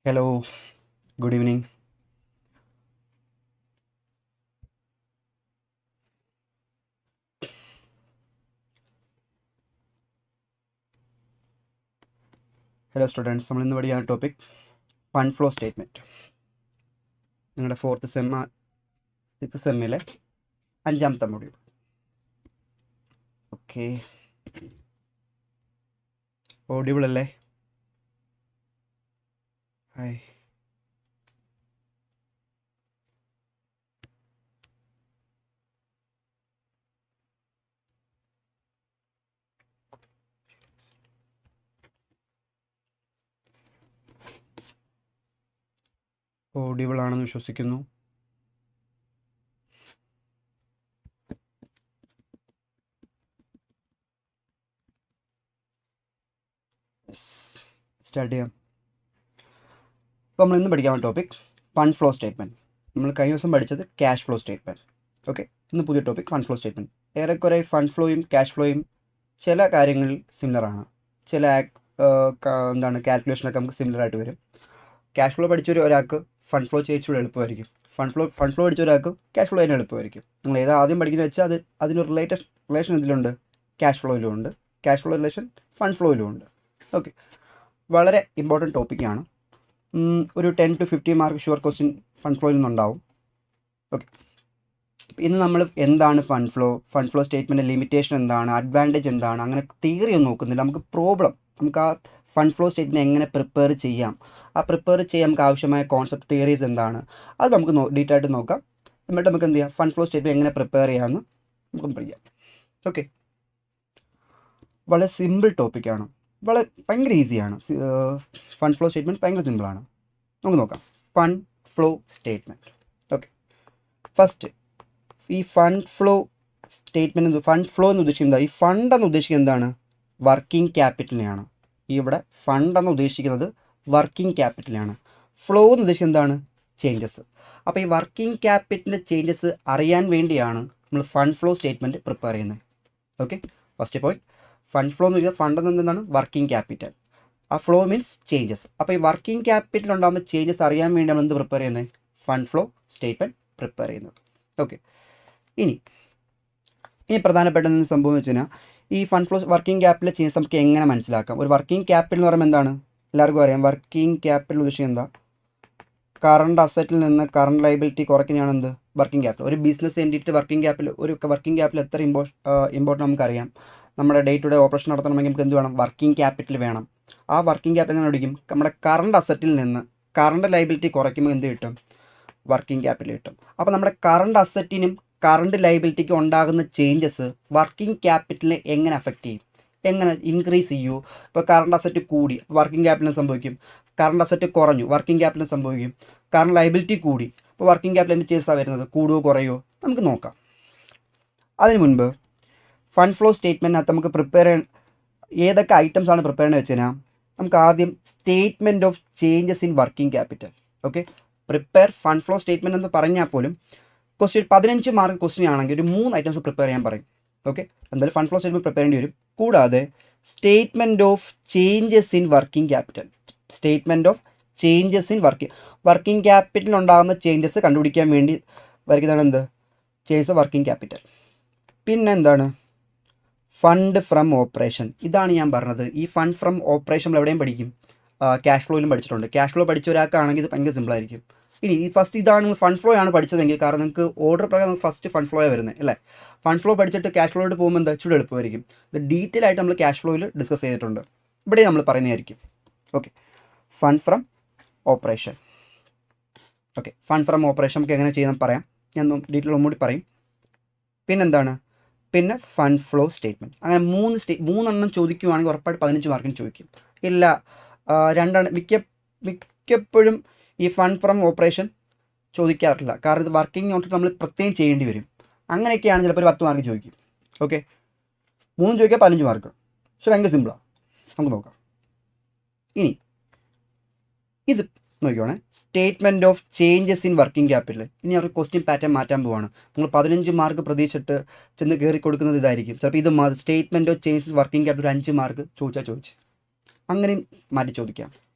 Hello, good evening. Hello students, നമ്മൾ ഇന്ന് പഠിക്കുന്ന ടോപ്പിക് ഫണ്ട് ഫ്ലോ സ്റ്റേറ്റ്മെൻറ്റ്. നിങ്ങളുടെ 4th സെം 6th സെമ്മിലെ 5ാമത്തെ മൊഡ്യൂൾ. ഓക്കെ, ഓഡിബിൾ അല്ലേ? ഹായ്. ഓഡിബിൾ ആണെന്ന് വിശ്വസിക്കുന്നു. സ്റ്റാർട്ട് ചെയ്യാം. അപ്പോൾ നമ്മൾ ഇന്ന് പഠിക്കാൻ ടോപ്പിക് ഫണ്ട് ഫ്ലോ സ്റ്റേറ്റ്മെൻറ്റ്. നമ്മൾ കഴിഞ്ഞ ദിവസം പഠിച്ചത് ക്യാഷ് ഫ്ലോ സ്റ്റേറ്റ്മെൻറ്റ്. ഓക്കെ, ഇന്ന് പുതിയ ടോപ്പിക് ഫണ്ട് ഫ്ലോ സ്റ്റേറ്റ്മെൻറ്റ്. ഏറെക്കുറെ ഫണ്ട് ഫ്ലോയും ക്യാഷ് ഫ്ലോയും ചില കാര്യങ്ങളിൽ സിമിലറാണ്. ചില കാൽക്കുലേഷനൊക്കെ നമുക്ക് സിമിലറായിട്ട് വരും. ക്യാഷ് ഫ്ലോ പഠിച്ച ഒരാൾക്ക് ഫണ്ട് ഫ്ലോ ചെയ്യിച്ചുകൂടെ എളുപ്പമായിരിക്കും. ഫണ്ട് ഫ്ലോ പഠിച്ച ഒരാൾക്ക് ക്യാഷ് ഫ്ലോ അതിന് എളുപ്പമായിരിക്കും. നിങ്ങൾ ഏതാ ആദ്യം പഠിക്കുന്നത് വെച്ചാൽ അതിന് റിലേഷൻ എന്തിലുണ്ട്? ക്യാഷ് ഫ്ലോയിലും ഉണ്ട്. ക്യാഷ് ഫ്ലോ റിലേഷൻ ഫണ്ട് ഫ്ലോയിലും ഉണ്ട്. ഓക്കെ, വളരെ ഇമ്പോർട്ടൻറ്റ് ടോപ്പിക്കാണ്. ഒരു 10 to 15 mark sure question fund ഫ്ലോയിൽ നിന്നുണ്ടാവും. ഓക്കെ, ഇന്ന് നമ്മൾ എന്താണ് ഫണ്ട് ഫ്ലോ സ്റ്റേറ്റ്മെൻറ്റ് ലിമിറ്റേഷൻ എന്താണ്, അഡ്വാൻറ്റേജ് എന്താണ്, അങ്ങനെ തിയറി ഒന്നും നോക്കുന്നില്ല. നമുക്ക് ആ ഫണ്ട് ഫ്ലോ സ്റ്റേറ്റ്മെൻറ്റ് എങ്ങനെ പ്രിപ്പയർ ചെയ്യാം, ആ പ്രിപ്പയർ ചെയ്യാൻ നമുക്ക് ആവശ്യമായ കോൺസെപ്റ്റ് തിയറീസ് എന്താണ്, അത് നമുക്ക് ഡീറ്റെയിൽ ആയിട്ട് നോക്കാം. എന്നിട്ട് നമുക്ക് എന്ത് ചെയ്യാം, ഫണ്ട് ഫ്ലോ സ്റ്റേറ്റ്മെൻറ്റ് എങ്ങനെ പ്രിപ്പയർ ചെയ്യാമെന്ന് നമുക്ക് പഠിക്കാം. ഓക്കെ, വളരെ സിമ്പിൾ ടോപ്പിക്കാണ്, ഭയങ്കര ഈസിയാണ്. ഫണ്ട് ഫ്ലോ സ്റ്റേറ്റ്മെൻറ്റ് ഭയങ്കര സിമ്പിളാണ്. നമുക്ക് നോക്കാം fund flow statement. Okay, first ഈ fund flow statement, fund flow എന്ന് ഉദ്ദേശിക്കുന്നത്, ഈ ഫണ്ട് എന്ന് ഉദ്ദേശിക്കുന്നത് എന്താണ്? വർക്കിംഗ് ക്യാപിറ്റലിനെയാണ്. ഇവിടെ ഫണ്ട് എന്ന് ഉദ്ദേശിക്കുന്നത് വർക്കിംഗ് ക്യാപിറ്റലാണ്. ഫ്ലോ എന്ന് ഉദ്ദേശിക്കുന്നത് എന്താണ്? ചേഞ്ചസ്. അപ്പോൾ ഈ വർക്കിംഗ് ക്യാപിറ്റലിൻ്റെ ചേഞ്ചസ് അറിയാൻ വേണ്ടിയാണ് നമ്മൾ ഫണ്ട് ഫ്ലോ സ്റ്റേറ്റ്മെൻറ്റ് പ്രിപ്പയർ ചെയ്യുന്നത്. Okay, first point, fund flow എന്ന് പറയുന്നത് ഫണ്ട് എന്താണ്? Working capital. ആ ഫ്ലോ മീൻസ് ചേഞ്ചസ്. അപ്പോൾ ഈ വർക്കിംഗ് ക്യാപിറ്റൽ ഉണ്ടാകുമ്പോൾ ചേഞ്ചസ് അറിയാൻ വേണ്ടി നമ്മൾ എന്ത് പ്രിപ്പയർ ചെയ്യുന്നത്? ഫണ്ട് ഫ്ലോ സ്റ്റേറ്റ്മെൻറ്റ് പ്രിപ്പയർ ചെയ്യുന്നത്. ഓക്കെ, ഇനി പ്രധാനപ്പെട്ട സംഭവം എന്ന് വെച്ച് കഴിഞ്ഞാൽ, ഈ fund flow working capital changes നമുക്ക് എങ്ങനെ മനസ്സിലാക്കാം? ഒരു വർക്കിംഗ് ക്യാപിറ്റൽ എന്ന് പറയുമ്പോൾ എന്താണ്? എല്ലാവർക്കും അറിയാം. വർക്കിംഗ് ക്യാപിറ്റൽ ഉദ്ദേശിക്കുന്നത് എന്താ? കറണ്ട് അസറ്റിൽ നിന്ന് കറണ്ട് ലൈബിലിറ്റി കുറയ്ക്കുന്നതാണ് എന്ത്? Working capital. ഒരു ബിസിനസ് വേണ്ടിയിട്ട് വർക്കിംഗ് ക്യാപിറ്റൽ എത്ര ഇമ്പോർട്ടൻ്റ് നമുക്കറിയാം. നമ്മുടെ ഡേ ടു ഡേ ഓപ്പറേഷൻ നടത്തണമെങ്കിൽ നമുക്ക് എന്ത് വേണം? വർക്കിംഗ് ക്യാപിറ്റൽ വേണം. ആ വർക്കിംഗ് ക്യാപിറ്റൽ എങ്ങനെ പിടിക്കും? നമ്മുടെ കറണ്ട് അസറ്റിൽ നിന്ന് കറണ്ട് ലൈബിലിറ്റി കുറയ്ക്കുമ്പോൾ എന്ത് കിട്ടും? വർക്കിംഗ് ക്യാപിറ്റൽ കിട്ടും. അപ്പോൾ നമ്മുടെ കറണ്ട് അസറ്റിനും കറണ്ട് ലൈബിലിറ്റിക്ക് ഉണ്ടാകുന്ന ചേഞ്ചസ് വർക്കിംഗ് ക്യാപിറ്റലിനെ എങ്ങനെ അഫക്റ്റ് ചെയ്യും, എങ്ങനെ ഇൻക്രീസ് ചെയ്യൂ? ഇപ്പോൾ കറണ്ട് അസറ്റ് കൂടി, വർക്കിംഗ് ക്യാപിറ്റലിന് സംഭവിക്കും. കറണ്ട് അസറ്റ് കുറഞ്ഞു, വർക്കിംഗ് ക്യാപിറ്റലിന് സംഭവിക്കും. കറണ്ട് ലൈബിലിറ്റി കൂടി, അപ്പോൾ വർക്കിംഗ് ക്യാപിറ്റലിൻ്റെ ചേഞ്ചസാണ് വരുന്നത്. കൂടുകയോ കുറയോ നമുക്ക് നോക്കാം. അതിന് മുൻപ് ഫണ്ട് ഫ്ലോ സ്റ്റേറ്റ്മെൻറ്റിനകത്ത് നമുക്ക് പ്രിപ്പയർ ചെയ്യാൻ ഏതൊക്കെ ഐറ്റംസ് ആണ് പ്രിപ്പയർ ചെയ്യുന്നത് വെച്ച് കഴിഞ്ഞാൽ, നമുക്ക് ആദ്യം statement of changes in working capital. Okay, prepare fund flow statement എന്ന് പറഞ്ഞാൽ പോലും ക്വസ്റ്റ്യൻ 15 മാർക്ക് ക്വസ്റ്റ്യൻ ആണെങ്കിൽ ഒരു 3 ഐറ്റംസ് പ്രിപ്പയർ ചെയ്യാൻ പറയും. ഓക്കെ, എന്തായാലും ഫണ്ട് ഫ്ലോ സ്റ്റേറ്റ്മെൻറ്റ് പ്രിപ്പയർ ചെയ്യേണ്ടി വരും. കൂടാതെ statement of changes in working capital, statement of changes in working capital ഉണ്ടാകുന്ന ചേഞ്ചസ് കണ്ടുപിടിക്കാൻ വേണ്ടി വരയ്ക്കുന്നതാണ് എന്ത്? Changes of working capital. പിന്നെ എന്താണ്? Fund from operation. ഇതാണ് ഞാൻ പറഞ്ഞത്. ഈ ഫണ്ട് ഫ്രം ഓപ്പറേഷൻ നമ്മൾ എവിടെയും പഠിക്കും, ക്യാഷ് ഫ്ലോയിലും പഠിച്ചിട്ടുണ്ട്. ക്യാഷ് ഫ്ലോ പഠിച്ച ഒരാൾക്കാണെങ്കിൽ ഇത് ഭയങ്കര സിമ്പിളായിരിക്കും. ഇനി ഈ ഫസ്റ്റ് ഇതാണ് നിങ്ങൾ ഫണ്ട് ഫ്ലോ ആണ് പഠിച്ചതെങ്കിൽ, കാരണം നിങ്ങൾക്ക് ഓർഡർ പ്രകാരം ഫസ്റ്റ് ഫണ്ട് ഫ്ലോ വരുന്നത് അല്ലേ. ഫണ്ട് ഫ്ലോ പഠിച്ചിട്ട് ക്യാഷ് ഫ്ലോയിലോട്ട് പോകുമ്പോൾ എന്താ ചൂട് എളുപ്പമായിരിക്കും. ഇത് ഡീറ്റെയിൽ ആയിട്ട് നമ്മൾ ക്യാഷ് ഫ്ലോയിൽ ഡിസ്കസ് ചെയ്തിട്ടുണ്ട്, ഇവിടെ നമ്മൾ പറയുന്നതായിരിക്കും. Okay, fund from operation. Okay, fund from operation നമുക്ക് എങ്ങനെ ചെയ്യാൻ പറയാം, ഞാൻ ഡീറ്റെയിൽ ഒന്നുകൂടി പറയും. പിന്നെന്താണ്? പിന്നെ ഫണ്ട് ഫ്ലോ സ്റ്റേറ്റ്മെൻറ്റ്. അങ്ങനെ 3 ചോദിക്കുവാണെങ്കിൽ ഉറപ്പായിട്ട് 15 മാർക്കിന് ചോദിക്കും. ഇല്ല, 2 മിക്കപ്പോഴും ഈ ഫണ്ട് ഫ്രം ഓപ്പറേഷൻ ചോദിക്കാറില്ല, കാരണം ഇത് വർക്കിംഗ് നോട്ടിൽ നമ്മൾ പ്രത്യേകം ചെയ്യേണ്ടി വരും. അങ്ങനെയൊക്കെയാണ് ചിലപ്പോൾ ഒരു 10 മാർക്ക് ചോദിക്കും. ഓക്കെ, 3 ചോദിക്കുക 15 മാർക്ക്. പക്ഷെ ഭയങ്കര സിമ്പിളാണ്, നമുക്ക് നോക്കാം. ഇനി ഇത് നോക്കിക്കോണേ, statement of changes in working capital. ഇനി അവർ ക്വസ്റ്റ്യൻ പാറ്റേൺ മാറ്റാൻ പോവാണ്. നിങ്ങൾ 15 മാർക്ക് പ്രതീക്ഷിച്ചിട്ട് ചെന്ന് കയറി കൊടുക്കുന്നത് ഇതായിരിക്കും. ചിലപ്പോൾ ഇത് statement of changes working capital 5 mark ചോദിച്ചു അങ്ങനെയും മാറ്റി ചോദിക്കാം.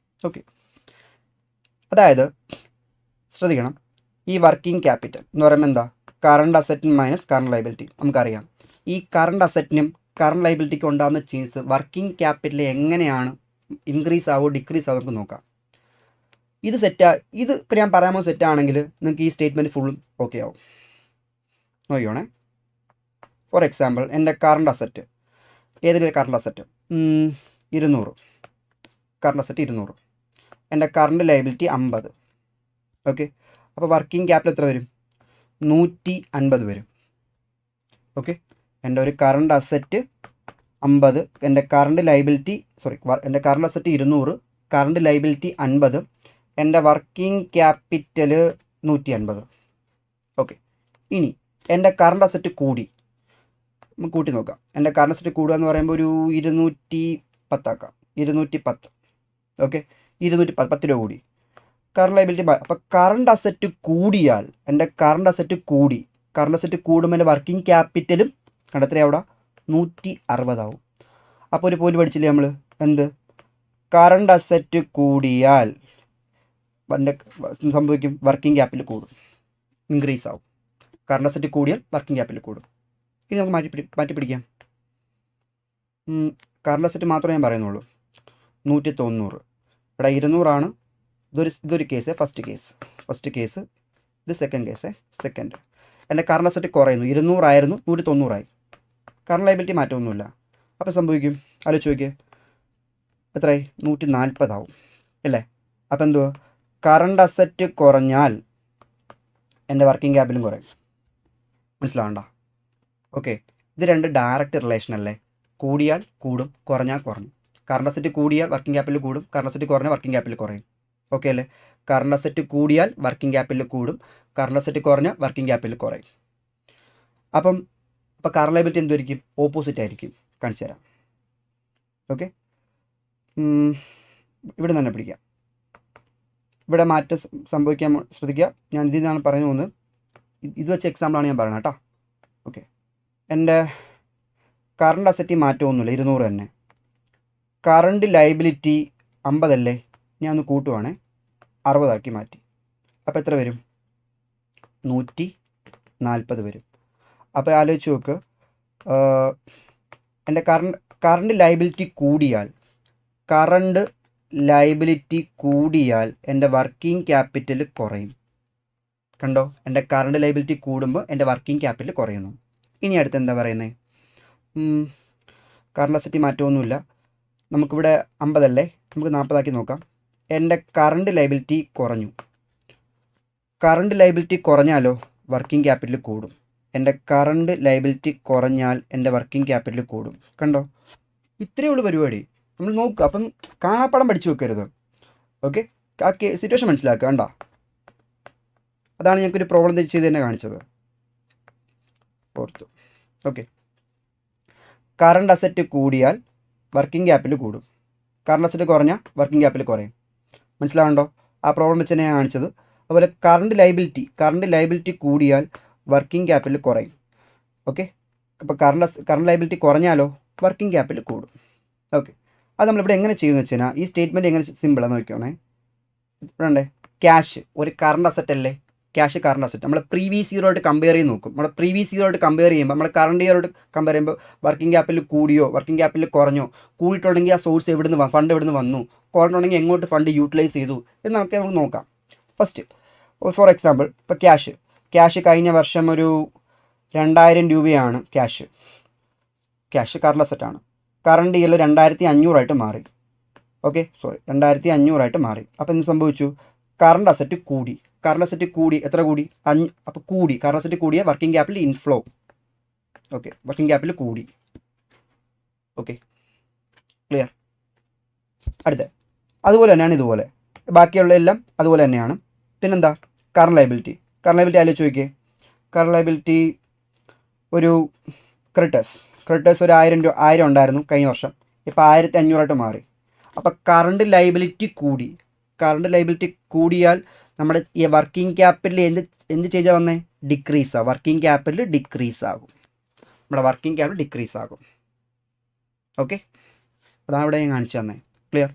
ഓക്കെ, അതായത് ശ്രദ്ധിക്കണം, ഈ വർക്കിംഗ് ക്യാപിറ്റൽ എന്ന് പറയുമ്പോൾ എന്താ, current asset minus current liability. നമുക്കറിയാം ഈ കറണ്ട് അസറ്റിനും കറണ്ട് ലൈബിലിറ്റിക്കും ഉണ്ടാകുന്ന ചേഞ്ച് വർക്കിംഗ് ക്യാപിറ്റൽ എങ്ങനെയാണ് ഇൻക്രീസ് ആവോ ഡിക്രീസ് ആവോ നമുക്ക് നോക്കാം. ഇത് ഇപ്പം ഞാൻ പറയാമോ സെറ്റാണെങ്കിൽ നിങ്ങൾക്ക് ഈ സ്റ്റേറ്റ്മെൻറ്റ് ഫുള്ളും ഓക്കെ ആവും. നോക്കിയോണേ. ഫോർ എക്സാമ്പിൾ എൻ്റെ കറണ്ട് അസറ്റ്, ഏതൊരു കറണ്ട് അസറ്റ് 200, കറണ്ട് അസറ്റ് 200, എൻ്റെ കറണ്ട് ലൈബിലിറ്റി 50. ഓക്കെ, അപ്പോൾ വർക്കിംഗ് ക്യാപിറ്റൽ എത്ര വരും? 150 വരും. ഓക്കെ, എൻ്റെ ഒരു കറണ്ട് അസറ്റ് 50, എൻ്റെ കറണ്ട് ലൈബിലിറ്റി എൻ്റെ കറണ്ട് അസറ്റ് 200, കറണ്ട് ലൈബിലിറ്റി 50, എൻ്റെ വർക്കിംഗ് ക്യാപിറ്റൽ 150. ഓക്കെ, ഇനി എൻ്റെ കറണ്ട് അസറ്റ് കൂടി, നമുക്ക് കൂട്ടി നോക്കാം. എൻ്റെ കറണ്ട് അസറ്റ് കൂടുക എന്ന് പറയുമ്പോൾ ഒരു 210 ആക്കാം. 210. ഓക്കെ, 210, 10 രൂപ കൂടി. കറണ്ട് ലൈബിലിറ്റി, അപ്പോൾ കറണ്ട് അസറ്റ് കൂടിയാൽ എൻ്റെ കറണ്ട് അസറ്റ് കൂടുമ്പോൾ എൻ്റെ വർക്കിംഗ് ക്യാപിറ്റലും കണ്ടെത്രയാ അവിടെ 160 ആവും. അപ്പോൾ ഒരു പോയിന്റ് പഠിച്ചില്ലേ നമ്മൾ, എന്ത്, കറണ്ട് അസറ്റ് കൂടിയാൽ എൻ്റെ സംഭവിക്കും, വർക്കിംഗ് ക്യാപിറ്റൽ കൂടും, ഇൻക്രീസ് ആവും. കറണ്ട് അസറ്റ് കൂടിയാൽ വർക്കിംഗ് ക്യാപിറ്റൽ കൂടും. ഇത് നമുക്ക് മാറ്റി പിടിക്കാം. കറണ്ട് അസറ്റ് മാത്രമേ ഞാൻ പറയുന്നുള്ളൂ. 190, ഇവിടെ 200 ആണ്. ഇതൊരു കേസ്, ഫസ്റ്റ് കേസ്. ഇത് സെക്കൻഡ്. എൻ്റെ കറണ്ട് അസറ്റ് കുറയുന്നു, 200 ആയിരുന്നു 190 ആയി. കറണ്ട് ലൈബിലിറ്റി മാറ്റമൊന്നുമില്ല. അപ്പോൾ സംഭവിക്കും, ആലോചിച്ച് നോക്കിയേ, എത്രയായി? 140 ആവും അല്ലേ? അപ്പോൾ എന്തുവാ, കറണ്ട് അസറ്റ് കുറഞ്ഞാൽ എൻ്റെ വർക്കിംഗ് ക്യാപിറ്റലും കുറയും. മനസ്സിലാവണ്ട? ഓക്കെ, ഇത് രണ്ട് ഡയറക്റ്റ് റിലേഷൻ അല്ലേ? കൂടിയാൽ കൂടും, കുറഞ്ഞാൽ കുറഞ്ഞു. കറണ്ട് അസറ്റ് കൂടിയാൽ വർക്കിംഗ് ക്യാപിറ്റൽ കൂടും, കറണ്ട് അസറ്റ് കുറഞ്ഞാൽ വർക്കിംഗ് ക്യാപിറ്റൽ കുറയും. ഓക്കെ അല്ലേ? കറണ്ട് അസറ്റ് കൂടിയാൽ വർക്കിംഗ് ക്യാപിറ്റൽ കൂടും, കറണ്ട് അസറ്റ് കുറഞ്ഞാൽ വർക്കിംഗ് ക്യാപിറ്റൽ കുറയും. അപ്പോൾ കറണ്ട് ലൈബിലിറ്റി എന്തായിരിക്കും? ഓപ്പോസിറ്റ് ആയിരിക്കും. കാണിച്ചു തരാം. ഓക്കെ, ഇവിടെ തന്നെ പിടിക്കാം. ഇവിടെ മാറ്റം സംഭവിക്കാൻ ശ്രദ്ധിക്കുക. ഞാൻ ഇതിൽ നിന്നാണ് പറഞ്ഞു പോകുന്നത്. ഇത് വെച്ച എക്സാമ്പിളാണ് ഞാൻ പറയുന്നത് കേട്ടോ. ഓക്കെ, എൻ്റെ കറണ്ട് അസറ്റ് മാറ്റമൊന്നുമില്ല, 200 തന്നെ. കറണ്ട് ലൈബിലിറ്റി 50 അല്ലേ? ഞാൻ ഒന്ന് കൂട്ടുവാണേ, 60 ആക്കി മാറ്റി. അപ്പോൾ എത്ര വരും? 140 വരും. അപ്പോൾ ആലോചിച്ച് നോക്ക്, എൻ്റെ കറണ്ട് ലൈബിലിറ്റി കൂടിയാൽ എൻ്റെ വർക്കിംഗ് ക്യാപിറ്റൽ കുറയും. കണ്ടോ, എൻ്റെ കറണ്ട് ലൈബിലിറ്റി കൂടുമ്പോൾ എൻ്റെ വർക്കിംഗ് ക്യാപിറ്റൽ കുറയുന്നു. ഇനി അടുത്ത് എന്താ പറയുന്നത്? കറണ്ട് അസറ്റ് മാറ്റമൊന്നുമില്ല. നമുക്കിവിടെ 50 അല്ലേ, നമുക്ക് 40 ആക്കി നോക്കാം. എൻ്റെ കറണ്ട് ലൈബിലിറ്റി കുറഞ്ഞു. കറണ്ട് ലൈബിലിറ്റി കുറഞ്ഞാലോ വർക്കിംഗ് ക്യാപിറ്റൽ കൂടും. എൻ്റെ കറണ്ട് ലൈബിലിറ്റി കുറഞ്ഞാൽ എൻ്റെ വർക്കിംഗ് ക്യാപിറ്റൽ കൂടും. കണ്ടോ, ഇത്രയേ ഉള്ളൂ പരിപാടി. നമ്മൾ നോക്കുക. അപ്പം കാണാപ്പാടം പഠിച്ചു വെക്കരുത്. ഓക്കെ, ആ സിറ്റുവേഷൻ മനസ്സിലാക്കുക. കണ്ടോ, അതാണ് ഞങ്ങൾക്കൊരു പ്രോബ്ലം ചെയ്ത് തന്നെ കാണിച്ചത്. ഓർത്തു. ഓക്കെ, കറണ്ട് അസറ്റ് കൂടിയാൽ വർക്കിംഗ് ക്യാപിറ്റൽ കൂടും, കറണ്ട് അസറ്റ് കുറഞ്ഞാൽ വർക്കിംഗ് ക്യാപിറ്റൽ കുറയും. മനസ്സിലാവുണ്ടോ? ആ പ്രോബ്ലം വെച്ച് തന്നെ ഞാൻ കാണിച്ചത്. അതുപോലെ കറണ്ട് ലൈബിലിറ്റി കൂടിയാൽ വർക്കിംഗ് ക്യാപിറ്റൽ കുറയും. ഓക്കെ, അപ്പോൾ കറണ്ട് ലൈബിലിറ്റി കുറഞ്ഞാലോ വർക്കിംഗ് ക്യാപിറ്റൽ കൂടും. ഓക്കെ, അത് നമ്മളിവിടെ എങ്ങനെ ചെയ്യുമെന്ന് വെച്ച് കഴിഞ്ഞാൽ, ഈ സ്റ്റേറ്റ്മെൻറ്റ് എങ്ങനെ സിമ്പിളാന്ന് നോക്കിയോണേ. ഇവിടെ ക്യാഷ് ഒരു കറണ്ട് അസറ്റ് അല്ലേ? ക്യാഷ് കറണ്ട് അസറ്റ് നമ്മൾ പ്രീവിയസ് ഇയറോട്ട് കമ്പയർ ചെയ്ത് നോക്കും. നമ്മൾ പ്രീവിയസ് ഇയറോട്ട് കമ്പയർ ചെയ്യുമ്പോൾ, നമ്മൾ കറണ്ട് ഇയറോട്ട് കമ്പയർ ചെയ്യുമ്പോൾ വർക്കിംഗ് ക്യാപിറ്റൽ കൂടിയോ വർക്കിംഗ് ക്യാപിറ്റൽ കുറഞ്ഞോ, കൂടിയിട്ടുണ്ടെങ്കിൽ ആ സോഴ്സ് ഫണ്ട് എവിടുന്ന് വന്നു, കുറഞ്ഞിട്ടുണ്ടെങ്കിൽ എങ്ങോട്ട് ഫണ്ട് യൂട്ടിലൈസ് ചെയ്തു എന്ന് നമുക്ക് നോക്കാം. ഫസ്റ്റ് ഫോർ എക്സാമ്പിൾ, ഇപ്പോൾ ക്യാഷ് കഴിഞ്ഞ വർഷം ഒരു 2000 രൂപയാണ് ക്യാഷ് കറണ്ട് അസറ്റാണ്. കറണ്ട് ഇയറിൽ 2500 മാറി. ഓക്കെ, 2500 മാറി. അപ്പോൾ എന്ത് സംഭവിച്ചു? കറണ്ട് അസറ്റ് കൂടി. എത്ര കൂടി? 5. അപ്പോൾ കറണ്ട് അസറ്റ് കൂടിയ working capital inflow. Okay, working capital കൂടി. Okay, clear? അടുത്ത അതുപോലെ തന്നെയാണ്, ഇതുപോലെ ബാക്കിയുള്ള എല്ലാം അതുപോലെ തന്നെയാണ്. പിന്നെന്താ? കറണ്ട് ലൈബിലിറ്റി ആലോചിച്ച് നോക്കിയേ. കറണ്ട് ലൈബിലിറ്റി ഒരു ക്രെഡിറ്റേഴ്സ് ഒരു 1000 ഉണ്ടായിരുന്നു കഴിഞ്ഞ വർഷം, ഇപ്പോൾ 1500 മാറി. അപ്പോൾ കറണ്ട് ലൈബിലിറ്റി കൂടിയാൽ നമ്മുടെ ഈ വർക്കിംഗ് ക്യാപിറ്റൽ എന്ത് ചെയ്താൽ വന്നേ? ഡിക്രീസ്. വർക്കിംഗ് ക്യാപിറ്റൽ ഡിക്രീസ് ആകും. ഓക്കെ, അതാണ് ഇവിടെ ഞാൻ കാണിച്ചു തന്നെ. ക്ലിയർ?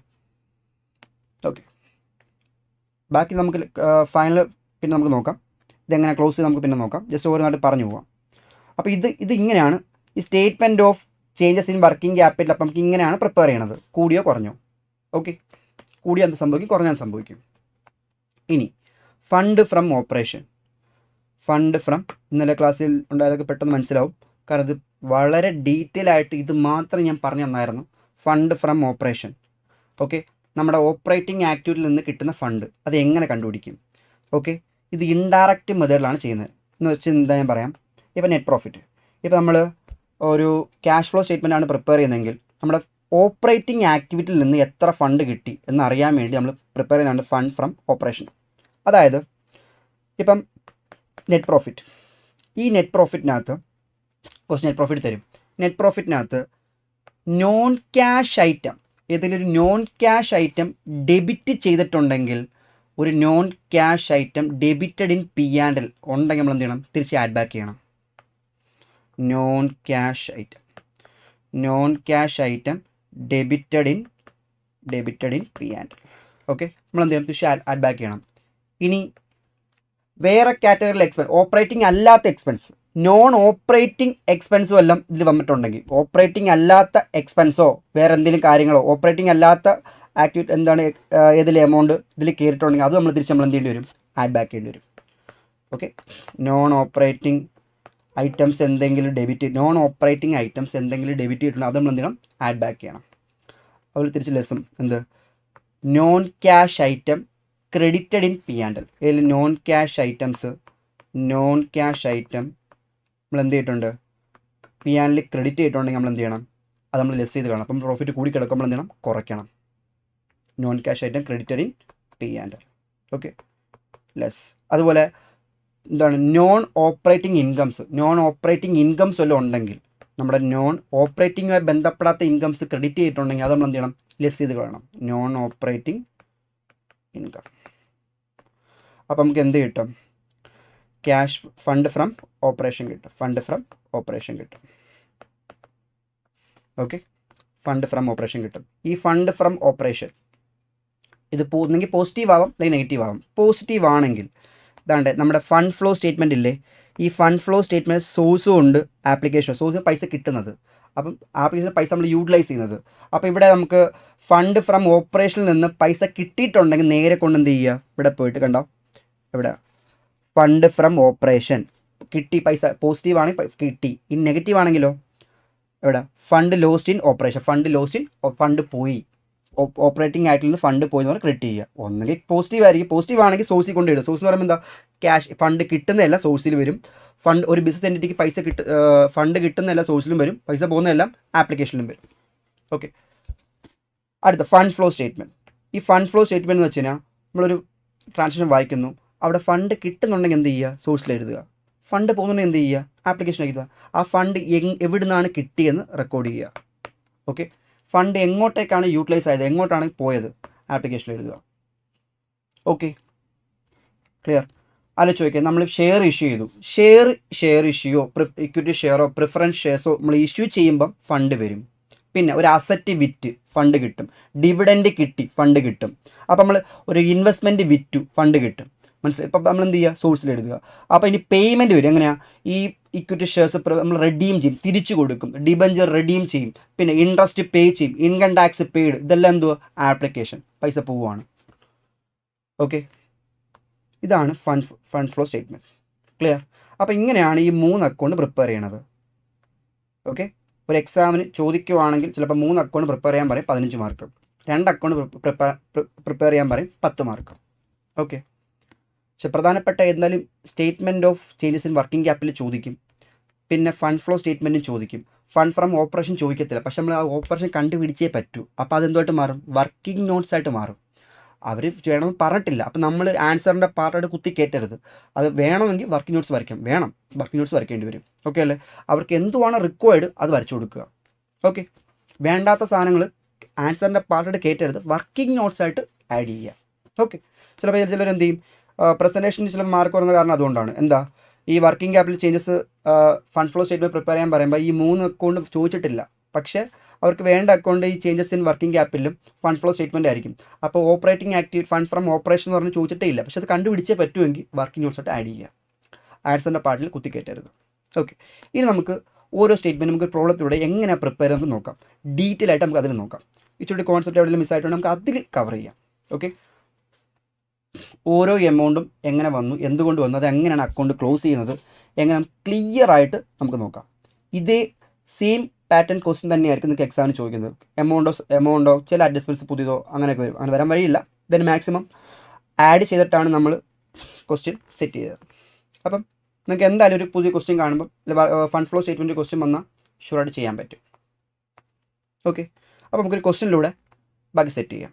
ഓക്കെ, ബാക്കി നമുക്ക് ഫൈനൽ പിന്നെ നമുക്ക് നോക്കാം, ഇതെങ്ങനെ ക്ലോസ് ചെയ്ത് നമുക്ക് പിന്നെ നോക്കാം. ജസ്റ്റ് ഓരോന്നായിട്ട് പറഞ്ഞു പോകാം. അപ്പോൾ ഇത് ഇങ്ങനെയാണ് ഈ statement of changes in working capital. അപ്പോൾ നമുക്ക് ഇങ്ങനെയാണ് പ്രിപ്പയർ ചെയ്യണത്, കൂടിയോ കുറഞ്ഞോ. ഓക്കെ, കൂടിയ എന്ത് സംഭവിക്കും, കുറഞ്ഞാൽ സംഭവിക്കും. ഇനി fund from operation. Fund from ഇന്നലെ ക്ലാസ്സിൽ ഉണ്ടായതൊക്കെ പെട്ടെന്ന് മനസ്സിലാവും, കാരണം ഇത് വളരെ ഡീറ്റെയിൽ ആയിട്ട് ഇത് മാത്രം ഞാൻ പറഞ്ഞു തന്നായിരുന്നു. Fund from operation. ഓക്കെ, നമ്മുടെ ഓപ്പറേറ്റിംഗ് ആക്ടിവിറ്റിയിൽ നിന്ന് കിട്ടുന്ന ഫണ്ട് അത് എങ്ങനെ കണ്ടുപിടിക്കും. ഓക്കെ, ഇത് ഇൻഡയറക്റ്റ് മെത്തേഡിലാണ് ചെയ്യുന്നത്. എന്ന് വെച്ചാൽ എന്താ ഞാൻ പറയാം. ഇപ്പോൾ നെറ്റ് പ്രോഫിറ്റ്, ഇപ്പോൾ നമ്മൾ ഒരു ക്യാഷ് ഫ്ലോ സ്റ്റേറ്റ്മെൻ്റ് ആണ് പ്രിപ്പയർ ചെയ്യുന്നതെങ്കിൽ നമ്മുടെ ഓപ്പറേറ്റിംഗ് ആക്ടിവിറ്റിയിൽ നിന്ന് എത്ര ഫണ്ട് കിട്ടി എന്നറിയാൻ വേണ്ടി നമ്മൾ പ്രിപ്പയർ ചെയ്യുന്നതാണ് ഫണ്ട് ഫ്രം ഓപ്പറേഷൻ. അതായത് ഇപ്പം നെറ്റ് പ്രോഫിറ്റ്, ഈ നെറ്റ് പ്രോഫിറ്റിനകത്ത് കുറച്ച് നെറ്റ് പ്രോഫിറ്റ് തരും. നെറ്റ് പ്രോഫിറ്റിനകത്ത് നോൺ ക്യാഷ് ഐറ്റം, ഏതെങ്കിലും ഒരു നോൺ ക്യാഷ് ഐറ്റം ഡെബിറ്റ് ചെയ്തിട്ടുണ്ടെങ്കിൽ, ഒരു non cash item debited in P&L ഉണ്ടെങ്കിൽ നമ്മൾ എന്ത് ചെയ്യണം, തിരിച്ച് ആഡ് ബാക്ക് ചെയ്യണം. Non cash item debited in P&L. Okay, നമ്മൾ എന്ത് ചെയ്യണം, തിരിച്ച് ആഡ് ബാക്ക് ചെയ്യണം. ഇനി വേറെ കാറ്റഗറിയിലെ എക്സ്പെൻസ്, ഓപ്പറേറ്റിംഗ് അല്ലാത്ത എക്സ്പെൻസ്, നോൺ ഓപ്പറേറ്റിംഗ് എക്സ്പെൻസും എല്ലാം ഇതിൽ വന്നിട്ടുണ്ടെങ്കിൽ, ഓപ്പറേറ്റിംഗ് അല്ലാത്ത എക്സ്പെൻസോ വേറെ എന്തെങ്കിലും കാര്യങ്ങളോ ഓപ്പറേറ്റിംഗ് അല്ലാത്ത ആക്ടിവിറ്റി എന്താണ് ഏതിലെ എമൗണ്ട് ഇതിൽ കയറിയിട്ടുണ്ടെങ്കിൽ അത് നമ്മൾ തിരിച്ച് നമ്മൾ എന്ത് ചെയ്യേണ്ടി വരും, ആഡ് ബാക്ക് ചെയ്യേണ്ടി വരും. ഓക്കെ, നോൺ ഓപ്പറേറ്റിംഗ് ഐറ്റംസ് എന്തെങ്കിലും ഡെബിറ്റ് ചെയ്തിട്ടുണ്ടെങ്കിൽ അത് നമ്മൾ എന്ത് ചെയ്യണം, ആഡ് ബാക്ക് ചെയ്യണം. അതുപോലെ തിരിച്ച് ലെസ്സും എന്ത്, non cash item credited in P&L. ഇതിൽ നോൺ ക്യാഷ് ഐറ്റം നമ്മൾ എന്ത് ചെയ്തിട്ടുണ്ട്, P&L ക്രെഡിറ്റ് ചെയ്തിട്ടുണ്ടെങ്കിൽ നമ്മൾ എന്ത് ചെയ്യണം, അത് നമ്മൾ ലെസ് ചെയ്ത് കാണണം. അപ്പം പ്രോഫിറ്റ് കൂടി കിടക്കുമ്പോൾ നമ്മൾ എന്ത് ചെയ്യണം, കുറയ്ക്കണം. Non cash item credited in P&L. Okay, less. അതുപോലെ എന്താണ്, നോൺ ഓപ്പറേറ്റിംഗ് ഇൻകംസ് വല്ലതും ഉണ്ടെങ്കിൽ, നമ്മുടെ നോൺ ഓപ്പറേറ്റിംഗുമായി ബന്ധപ്പെടാത്ത ഇൻകംസ് ക്രെഡിറ്റ് ചെയ്തിട്ടുണ്ടെങ്കിൽ അത് നമ്മൾ എന്ത് ചെയ്യണം, ലെസ് ചെയ്ത് കളയണം. Non operating income. അപ്പം നമുക്ക് എന്ത് കിട്ടും, ക്യാഷ് ഫണ്ട് ഫ്രം ഓപ്പറേഷൻ കിട്ടും. ഓക്കെ, ഫണ്ട് ഫ്രം ഓപ്പറേഷൻ കിട്ടും. ഈ ഫണ്ട് ഫ്രം ഓപ്പറേഷൻ ഇത് ഒന്നെങ്കിൽ പോസിറ്റീവ് ആവാം അല്ലെങ്കിൽ നെഗറ്റീവ് ആവാം. പോസിറ്റീവ് ആണെങ്കിൽ ഇതാണ്ട് നമ്മുടെ ഫണ്ട് ഫ്ലോ സ്റ്റേറ്റ്മെൻറ്റ് ഇല്ലേ, ഈ ഫണ്ട് ഫ്ലോ സ്റ്റേറ്റ്മെൻറ്റ് സോഴ്സും ഉണ്ട്, സോഴ്സിന് പൈസ കിട്ടുന്നത്, അപ്പം ആപ്ലിക്കേഷൻ പൈസ നമ്മൾ യൂട്ടിലൈസ് ചെയ്യുന്നത്. അപ്പോൾ ഇവിടെ നമുക്ക് ഫണ്ട് ഫ്രം ഓപ്പറേഷനിൽ നിന്ന് പൈസ കിട്ടിയിട്ടുണ്ടെങ്കിൽ നേരെ കൊണ്ട് എന്ത് ചെയ്യുക, ഇവിടെ പോയിട്ട് കണ്ടോ, ഇവിടെ ഫണ്ട് ഫ്രം ഓപ്പറേഷൻ കിട്ടി, പൈസ പോസിറ്റീവ് ആണെങ്കിൽ കിട്ടി. ഇനി നെഗറ്റീവ് ആണെങ്കിലോ, ഇവിടെ fund lost in operation, fund പോയി, ഓപ്പറേറ്റിംഗ് ആക്ടിൽ നിന്ന് ഫണ്ട് പോയി എന്ന് പറഞ്ഞാൽ ക്രെഡിറ്റ് ചെയ്യുക. ഒന്നുകിൽ പോസിറ്റീവ് ആയിരിക്കും, പോസിറ്റീവ് ആണെങ്കിൽ സോഴ്സിൽ കൊണ്ടിടും. സോഴ്സ് എന്ന് പറയുമ്പോൾ എന്താ, ക്യാഷ് ഫണ്ട് കിട്ടുന്നതല്ല സോഴ്സിൽ വരും. ഫണ്ട് ഒരു ബിസിനസ് എൻറ്റിറ്റിക്ക് ഫണ്ട് കിട്ടുന്നതല്ല സോഴ്സിലും വരും, പൈസ പോകുന്നതെല്ലാം ആപ്ലിക്കേഷനിലും വരും. ഓക്കെ, അടുത്ത ഫണ്ട് ഫ്ലോ സ്റ്റേറ്റ്മെൻറ്റ്. ഈ ഫണ്ട് ഫ്ലോ സ്റ്റേറ്റ്മെൻറ്റ് എന്ന് വെച്ച് കഴിഞ്ഞാൽ നമ്മളൊരു ട്രാൻസാക്ഷൻ വായിക്കുന്നു, അവിടെ ഫണ്ട് കിട്ടുന്നുണ്ടെങ്കിൽ എന്ത് ചെയ്യുക, സോഴ്സിൽ എഴുതുക. ഫണ്ട് പോകുന്നുണ്ടെങ്കിൽ എന്ത് ചെയ്യുക, ആപ്ലിക്കേഷൻ എഴുതുക. ആ ഫണ്ട് എവിടെ നിന്നാണ് കിട്ടിയെന്ന് റെക്കോർഡ് ചെയ്യുക. ഓക്കെ, ഫണ്ട് എങ്ങോട്ടേക്കാണ് യൂട്ടിലൈസ് ആയത്, എങ്ങോട്ടാണ് പോയത്, ആപ്ലിക്കേഷനിൽ എഴുതുക. Okay, clear. ആലോചിച്ച് നോക്കിയാൽ നമ്മൾ ഷെയർ ഇഷ്യൂ ചെയ്തു, ഷെയർ ഇഷ്യൂയോ ഇക്വിറ്റി ഷെയറോ പ്രിഫറൻസ് ഷെയർസോ നമ്മൾ ഇഷ്യൂ ചെയ്യുമ്പം ഫണ്ട് വരും. പിന്നെ ഒരു അസറ്റ് വിറ്റ് ഫണ്ട് കിട്ടും, ഡിവിഡൻഡ് കിട്ടി ഫണ്ട് കിട്ടും. അപ്പോൾ നമ്മൾ ഒരു ഇൻവെസ്റ്റ്മെൻറ്റ് വിറ്റു ഫണ്ട് കിട്ടും. മനസ്സിലായി? ഇപ്പം നമ്മൾ എന്ത് ചെയ്യുക, സോഴ്സിൽ എഴുതുക. അപ്പോൾ ഇനി പേയ്മെൻറ്റ് വരും. എങ്ങനെയാണ്, ഈ ഇക്വിറ്റി ഷെയർസ് നമ്മൾ റെഡീം ചെയ്യും, തിരിച്ചു കൊടുക്കും, ഡിബഞ്ചർ റെഡീം ചെയ്യും, പിന്നെ ഇൻട്രസ്റ്റ് പേ ചെയ്യും, ഇൻകം ടാക്സ് പെയ്ഡ്, ഇതെല്ലാം എന്തുവാ, ആപ്ലിക്കേഷൻ പൈസ പോവുകയാണ്. ഓക്കെ, ഇതാണ് ഫണ്ട് ഫ്ലോ സ്റ്റേറ്റ്മെൻറ്റ്. ക്ലിയർ? അപ്പോൾ ഇങ്ങനെയാണ് ഈ 3 അക്കൗണ്ട് പ്രിപ്പയർ ചെയ്യണത്. ഓക്കെ, ഒരു എക്സാമിന് ചോദിക്കുവാണെങ്കിൽ ചിലപ്പോൾ 3 അക്കൗണ്ട് പ്രിപ്പയർ ചെയ്യാൻ പറയും 15 മാർക്ക്, 2 അക്കൗണ്ട് പ്രിപ്പയർ ചെയ്യാൻ പറയും 10 മാർക്ക്. ഓക്കെ, പക്ഷെ പ്രധാനപ്പെട്ട എന്തായാലും statement of changes in working capital ചോദിക്കും, പിന്നെ ഫണ്ട് ഫ്ലോ സ്റ്റേറ്റ്മെൻറ്റും ചോദിക്കും. ഫണ്ട് ഫ്രം ഓപ്പറേഷൻ ചോദിക്കത്തില്ല, പക്ഷെ നമ്മൾ ആ ഓപ്പറേഷൻ കണ്ടുപിടിച്ചേ പറ്റൂ. അപ്പോൾ അതെന്തുമായിട്ട് മാറും, വർക്കിംഗ് നോട്ട്സ് ആയിട്ട് മാറും. അവർ വേണമെന്ന് പറഞ്ഞിട്ടില്ല, അപ്പോൾ നമ്മൾ ആൻസറിൻ്റെ പാർട്ടായിട്ട് കുത്തി കയറ്റരുത്. അത് വേണമെങ്കിൽ വർക്കിംഗ് നോട്ട്സ് വർക്കിംഗ് നോട്ട്സ് വരയ്ക്കേണ്ടി വരും. ഓക്കെ അല്ലേ? അവർക്ക് എന്തുവാണ് റിക്വയർഡ് അത് വരച്ചു കൊടുക്കുക. ഓക്കെ, വേണ്ടാത്ത സാധനങ്ങൾ ആൻസറിൻ്റെ പാർട്ടായിട്ട് കയറ്റരുത്, വർക്കിംഗ് നോട്ട്സ് ആയിട്ട് ആഡ് ചെയ്യുക. ഓക്കെ, ചിലർ എന്ത് ചെയ്യും, പ്രസൻറ്റേഷന് ചില മാർക്ക് വരുന്ന കാരണം അതുകൊണ്ടാണ്. എന്താ, ഈ working capital changes fund flow statement prepare ചെയ്യാൻ പറയുമ്പോൾ ഈ 3 അക്കൗണ്ട് ചോദിച്ചിട്ടില്ല, പക്ഷേ അവർക്ക് വേണ്ട അക്കൗണ്ട് ഈ ചേഞ്ചസ് ഇൻ വർക്കിംഗ് ക്യാപിറ്റലും ഫണ്ട് ഫ്ലോ സ്റ്റേറ്റ്മെൻ്റ് ആയിരിക്കും. അപ്പോൾ operating activity fund from operation എന്ന് പറഞ്ഞ് ചോദിച്ചിട്ടേ ഇല്ല, പക്ഷെ അത് കണ്ടുപിടിച്ചേ പറ്റുമെങ്കിൽ വർക്കിംഗ് നോട്ട്സായിട്ട് ആഡ് ചെയ്യുക, ആഡ്സിൻ്റെ പാർട്ടിൽ കുത്തിക്കയറ്റരുത്. ഓക്കെ, ഇനി നമുക്ക് ഓരോ സ്റ്റേറ്റ്മെൻറ്റ് നമുക്ക് പ്രോബ്ലത്തിലൂടെ എങ്ങനെ പ്രിപ്പയർ ചെയ്യുന്നത് നോക്കാം. ഡീറ്റെയിൽ ആയിട്ട് നമുക്ക് അതിൽ നോക്കാം. ഇച്ചിരി കോൺസെപ്റ്റ് എവിടെയെങ്കിലും മിസ്സായിട്ടുണ്ട് നമുക്ക് അതിൽ കവർ ചെയ്യാം. ഓക്കെ, ഓരോ എമൗണ്ടും എങ്ങനെ വന്നു, എന്തുകൊണ്ട് വന്നു, അത് എങ്ങനെയാണ് അക്കൗണ്ട് ക്ലോസ് ചെയ്യുന്നത്, എങ്ങനെ ക്ലിയർ ആയിട്ട് നമുക്ക് നോക്കാം. ഇതേ സെയിം പാറ്റേൺ ക്വസ്റ്റ്യൻ തന്നെയായിരിക്കും നിങ്ങൾക്ക് എക്സാമിന് ചോദിക്കുന്നത്. എമൗണ്ടോ ചില അഡ്ജസ്റ്റ്മെൻറ്റ്സ് പുതിയതോ അങ്ങനെയൊക്കെ വരും. അങ്ങനെ വരാൻ വഴിയില്ല. ദെൻ മാക്സിമം ആഡ് ചെയ്തിട്ടാണ് നമ്മൾ ക്വസ്റ്റ്യൻ സെറ്റ് ചെയ്തത്. അപ്പം നിങ്ങൾക്ക് എന്തായാലും ഒരു പുതിയ ക്വസ്റ്റ്യൻ കാണുമ്പോൾ ഫണ്ട് ഫ്ലോ സ്റ്റേറ്റ്മെൻറ്റ് ക്വസ്റ്റ്യൻ വന്നാൽ ഷുവറായിട്ട് ചെയ്യാൻ പറ്റും. ഓക്കെ, അപ്പോൾ നമുക്കൊരു ക്വസ്റ്റ്യനിലൂടെ ബാക്കി സെറ്റ് ചെയ്യാം.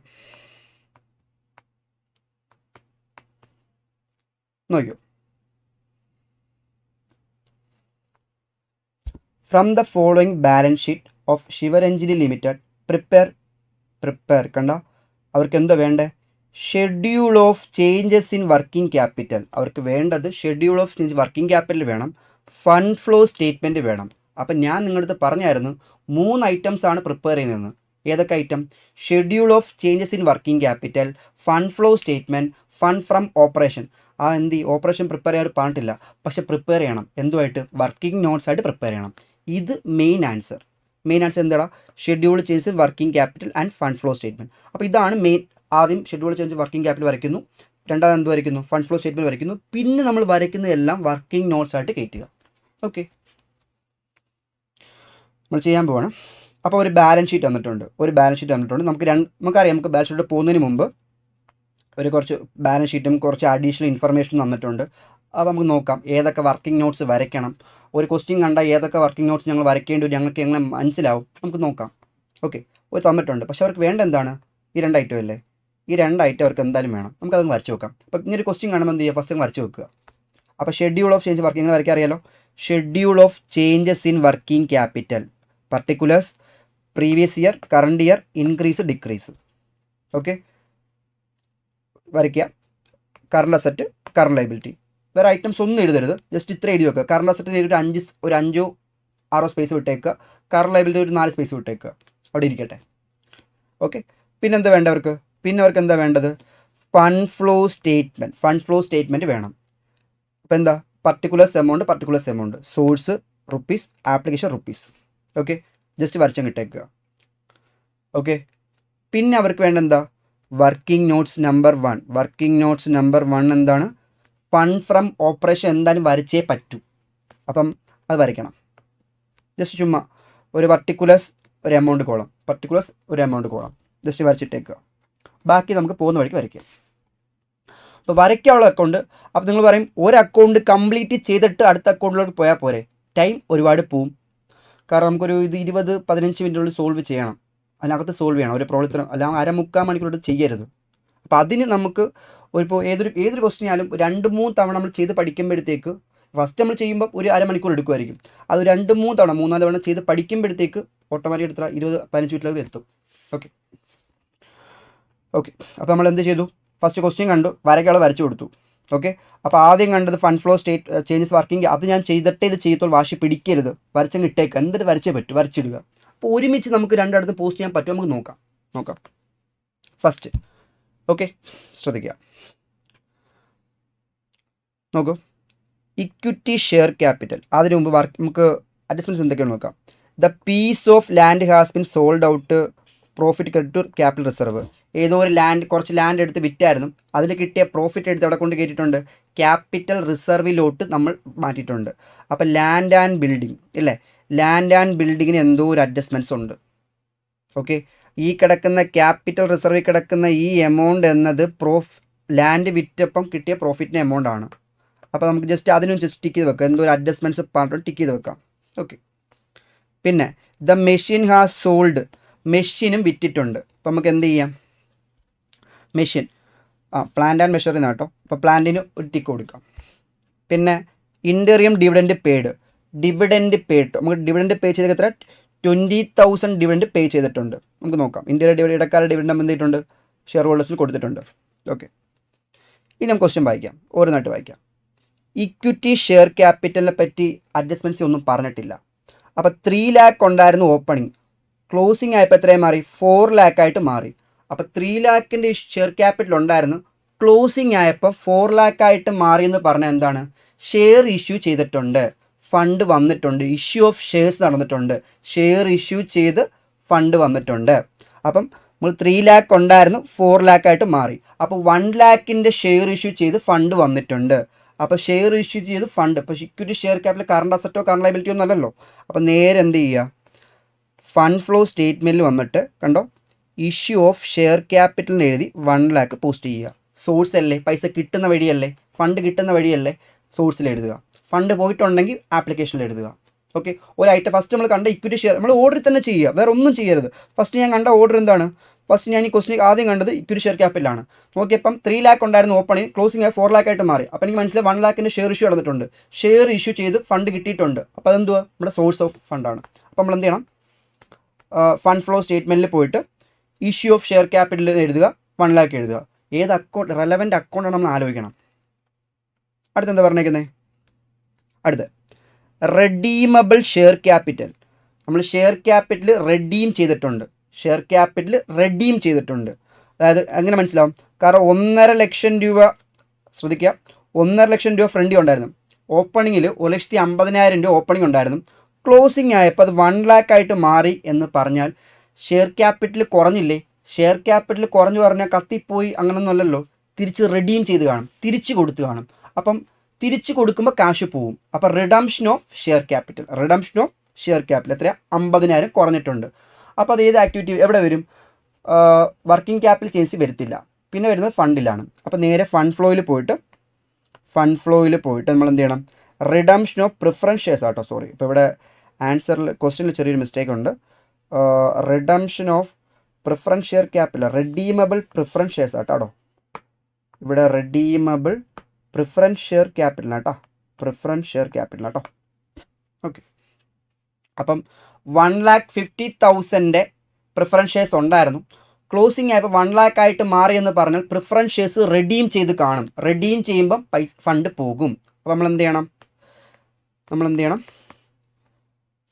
നോക്കിയോ, from the following balance sheet of Sivaranjini limited prepare കണ്ട അവർക്ക് എന്താ വേണ്ടേ, schedule of changes in working capital. അവർക്ക് വേണ്ടത് schedule of change working capital വേണം, ഫണ്ട് ഫ്ലോ സ്റ്റേറ്റ്മെൻറ്റ് വേണം. അപ്പം ഞാൻ നിങ്ങളുടെ അടുത്ത് പറഞ്ഞായിരുന്നു 3 ഐറ്റംസ് ആണ് പ്രിപ്പയർ ചെയ്യുന്നതെന്ന്. ഏതൊക്കെ item? Schedule of changes in working capital, fund flow statement, fund from operation. Operation prepare ചെയ്യാൻ പറഞ്ഞിട്ടില്ല, പക്ഷെ പ്രിപ്പയർ ചെയ്യണം. എന്തുമായിട്ട്? വർക്കിംഗ് നോട്ട്സ് ആയിട്ട് പ്രിപ്പയർ ചെയ്യണം. ഇത് മെയിൻ ആൻസർ എന്താടാ? Schedule changes in working capital and fund flow statement. അപ്പോൾ ഇതാണ് മെയിൻ. ആദ്യം ഷെഡ്യൂൾ ചേഞ്ച് വർക്കിംഗ് ക്യാപിറ്റൽ വരയ്ക്കുന്നു, രണ്ടാമത് എന്ത് വരയ്ക്കുന്നു? ഫണ്ട് ഫ്ലോ സ്റ്റേറ്റ്മെൻറ്റ് വരയ്ക്കുന്നു. പിന്നെ നമ്മൾ വരയ്ക്കുന്നതെല്ലാം വർക്കിംഗ് നോട്ട്സ് ആയിട്ട് കയറ്റുക. ഓക്കെ, നമ്മൾ ചെയ്യാൻ പോവാണ്. അപ്പോൾ ഒരു ബാലൻസ് ഷീറ്റ് തന്നിട്ടുണ്ട്. നമുക്കറിയാം, നമുക്ക് ബാലൻസ് ഷീറ്റ് പോകുന്നതിന് മുമ്പ് കുറച്ച് ബാലൻസ് ഷീറ്റും കുറച്ച് അഡീഷണൽ ഇൻഫർമേഷനും തന്നിട്ടുണ്ട്. അപ്പോൾ നമുക്ക് നോക്കാം ഏതൊക്കെ വർക്കിംഗ് നോട്ട്സ് വരയ്ക്കണം. ഒരു ക്വസ്റ്റ്യൻ കണ്ടാൽ ഏതൊക്കെ വർക്കിംഗ് നോട്ട്സ് ഞങ്ങൾ വരയ്ക്കേണ്ടി വരും, ഞങ്ങൾക്ക് എങ്ങനെ മനസ്സിലാവും, നമുക്ക് നോക്കാം. ഓക്കെ, തന്നിട്ടുണ്ട്. പക്ഷേ അവർക്ക് വേണ്ട എന്താണ്? ഈ 2 ഐറ്റം അല്ലേ? ഈ 2 ഐറ്റം അവർക്ക് എന്തായാലും വേണം. നമുക്കതൊന്ന് വരച്ച് നോക്കാം. അപ്പോൾ ഇങ്ങനെ ഒരു ക്വസ്റ്റ്യൻ കാണുമ്പോൾ എന്ത് ചെയ്യുക? ഫസ്റ്റ് വരച്ച് വെക്കുക. അപ്പോൾ ഷെഡ്യൂൾ ഓഫ് ചേഞ്ച് വർക്കിംഗ് വരയ്ക്കാൻ അറിയാലോ. Schedule of changes in working capital, particulars, previous year, current year, increase, decrease. Okay, വരയ്ക്കുക. Current asset, current liability. വേറെ ഐറ്റംസ് ഒന്നും എഴുതരുത്, ജസ്റ്റ് ഇത്ര എഴുതി വെക്കുക. കറണ്ട് അസറ്റിന് ഒരു 5 6 സ്പേസ് വിട്ടേക്കുക. കറണ്ട് ലയബിലിറ്റി ഒരു 4 സ്പേസ് വിട്ടേക്കുക. അവിടെ ഇരിക്കട്ടെ. ഓക്കെ, പിന്നെന്താ വേണ്ടവർക്ക്? പിന്നെ അവർക്ക് എന്താ വേണ്ടത്? ഫണ്ട് ഫ്ലോ സ്റ്റേറ്റ്മെൻറ്റ് വേണം. അപ്പോൾ എന്താ? Particulars amount, source rupees, application rupees. Okay, just വരച്ചങ്ങ് ഇട്ടേക്കുക. ഓക്കെ, പിന്നെ അവർക്ക് വേണ്ട എന്താ? വർക്കിംഗ് നോട്ട്സ് നമ്പർ 1 എന്താണ്? ഫണ്ട് ഫ്രം ഓപ്പറേഷൻ എന്തായാലും വരച്ചേ പറ്റൂ. അപ്പം അത് വരയ്ക്കണം. ജസ്റ്റ് ചുമ്മാ ഒരു പർട്ടിക്കുലേഴ്സ് ഒരു എമൗണ്ട് കോളം ജസ്റ്റ് വരച്ചിട്ടേക്കുക. ബാക്കി നമുക്ക് പോകുന്ന വഴിക്ക് വരയ്ക്കാം. അപ്പോൾ വരയ്ക്കാനുള്ള അക്കൗണ്ട്, അപ്പോൾ നിങ്ങൾ പറയും ഒരു അക്കൗണ്ട് കംപ്ലീറ്റ് ചെയ്തിട്ട് അടുത്ത അക്കൗണ്ടിലോട്ട് പോയാൽ പോരെ? ടൈം ഒരുപാട് പോവും. കാരണം നമുക്കൊരു 20-15 മിനിറ്റിനുള്ളിൽ സോൾവ് ചെയ്യണം. അതിനകത്ത് സോൾവ് ചെയ്യണം ഒരു പ്രോബ്ലത്തിന്, അല്ലെങ്കിൽ 1/4 മണിക്കൂറോട്ട് ചെയ്യരുത്. അപ്പോൾ അതിന് നമുക്ക് ഇപ്പോൾ ഏതൊരു ക്വസ്റ്റ്യൻ ആയാലും 2-3 തവണ നമ്മൾ ചെയ്ത് പഠിക്കുമ്പോഴത്തേക്ക്, ഫസ്റ്റ് നമ്മൾ ചെയ്യുമ്പോൾ ഒരു 1/2 മണിക്കൂർ എടുക്കുമായിരിക്കും. അത് 2-3 തവണ 3-4 തവണ ചെയ്ത് പഠിക്കുമ്പോഴത്തേക്ക് ഓട്ടോമാറ്റിക് എടുത്ത 20-15 മിനിറ്റിലേക്ക് എത്തും. ഓക്കെ, അപ്പോൾ നമ്മൾ എന്ത് ചെയ്തു? ഫസ്റ്റ് ക്വസ്റ്റ്യൻ കണ്ടു, വരയ്ക്കുള്ള വരച്ചു കൊടുത്തു. ഓക്കെ, അപ്പോൾ ആദ്യം കണ്ടത് ഫണ്ട് ഫ്ലോ ചേഞ്ചസ് വർക്കിംഗ്. അത് ഞാൻ ചെയ്തിട്ടേ ഇത് ചെയ്യത്തോൾ, വാശി പിടിക്കരുത്, വരച്ചങ്ങ് ഇട്ടേക്ക്. എന്തിട്ട് വരച്ചേ പറ്റൂ, വരച്ചിടുക. അപ്പോൾ ഒരുമിച്ച് നമുക്ക് 2 ഇടത്ത് പോസ്റ്റ് ചെയ്യാൻ പറ്റും. നമുക്ക് നോക്കാം ഫസ്റ്റ്. ഓക്കെ, ശ്രദ്ധിക്കുക. നോക്കൂ, ഇക്വിറ്റി ഷെയർ ക്യാപിറ്റൽ. അതിന് മുമ്പ് നമുക്ക് അഡ്ജസ്റ്റ്മെൻറ്റ്സ് എന്തൊക്കെയാണ് നോക്കാം. The piece of land has been sold out, profit credit to capital reserve. ഏതോ ഒരു കുറച്ച് ലാൻഡ് എടുത്ത് വിറ്റായിരുന്നു, അതിൽ കിട്ടിയ പ്രോഫിറ്റ് എടുത്ത് അവിടെ കൊണ്ട് കയറ്റിയിട്ടുണ്ട്, ക്യാപിറ്റൽ റിസർവിലോട്ട് നമ്മൾ മാറ്റിയിട്ടുണ്ട്. അപ്പോൾ ലാൻഡ് ആൻഡ് ബിൽഡിംഗ് ഇല്ലേ, ലാൻഡ് ആൻഡ് ബിൽഡിങ്ങിന് എന്തോ ഒരു അഡ്ജസ്റ്റ്മെൻറ്റ്സ് ഉണ്ട്. ഓക്കെ, ഈ കിടക്കുന്ന ക്യാപിറ്റൽ റിസർവിൽ കിടക്കുന്ന ഈ എമൗണ്ട് എന്നത് ലാൻഡ് വിറ്റപ്പം കിട്ടിയ പ്രോഫിറ്റിൻ്റെ എമൗണ്ട് ആണ്. അപ്പോൾ നമുക്ക് ജസ്റ്റ് അതിനും ജസ്റ്റ് ടിക്ക് ചെയ്ത് വെക്കാം. എന്തോ ഒരു അഡ്ജസ്റ്റ്മെൻറ്റ്സ് പറഞ്ഞിട്ട് ടിക്ക് ചെയ്ത് വെക്കാം. ഓക്കെ, പിന്നെ ദ മെഷീൻ ഹാസ് സോൾഡ്, മെഷീനും വിറ്റിട്ടുണ്ട്. അപ്പോൾ നമുക്ക് എന്ത് ചെയ്യാം? മെഷീൻ പ്ലാന്റ് ആൻഡ് മെഷീനറി കേട്ടോ. അപ്പോൾ പ്ലാന്റിന് ഒരു ടിക്ക് കൊടുക്കാം. പിന്നെ ഇൻറ്ററിയം ഡിവിഡൻഡ് പെയ്ഡ്, നമുക്ക് ഡിവിഡൻഡ് പേ ചെയ്ത് എത്ര? 20,000 ഡിവിഡൻഡ് പേ ചെയ്തിട്ടുണ്ട്. നമുക്ക് നോക്കാം. ഇൻറ്റീരിയർ ഡിവിഡൻഡ്, ഇടക്കാരുടെ ഡിവിഡൻഡ് എന്ത് ചെയ്തിട്ടുണ്ട്? ഷെയർ ഹോൾഡേഴ്സിന് കൊടുത്തിട്ടുണ്ട്. ഓക്കെ, ഇനി നമുക്ക് ക്വസ്റ്റ്യൻ വായിക്കാം, ഓരോന്നായിട്ട് വായിക്കാം. ഇക്വിറ്റി ഷെയർ ക്യാപിറ്റലിനെ പറ്റി അഡ്ജസ്റ്റ്മെൻറ്റ്സ് ഒന്നും പറഞ്ഞിട്ടില്ല. അപ്പോൾ 3 lakh ഉണ്ടായിരുന്നു ഓപ്പണിംഗ്. ക്ലോസിംഗ് ആയപ്പോൾ എത്രയായി മാറി? 4 lakh ആയിട്ട് മാറി. അപ്പോൾ 3 lakhൻ്റെ ഷെയർ ക്യാപിറ്റൽ ഉണ്ടായിരുന്നു, ക്ലോസിംഗ് ആയപ്പോൾ 4 lakh ആയിട്ട് മാറി എന്ന് പറഞ്ഞാൽ എന്താണ്? ഷെയർ ഇഷ്യൂ ചെയ്തിട്ടുണ്ട്, ഫണ്ട് വന്നിട്ടുണ്ട്, ഇഷ്യൂ ഓഫ് ഷെയർസ് നടന്നിട്ടുണ്ട്, ഷെയർ ഇഷ്യൂ ചെയ്ത് ഫണ്ട് വന്നിട്ടുണ്ട്. അപ്പം നമ്മൾ 3 lakh ഉണ്ടായിരുന്നു, 4 lakh ആയിട്ട് മാറി. അപ്പോൾ 1 lakhൻ്റെ ഷെയർ ഇഷ്യൂ ചെയ്ത് ഫണ്ട് വന്നിട്ടുണ്ട്. അപ്പോൾ ഷെയർ ഇഷ്യൂ ചെയ്ത് ഫണ്ട്, ഇപ്പോൾ ഇക്വിറ്റി ഷെയർ ക്യാപിറ്റൽ കറണ്ട് അസറ്റോ കറണ്ട് ലയബിലിറ്റിയോ ഒന്നും അല്ലല്ലോ. അപ്പോൾ നേരെ എന്ത് ചെയ്യുക? ഫണ്ട് ഫ്ലോ സ്റ്റേറ്റ്മെൻറ്റിൽ വന്നിട്ട് കണ്ടോ, ഇഷ്യൂ ഓഫ് ഷെയർ ക്യാപിറ്റലിന് എഴുതി 1 lakh പോസ്റ്റ് ചെയ്യുക. സോഴ്സ് അല്ലേ, പൈസ കിട്ടുന്ന വഴിയല്ലേ, ഫണ്ട് കിട്ടുന്ന വഴിയല്ലേ, സോഴ്സിൽ എഴുതുക. ഫണ്ട് പോയിട്ടുണ്ടെങ്കിൽ ആപ്ലിക്കേഷനിൽ എഴുതുക. ഓക്കെ, ഒരു ഐറ്റം ഫസ്റ്റ് നമ്മൾ കണ്ട ഇക്വിറ്റി ഷെയർ നമ്മൾ ഓർഡറിൽ തന്നെ ചെയ്യുക, വേറെ ഒന്നും ചെയ്യരുത്. ഫസ്റ്റ് ഞാൻ കണ്ട ഓർഡർ എന്താണ്? ഫസ്റ്റ് ഞാൻ ഈ ക്വസ്റ്റിന് ആദ്യം കണ്ടത് ഇക്വിറ്റി ഷെയർ ക്യാപിറ്റലാണ്. നോക്കിയപ്പം 3 lakh ഉണ്ടായിരുന്നു ഓപ്പണിങ്, ക്ലോസിംഗ് ആയി 4 lakh ആയിട്ട് മാറി. അപ്പോൾ എനിക്ക് മനസ്സിലായി 1 lakhൻ്റെ ഷെയർ ഇഷ്യൂ നടന്നിട്ടുണ്ട്, ഷെയർ ഇഷ്യൂ ചെയ്ത് ഫണ്ട് കിട്ടിയിട്ടുണ്ട്. അപ്പോൾ അതെന്തുവാ? നമ്മുടെ സോഴ്സ് ഓഫ് ഫണ്ടാണ്. അപ്പോൾ നമ്മൾ എന്ത് ചെയ്യണം? ഫണ്ട് ഫ്ലോ സ്റ്റേറ്റ്മെൻറ്റിൽ പോയിട്ട് ഇഷ്യൂ ഓഫ് ഷെയർ ക്യാപിറ്റൽ എഴുതുക, 1 lakh എഴുതുക. ഏത് അക്കൗണ്ട് റെലവൻറ്റ് അക്കൗണ്ടാണ് നമ്മൾ ആലോചിക്കണം. അടുത്തെന്താ പറഞ്ഞേക്കുന്നത്? അടുത്ത് റെഡീമബിൾ ഷെയർ ക്യാപിറ്റൽ. നമ്മൾ ഷെയർ ക്യാപിറ്റൽ റെഡീം ചെയ്തിട്ടുണ്ട്, ഷെയർ ക്യാപിറ്റൽ റെഡീം ചെയ്തിട്ടുണ്ട്. അതായത് എങ്ങനെ മനസ്സിലാവും? കാരണം 1.5 ലക്ഷം രൂപ, ശ്രദ്ധിക്കുക, 1.5 ലക്ഷം രൂപ ഫ്രണ്ട് ഉണ്ടായിരുന്നു. ഓപ്പണിങ്ങിൽ 1,50,000 രൂപ ഓപ്പണിംഗ് ഉണ്ടായിരുന്നു, ക്ലോസിംഗ് ആയപ്പോൾ അത് 1 lakh ആയിട്ട് മാറി എന്ന് പറഞ്ഞാൽ ഷെയർ ക്യാപിറ്റൽ കുറഞ്ഞില്ലേ? ഷെയർ ക്യാപിറ്റൽ കുറഞ്ഞു പറഞ്ഞാൽ കത്തിപ്പോയി അങ്ങനൊന്നും അല്ലല്ലോ, തിരിച്ച് റെഡീം ചെയ്ത് കാണും, തിരിച്ച് കൊടുത്ത് കാണും. അപ്പം തിരിച്ച് കൊടുക്കുമ്പോൾ കാശ് പോവും. അപ്പോൾ redemption of share capital, redemption of share capital എത്രയാണ്? 50,000 കുറഞ്ഞിട്ടുണ്ട്. അപ്പോൾ അത് ഏത് ആക്ടിവിറ്റി എവിടെ വരും? വർക്കിംഗ് ക്യാപിറ്റൽ ചേഞ്ച് വരത്തില്ല, പിന്നെ വരുന്നത് ഫണ്ടിലാണ്. അപ്പോൾ നേരെ ഫണ്ട് ഫ്ലോയിൽ പോയിട്ട് നമ്മൾ എന്ത് ചെയ്യണം? റിഡംഷൻ ഓഫ് പ്രിഫറൻസ് ഷെയർസ് ആട്ടോ, സോറി, ഇപ്പോൾ ഇവിടെ ആൻസറിൽ ക്വസ്റ്റ്യനിൽ ചെറിയൊരു മിസ്റ്റേക്ക് ഉണ്ട്. Redemption of preference share capital, redeemable preference shares ആട്ടോ. ഇവിടെ റെഡീമബിൾ പ്രിഫറൻസ് ഷെയർ ക്യാപിറ്റൽ ആട്ടോ, പ്രിഫറൻസ് ഷെയർ ക്യാപിറ്റൽ ആട്ടോ. ഓക്കെ, അപ്പം 1,50,000 പ്രിഫറൻസ് ഷെയർസ് ഉണ്ടായിരുന്നു, ക്ലോസിംഗ് ആയപ്പോൾ 1 lakh ആയിട്ട് മാറി എന്ന് പറഞ്ഞാൽ പ്രിഫറൻസ് ഷെയർസ് റെഡീം ചെയ്ത് കാണും. റെഡീം ചെയ്യുമ്പം ഫണ്ട് പോകും. അപ്പോൾ നമ്മൾ എന്ത് ചെയ്യണം?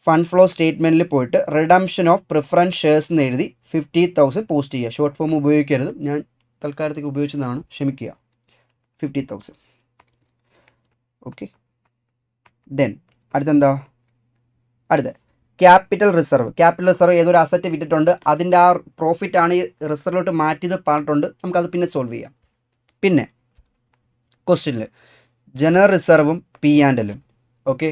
ഫണ്ട് ഫ്ലോ സ്റ്റേറ്റ്മെൻറ്റിൽ പോയിട്ട് റിഡംഷൻ ഓഫ് പ്രിഫറൻസ് ഷെയർസ് എന്ന് എഴുതി 50,000 പോസ്റ്റ് ചെയ്യുക. ഷോർട്ട് ഫോം ഉപയോഗിക്കരുത്, ഞാൻ തൽക്കാലത്തേക്ക് ഉപയോഗിച്ചതാണ്, ക്ഷമിക്കുക. 50,000. ഓക്കെ, ദെൻ അടുത്തെന്താ? അടുത്ത ക്യാപിറ്റൽ റിസർവ്. ക്യാപിറ്റൽ റിസർവ് ഏതൊരു അസറ്റ് വിറ്റിട്ടുണ്ട്, അതിൻ്റെ ആ പ്രോഫിറ്റാണ് ഈ റിസർവിലോട്ട് മാറ്റിയത് പറഞ്ഞിട്ടുണ്ട്. നമുക്കത് പിന്നെ സോൾവ് ചെയ്യാം. പിന്നെ ക്വസ്റ്റ്യനിൽ ജനറൽ റിസർവും പി ആൻഡ് എല്ലും. ഓക്കെ,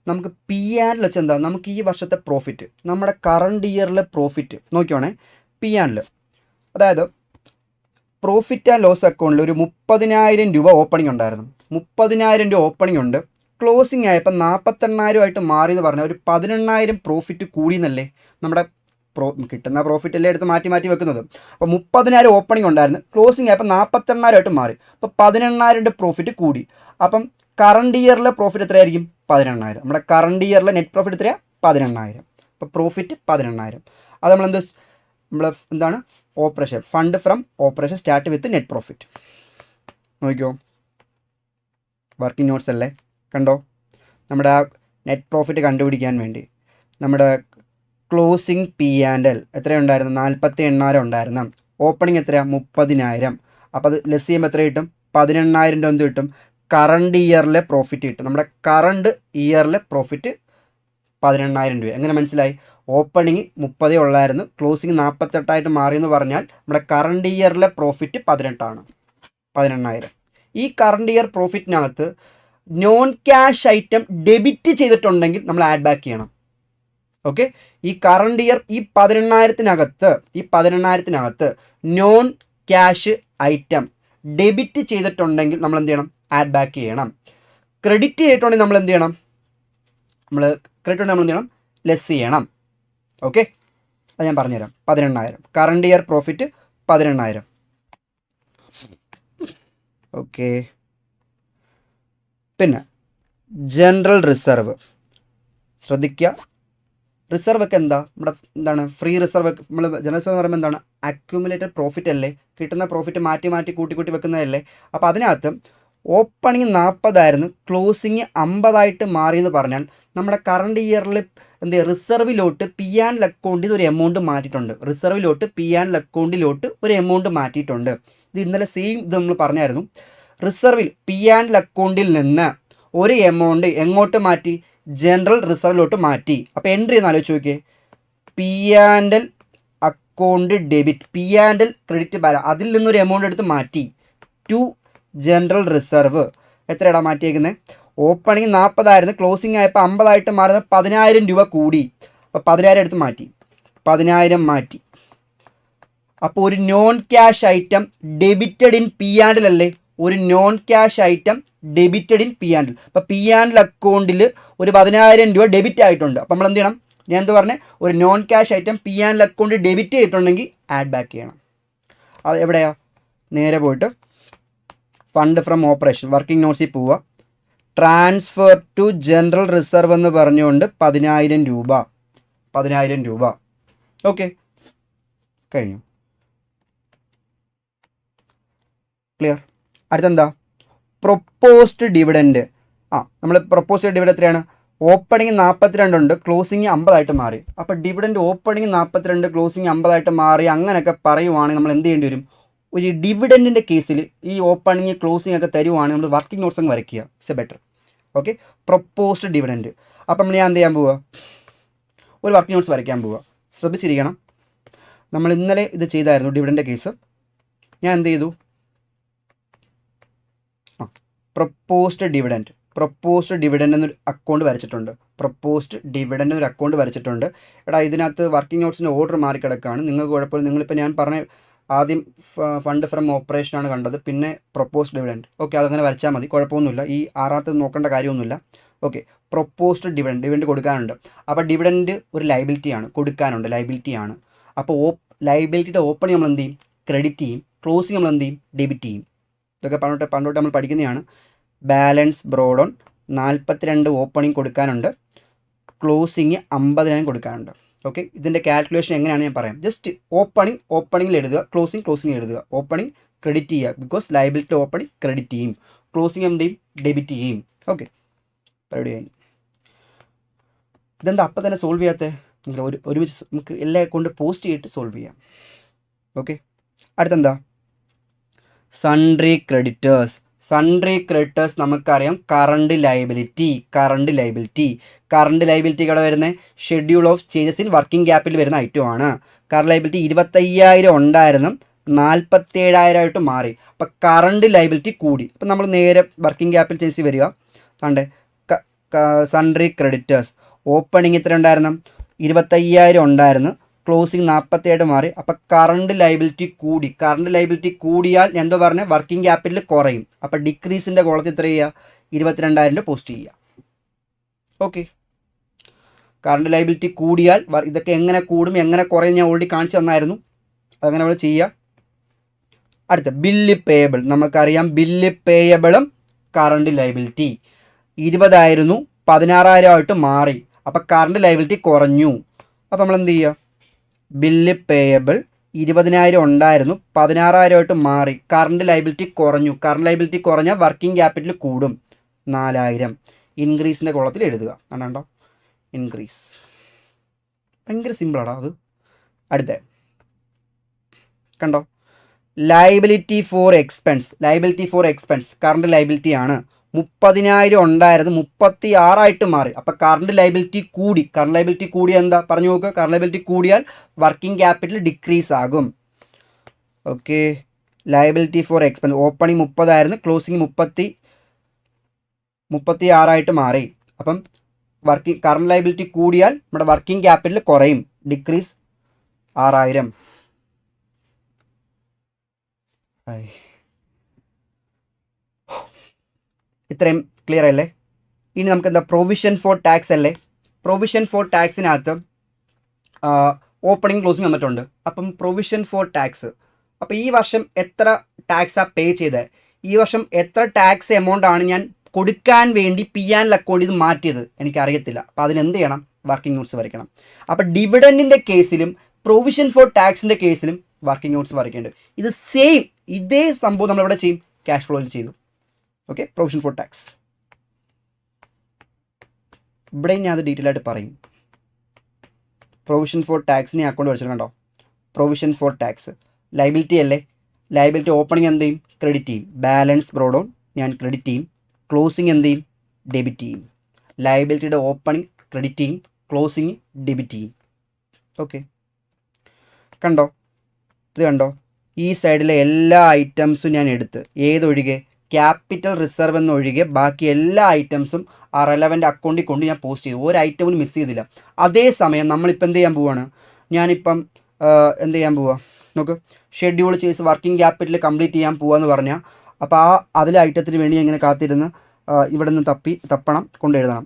നമുക്ക് പി ആൻഡിൽ വെച്ച് എന്താ? നമുക്ക് ഈ വർഷത്തെ പ്രോഫിറ്റ്, നമ്മുടെ കറണ്ട് ഇയറിലെ പ്രോഫിറ്റ് നോക്കിയോണേ. പി ആൻഡിൽ അതായത് പ്രോഫിറ്റ് ആൻഡ് ലോസ് അക്കൗണ്ടിൽ ഒരു 30,000 രൂപ ഓപ്പണിംഗ് ഉണ്ടായിരുന്നു, 30,000 രൂപ ഓപ്പണിംഗ് ഉണ്ട്, ക്ലോസിംഗ് ആയപ്പോൾ 48,000 ആയിട്ട് മാറി എന്ന് പറഞ്ഞാൽ ഒരു 18,000 പ്രോഫിറ്റ് കൂടി എന്നല്ലേ? നമ്മുടെ കിട്ടുന്ന പ്രോഫിറ്റ് അല്ലേ എടുത്ത് മാറ്റി വെക്കുന്നത്. അപ്പോൾ 30,000 ഓപ്പണിംഗ് ഉണ്ടായിരുന്നു, ക്ലോസിംഗ് ആയപ്പോൾ 48,000 ആയിട്ട് മാറി, അപ്പോൾ 18,000 പ്രോഫിറ്റ് കൂടി. അപ്പം കറണ്ട് ഇയറിലെ പ്രോഫിറ്റ് എത്രയായിരിക്കും? 18,000. നമ്മുടെ കറണ്ട് ഇയറിലെ നെറ്റ് പ്രോഫിറ്റ് എത്രയാണ്? 18,000. അപ്പോൾ പ്രോഫിറ്റ് 18,000. അത് എന്താണ്? Operation, fund from operation start with net profit. നോക്കിയോ, വർക്കിംഗ് നോട്ട്സ് അല്ലേ? കണ്ടോ, നമ്മുടെ ആ നെറ്റ് പ്രോഫിറ്റ് കണ്ടുപിടിക്കാൻ വേണ്ടി നമ്മുടെ ക്ലോസിംഗ് പി ആൻഡ് എൽ എത്രയുണ്ടായിരുന്നു? 48,000 ഉണ്ടായിരുന്നു. ഓപ്പണിംഗ് എത്രയാണ്? 30,000. അപ്പോൾ അത് ലെസ് ചെയ്യുമ്പോൾ എത്ര കിട്ടും? 18,000 രൂപ എന്ത് കിട്ടും? കറണ്ട് ഇയറിലെ പ്രോഫിറ്റ് കിട്ടും. നമ്മുടെ കറണ്ട് ഇയറിലെ പ്രോഫിറ്റ് 18,000 രൂപ. എങ്ങനെ മനസ്സിലായി? ഓപ്പണിംഗ് 30 ഉള്ളായിരുന്നു, ക്ലോസിംഗ് 48 മാറിയെന്ന് പറഞ്ഞാൽ നമ്മുടെ കറണ്ട് ഇയറിലെ പ്രോഫിറ്റ് 18,000. ഈ കറണ്ട് ഇയർ പ്രോഫിറ്റിനകത്ത് നോൺ ക്യാഷ് ഐറ്റം ഡെബിറ്റ് ചെയ്തിട്ടുണ്ടെങ്കിൽ നമ്മൾ ആഡ് ബാക്ക് ചെയ്യണം. ഓക്കെ, ഈ കറണ്ട് ഇയർ ഈ 18,000-നകത്ത് നോൺ ക്യാഷ് ഐറ്റം ഡെബിറ്റ് ചെയ്തിട്ടുണ്ടെങ്കിൽ നമ്മൾ എന്ത് ചെയ്യണം? ആഡ് ബാക്ക് ചെയ്യണം. ക്രെഡിറ്റ് ചെയ്തിട്ടുണ്ടെങ്കിൽ നമ്മൾ എന്ത് ചെയ്യണം? ലെസ് ചെയ്യണം. ഓക്കെ, അത് ഞാൻ പറഞ്ഞുതരാം. 18,000 കറണ്ട് ഇയർ പ്രോഫിറ്റ് 18,000. ഓക്കെ, പിന്നെ ജനറൽ റിസർവ് ശ്രദ്ധിക്കുക. റിസർവ് ഒക്കെ എന്താണ്? Free reserve. നമ്മൾ ജനറൽ റിസർവ് എന്ന് പറയുമ്പോൾ എന്താണ്? അക്യുമുലേറ്റഡ് പ്രോഫിറ്റ് അല്ലേ? കിട്ടുന്ന പ്രോഫിറ്റ് മാറ്റി കൂട്ടി വെക്കുന്നതല്ലേ? അപ്പോൾ അതിനകത്ത് ഓപ്പണിങ് 40 ക്ലോസിങ് 50 മാറിയെന്ന് പറഞ്ഞാൽ നമ്മുടെ കറണ്ട് ഇയറിൽ റിസർവിലോട്ട് പി ആൻഡ് അക്കൗണ്ടിൽ ഒരു എമൗണ്ട് മാറ്റിയിട്ടുണ്ട്. റിസർവിലോട്ട് പി ആൻഡ് അക്കൗണ്ടിലോട്ട് ഒരു എമൗണ്ട് മാറ്റിയിട്ടുണ്ട്. ഇത് ഇന്നലെ സെയിം ഇത് നമ്മൾ പറഞ്ഞായിരുന്നു. റിസർവിൽ പി ആൻഡ് അക്കൗണ്ടിൽ നിന്ന് ഒരു എമൗണ്ട് എങ്ങോട്ട് മാറ്റി? ജനറൽ റിസർവിലോട്ട് മാറ്റി. അപ്പോൾ എൻട്രി എന്ന് ആലോചിച്ച് നോക്കിയേ. P and account debit, P and credit balance, അതിൽ നിന്നൊരു എമൗണ്ട് എടുത്ത് മാറ്റി ടു ജനറൽ റിസർവ്. എത്രയാടാ മാറ്റിയേക്കുന്നത്? ഓപ്പണിങ് 40 ക്ലോസിങ് ആയപ്പോൾ 50 മാറുന്ന 10,000 രൂപ കൂടി. അപ്പോൾ 10,000 എടുത്ത് മാറ്റി, 10,000 മാറ്റി. അപ്പോൾ ഒരു non cash item debited in P ആൻഡിലല്ലേ? ഒരു non cash item debited in P ആൻഡിൽ. അപ്പോൾ പി ആൻഡിൽ അക്കൗണ്ടിൽ ഒരു 10,000 രൂപ ഡെബിറ്റ് ആയിട്ടുണ്ട്. അപ്പോൾ നമ്മൾ എന്ത് ചെയ്യണം? ഞാൻ എന്ത് പറഞ്ഞേ? ഒരു നോൺ ക്യാഷ് ഐറ്റം പി ആൻഡിൽ അക്കൗണ്ടിൽ ഡെബിറ്റ് ചെയ്തിട്ടുണ്ടെങ്കിൽ ആഡ് ബാക്ക് ചെയ്യണം. അത് എവിടെയാ? നേരെ പോയിട്ട് ഫണ്ട് ഫ്രം ഓപ്പറേഷൻ വർക്കിംഗ് നോട്ട്സിൽ പോവുക. ട്രാൻസ്ഫർ ടു ജനറൽ റിസർവ് എന്ന് പറഞ്ഞുകൊണ്ട് 10,000 രൂപ, 10,000 രൂപ. ഓക്കെ, കഴിഞ്ഞു. ക്ലിയർ? അടുത്തെന്താ? Proposed dividend. നമ്മൾ പ്രൊപ്പോസ്ഡ് ഡിവിഡൻഡ് എത്രയാണ്? ഓപ്പണിങ് 42 ഉണ്ട്, ക്ലോസിങ് 50 മാറി. അപ്പോൾ ഡിവിഡൻഡ് ഓപ്പണിങ് 42 ക്ലോസിങ് 50 മാറി അങ്ങനെയൊക്കെ പറയുവാണെങ്കിൽ നമ്മൾ എന്ത് ചെയ്യേണ്ടി വരും? ഒരു ഡിവിഡൻറ്റിൻ്റെ കേസിൽ ഈ ഓപ്പണിങ് ക്ലോസിങ് ഒക്കെ തരുവാണെങ്കിൽ നമ്മൾ വർക്കിംഗ് നോട്ട്സ് അങ്ങ് വരയ്ക്കുക. It's better. Okay, proposed dividend. അപ്പം ഞാൻ എന്ത് ചെയ്യാൻ പോവുക? ഒരു വർക്കിംഗ് നോട്ട്സ് വരയ്ക്കാൻ പോവുക. ശ്രദ്ധിച്ചിരിക്കണം. നമ്മൾ ഇന്നലെ ഇത് ചെയ്തായിരുന്നു ഡിവിഡൻ്റെ കേസ്. ഞാൻ എന്ത് ചെയ്തു? പ്രൊപ്പോസ്ഡ് ഡിവിഡൻഡ്, പ്രൊപ്പോസ്ഡ് ഡിവിഡൻഡ് എന്നൊരു അക്കൗണ്ട് വരച്ചിട്ടുണ്ട്. പ്രൊപ്പോസ്ഡ് ഡിവിഡൻഡ് എന്നൊരു അക്കൗണ്ട് വരച്ചിട്ടുണ്ട്. എടാ, ഇതിനകത്ത് വർക്കിംഗ് നോട്ട്സിൻ്റെ ഓർഡർ മാറിക്കിടക്കുകയാണ്. നിങ്ങൾക്ക് കുഴപ്പമില്ല. നിങ്ങളിപ്പോൾ ഞാൻ പറഞ്ഞ ആദ്യം ഫണ്ട് ഫ്രം ഓപ്പറേഷനാണ് കണ്ടത്, പിന്നെ പ്രൊപ്പോസ്ഡ് ഡിവിഡൻഡ്. ഓക്കെ, അതങ്ങനെ വരച്ചാൽ മതി, കുഴപ്പമൊന്നുമില്ല. ഈ ആറാമത്തെ നോക്കേണ്ട കാര്യമൊന്നുമില്ല. ഓക്കെ, പ്രൊപ്പോസ്ഡ് ഡിവിഡൻഡ് കൊടുക്കാനുണ്ട്. അപ്പോൾ ഡിവിഡൻഡ് ഒരു ലൈബിലിറ്റിയാണ്, കൊടുക്കാനുണ്ട്, ലൈബിലിറ്റിയാണ്. അപ്പോൾ ലൈബിലിറ്റിയുടെ ഓപ്പണിങ് നമ്മൾ എന്ത് ചെയ്യും? ക്രെഡിറ്റ് ചെയ്യും. ക്ലോസിങ് നമ്മൾ എന്ത് ചെയ്യും? ഡെബിറ്റ് ചെയ്യും. ഇതൊക്കെ പണ്ടോട്ട് നമ്മൾ പഠിക്കുന്നതാണ്. ബാലൻസ് ബ്രോഡ് ഓൺ 42 ഓപ്പണിങ് കൊടുക്കാനുണ്ട്, ക്ലോസിങ് 50,000 കൊടുക്കാനുണ്ട്. ഓക്കെ, ഇതിൻ്റെ കാൽക്കുലേഷൻ എങ്ങനെയാണ് ഞാൻ പറയാം. ജസ്റ്റ് ഓപ്പണിങ്ങിൽ എഴുതുക, ക്ലോസിങ് എഴുതുക. ഓപ്പണിങ് ക്രെഡിറ്റ് ചെയ്യുക, ബിക്കോസ് ലൈബിലിറ്റി ഓപ്പണിങ് ക്രെഡിറ്റ് ചെയ്യും, ക്ലോസിങ് എന്ത് ചെയ്യും? ഡെബിറ്റ് ചെയ്യും. ഓക്കെ, പരിപാടി കഴിഞ്ഞു. ഇതെന്താ അപ്പം തന്നെ സോൾവ് ചെയ്യാത്തത്? ഒരുമിച്ച് നമുക്ക് എല്ലാം കൊണ്ട് പോസ്റ്റ് ചെയ്തിട്ട് സോൾവ് ചെയ്യാം. ഓക്കെ, അടുത്തെന്താ? Sundry creditors. സൺട്രി ക്രെഡിറ്റേഴ്സ് നമുക്കറിയാം കറണ്ട് ലൈബിലിറ്റി. കറണ്ട് ലൈബിലിറ്റി ഇവിടെ വരുന്നത് schedule of changes in working capital വരുന്ന ഐറ്റമാണ്. കറണ്ട് ലൈബിലിറ്റി 25,000 ഉണ്ടായിരുന്നു, 47,000 മാറി. അപ്പോൾ കറണ്ട് ലൈബിലിറ്റി കൂടി. അപ്പം നമ്മൾ നേരെ വർക്കിംഗ് ക്യാപിറ്റൽ ചേഞ്ച് വരിക. കണ്ടേ, സൺട്രി ക്രെഡിറ്റേഴ്സ് ഓപ്പണിങ് എത്ര ഉണ്ടായിരുന്നു? 25,000 ഉണ്ടായിരുന്നു, ക്ലോസിങ് 47 മാറി. അപ്പോൾ കറണ്ട് ലൈബിലിറ്റി കൂടി. കറണ്ട് ലൈബിലിറ്റി കൂടിയാൽ എന്തോ പറഞ്ഞാൽ വർക്കിംഗ് ക്യാപിറ്റൽ കുറയും. അപ്പോൾ ഡിക്രീസിൻ്റെ കോളത്തിൽ എത്ര ചെയ്യുക? 22,000 പോസ്റ്റ് ചെയ്യുക. ഓക്കെ, കറണ്ട് ലൈബിലിറ്റി കൂടിയാൽ ഇതൊക്കെ എങ്ങനെ കൂടും എങ്ങനെ കുറയും ഞാൻ ഓൾറെഡി കാണിച്ചു തന്നായിരുന്നു. അതങ്ങനെ നമ്മൾ ചെയ്യുക. അടുത്ത ബില്ല് പേയബിൾ. നമുക്കറിയാം ബില്ല് പേയബിളും കറണ്ട് ലൈബിലിറ്റി 20 ആയിരുന്നു, 16,000 മാറി. അപ്പോൾ കറണ്ട് ലൈബിലിറ്റി കുറഞ്ഞു. അപ്പോൾ നമ്മൾ എന്ത് ചെയ്യുക? ബില്ല് പേയബിൾ 20,000 ഉണ്ടായിരുന്നു, 16,000 മാറി. കറണ്ട് ലൈബിലിറ്റി കുറഞ്ഞു. കറണ്ട് ലൈബിലിറ്റി കുറഞ്ഞാൽ വർക്കിംഗ് ക്യാപിറ്റൽ കൂടും, 4,000. ഇൻക്രീസിൻ്റെ കോളത്തിൽ എഴുതുക. കണ്ടോ, ഇൻക്രീസ്. ഭയങ്കര സിമ്പിളാടാ അത്. അടുത്ത കണ്ടോ, liability for expense. Current liability ആണ്. 30,000 ഉണ്ടായിരുന്നു, 36,000 മാറി. അപ്പോൾ കറണ്ട് ലൈബിലിറ്റി കൂടി. കറണ്ട് ലൈബിലിറ്റി കൂടിയാൽ എന്താ പറഞ്ഞു നോക്കുക? കറണ്ട് ലൈബിലിറ്റി കൂടിയാൽ വർക്കിംഗ് ക്യാപിറ്റൽ ഡിക്രീസ് ആകും. Okay, liability for expense opening 30 ആയിരുന്നു, ക്ലോസിംഗ് 36,000 മാറി. അപ്പം കറണ്ട് ലൈബിലിറ്റി കൂടിയാൽ നമ്മുടെ വർക്കിംഗ് ക്യാപിറ്റൽ കുറയും, ഡിക്രീസ് 6,000. ഇത്രയും ക്ലിയർ അല്ലേ? ഇനി നമുക്ക് എന്താ? പ്രൊവിഷൻ ഫോർ ടാക്സ് അല്ലേ? പ്രൊവിഷൻ ഫോർ ടാക്സിനകത്ത് ഓപ്പണിംഗ് ക്ലോസിംഗ് വന്നിട്ടുണ്ട്. അപ്പം പ്രൊവിഷൻ ഫോർ ടാക്സ്, അപ്പോൾ ഈ വർഷം എത്ര ടാക്സാണ് പേ ചെയ്തത്? ഈ വർഷം എത്ര ടാക്സ് എമൗണ്ട് ആണ് ഞാൻ കൊടുക്കാൻ വേണ്ടി പി ആൻഡ് അക്കൗണ്ട് ഇത് മാറ്റിയത്? എനിക്കറിയത്തില്ല. അപ്പോൾ അതിനെന്ത് ചെയ്യണം? വർക്കിംഗ് നോട്ട്സ് വരയ്ക്കണം. അപ്പോൾ ഡിവിഡൻറ്റിൻ്റെ കേസിലും പ്രൊവിഷൻ ഫോർ ടാക്സിൻ്റെ കേസിലും വർക്കിംഗ് നോട്ട്സ് വരയ്ക്കേണ്ടത്. ഇത് സെയിം ഇതേ സംഭവം നമ്മളിവിടെ ചെയ്യും, ക്യാഷ് ഫ്ലോയിൽ ചെയ്തു. Okay, provision for tax. ഇവിടെ ഞാൻ അത് ഡീറ്റെയിൽ ആയിട്ട് പറയും. പ്രൊവിഷൻ ഫോർ ടാക്സിന് അക്കൗണ്ട് പഠിച്ചിട്ടുണ്ടോ? പ്രൊവിഷൻ ഫോർ ടാക്സ് ലയബിലിറ്റി അല്ലേ? ലയബിലിറ്റി ഓപ്പണിംഗ് എന്ത് ചെയ്യും? ക്രെഡിറ്റ് ചെയ്യും. ബാലൻസ് ബ്രോഡ് ഓൺ ഞാൻ ക്രെഡിറ്റ് ചെയ്യും. ക്ലോസിംഗ് എന്ത് ചെയ്യും? ഡെബിറ്റ് ചെയ്യും. ലയബിലിറ്റിയുടെ ഓപ്പണിംഗ് ക്രെഡിറ്റ് ചെയ്യും, ക്ലോസിംഗ് ഡെബിറ്റ് ചെയ്യും. ഓക്കെ, കണ്ടോ? ഇത് കണ്ടോ? ഈ സൈഡിലെ എല്ലാ ഐറ്റംസും ഞാൻ എടുത്ത് ഏതൊഴികെ ക്യാപിറ്റൽ റിസർവ് എന്നൊഴികെ ബാക്കി എല്ലാ ഐറ്റംസും ആ റെലവൻ്റ് അക്കൗണ്ടിൽ കൊണ്ട് ഞാൻ പോസ്റ്റ് ചെയ്തു. ഒരു ഐറ്റവും മിസ് ചെയ്തില്ല. അതേസമയം നമ്മളിപ്പോൾ എന്ത് ചെയ്യാൻ പോവുകയാണ്? ഞാനിപ്പം എന്ത് ചെയ്യാൻ പോവുക നോക്ക്, ഷെഡ്യൂൾ ചെയ്ത് വർക്കിംഗ് ക്യാപിറ്റൽ കംപ്ലീറ്റ് ചെയ്യാൻ പോവാന്ന് പറഞ്ഞാൽ അപ്പോൾ അതിലെ ഐറ്റത്തിന് വേണ്ടി ഇങ്ങനെ കാത്തിരുന്ന് ഇവിടെ നിന്ന് തപ്പണം, കൊണ്ട് എഴുതണം.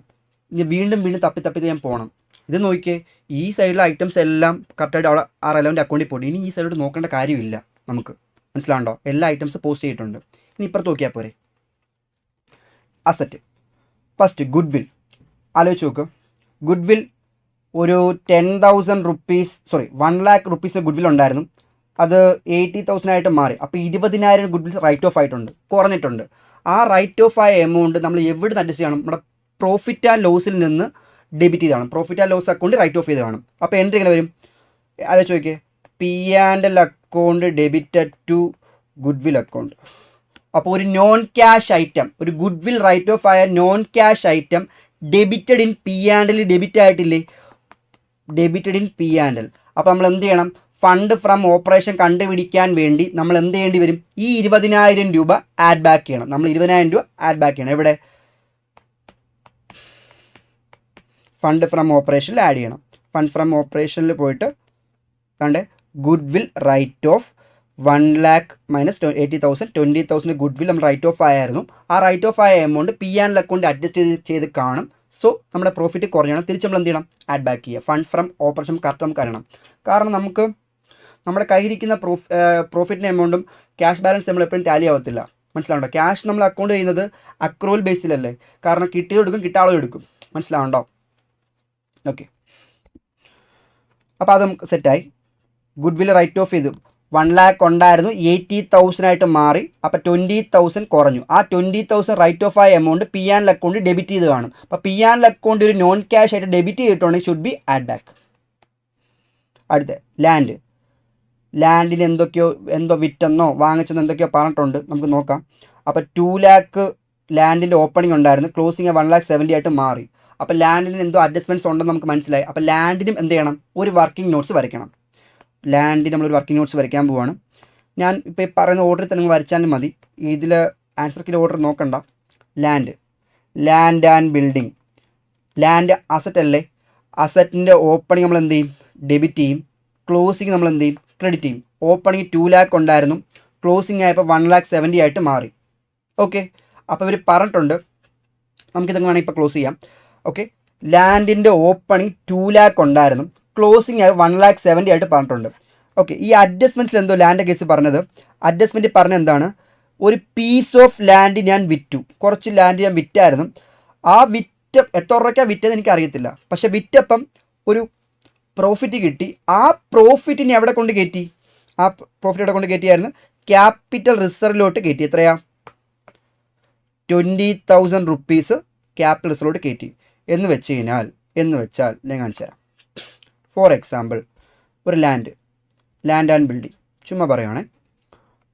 ഇനി വീണ്ടും തപ്പി ഞാൻ പോകണം. ഇത് നോക്കിയേ, ഈ സൈഡിലെ ഐറ്റംസ് എല്ലാം കറക്റ്റായിട്ട് അവിടെ ആ റെലവൻ്റ് അക്കൗണ്ടിൽ പോയി. ഇനി ഈ സൈഡിലോട്ട് നോക്കേണ്ട കാര്യമില്ല നമുക്ക്. മനസ്സിലാണ്ടോ? എല്ലാ ഐറ്റംസ് പോസ്റ്റ് ചെയ്തിട്ടുണ്ട്. ഇനി ഇപ്പുറത്ത് നോക്കിയാൽ പോരെ. അസറ്റ് ഫസ്റ്റ് ഗുഡ് വിൽ ആലോചിച്ച് നോക്ക്. ഗുഡ് വിൽ ഒരു 10,000 rupees 1 lakh rupees good will ഉണ്ടായിരുന്നു. അത് 80,000 ആയിട്ട് മാറി. അപ്പോൾ 20,000 ഗുഡ് വിൽ റൈറ്റ് ഓഫ് ആയിട്ടുണ്ട്, കുറഞ്ഞിട്ടുണ്ട്. ആ റൈറ്റ് ഓഫ് ആയ എമൗണ്ട് നമ്മൾ എവിടെ നിന്ന് അഡ്ജസ്റ്റ് ചെയ്യണം? നമ്മുടെ പ്രോഫിറ്റ് ആൻഡ് ലോസിൽ നിന്ന് ഡെബിറ്റ് ചെയ്താണ്. Profit and loss account write off ചെയ്ത് കാണും. അപ്പോൾ എൻട്രി എങ്ങനെ വരും? ആലോചിച്ച് നോക്കിയേ. P and L account debited to goodwill account. അപ്പോൾ ഒരു നോൺ ക്യാഷ് ഐറ്റം, ഒരു ഗുഡ് വിൽ റൈറ്റ് ഓഫ് ആയ non cash item debited in P and L. Debit ആയിട്ടില്ലേ? Debited in P and L. അപ്പോൾ നമ്മൾ എന്ത് ചെയ്യണം? ഫണ്ട് ഫ്രം ഓപ്പറേഷൻ കണ്ടുപിടിക്കാൻ വേണ്ടി നമ്മൾ എന്ത് ചെയ്യേണ്ടി വരും? ഈ 20,000 രൂപ ആഡ് ബാക്ക് ചെയ്യണം. നമ്മൾ 20,000 രൂപ ആഡ് ബാക്ക് ചെയ്യണം. എവിടെ? ഫണ്ട് ഫ്രം ഓപ്പറേഷനിൽ ആഡ് ചെയ്യണം. ഫണ്ട് ഫ്രം ഓപ്പറേഷനിൽ പോയിട്ട് കണ്ടേ good will write of 1 lakh minus 80,000, 20,000 good will നമ്മൾ റൈറ്റ് ഓഫ് ആയിരുന്നു. ആ റൈറ്റ് ഓഫ് ആയ amount P and L account adjust ചെയ്ത് കാണും. സോ നമ്മുടെ പ്രോഫിറ്റ് കുറയണം. തിരിച്ച് നമ്മൾ എന്ത് ചെയ്യണം? ആഡ് ബാക്ക് ചെയ്യുക. ഫണ്ട് ഫ്രം ഓപ്പറേഷൻ കറക്റ്റ് നമുക്ക് അറിയണം. കാരണം നമുക്ക് നമ്മുടെ കയ്യിരിക്കുന്ന പ്രോഫിറ്റിൻ്റെ എമൗണ്ടും ക്യാഷ് ബാലൻസ് നമ്മൾ എപ്പോഴും ടാലി ആവത്തില്ല. മനസ്സിലാവുണ്ടോ? ക്യാഷ് നമ്മൾ അക്കൗണ്ട് ചെയ്യുന്നത് അക്രൂവൽ ബേസിലല്ലേ. കാരണം കിട്ടിയത് എടുക്കും, കിട്ടാളോ എടുക്കും. മനസ്സിലാവുണ്ടോ? ഓക്കെ, അപ്പോൾ അത് നമുക്ക് സെറ്റായി. ഗുഡ് വിൽ റൈറ്റ് ഓഫ് ചെയ്തു. 1 lakh ഉണ്ടായിരുന്നു, 80,000 ആയിട്ട് മാറി. അപ്പോൾ 20,000 കുറഞ്ഞു. ആ 20,000 റൈറ്റ് ഓഫ് ആയ amount P and L account debit ചെയ്ത് കാണും. അപ്പോൾ പി ആൻഡ് എൽ അക്കൗണ്ട് ഒരു നോൺ ക്യാഷ് ആയിട്ട് ഡെബിറ്റ് ചെയ്തിട്ടുണ്ടെങ്കിൽ ഷുഡ് ബി ആഡ് ബാക്ക്. അടുത്ത ലാൻഡിന് എന്തോ വിറ്റെന്നോ വാങ്ങിച്ചെന്നോ എന്തൊക്കെയോ പറഞ്ഞിട്ടുണ്ട്, നമുക്ക് നോക്കാം. അപ്പോൾ 2 lakh ലാൻഡിൻ്റെ ഓപ്പണിംഗ് ഉണ്ടായിരുന്നു, ക്ലോസിങ് 1,70,000 ആയിട്ട് മാറി. അപ്പോൾ ലാൻഡിന് എന്തോ അഡ്ജസ്റ്റ്മെൻറ്റ്സ് ഉണ്ടെന്ന് നമുക്ക് മനസ്സിലായി. അപ്പോൾ ലാൻഡിനും എന്ത് ചെയ്യണം? ഒരു വർക്കിംഗ് നോട്ട്സ് വരയ്ക്കണം. ലാൻഡിന് നമ്മളൊരു വർക്കിംഗ് നോട്ട്സ് വരയ്ക്കാൻ പോവുകയാണ്. ഞാൻ ഇപ്പോൾ ഈ പറയുന്ന ഓർഡറിൽ തന്നെ വരച്ചാലും മതി. ഇതിൽ ആൻസർ കീ ഓർഡർ നോക്കണ്ട. Land and building. Land asset അല്ലേ? അസറ്റിൻ്റെ ഓപ്പണിംഗ് നമ്മൾ എന്ത് ചെയ്യും? ഡെബിറ്റ് ചെയ്യും. ക്ലോസിങ് നമ്മൾ എന്ത് ചെയ്യും? ക്രെഡിറ്റ് ചെയ്യും. ഓപ്പണിംഗ് 2 lakh ഉണ്ടായിരുന്നു, ക്ലോസിങ് ആയപ്പോൾ 1,70,000 ആയിട്ട് മാറി. ഓക്കെ, അപ്പോൾ ഇവർ പറഞ്ഞിട്ടുണ്ട്. നമുക്കിതൊക്കെ വേണമെങ്കിൽ ഇപ്പോൾ ക്ലോസ് ചെയ്യാം. ഓക്കെ, ലാൻഡിൻ്റെ ഓപ്പണിംഗ് 2 lakh ഉണ്ടായിരുന്നു, ക്ലോസിങ് ആയി 1,70,000 ആയിട്ട് പറഞ്ഞിട്ടുണ്ട്. ഓക്കെ, ഈ അഡ്ജസ്റ്റ്മെൻറ്റ്സിൽ എന്തോ ലാൻഡ് കേസ് പറഞ്ഞത്, അഡ്ജസ്റ്റ്മെൻറ്റ് പറഞ്ഞ എന്താണ്? ഒരു പീസ് ഓഫ് ലാൻഡ് ഞാൻ വിറ്റു. കുറച്ച് ലാൻഡ് ഞാൻ വിറ്റായിരുന്നു. ആ എത്ര രൂപയ്ക്കാണ് വിറ്റതെന്ന് എനിക്ക് അറിയത്തില്ല. പക്ഷെ വിറ്റപ്പം ഒരു പ്രോഫിറ്റ് കിട്ടി. ആ പ്രോഫിറ്റിനെ എവിടെ കൊണ്ട് കയറ്റി? ആ പ്രോഫിറ്റ് എവിടെ കൊണ്ട് കയറ്റിയായിരുന്നു? ക്യാപിറ്റൽ റിസർവിലോട്ട് കയറ്റി. എത്രയാ? 20,000 rupees ക്യാപിറ്റൽ റിസർവിലോട്ട് കയറ്റി. എന്ന് വെച്ചാൽ ഞാൻ കാണിച്ചു തരാം. ഫോർ എക്സാമ്പിൾ, ഒരു ലാൻഡ് ആൻഡ് ബിൽഡിംഗ് ചുമ്മാ പറയുവാണേ.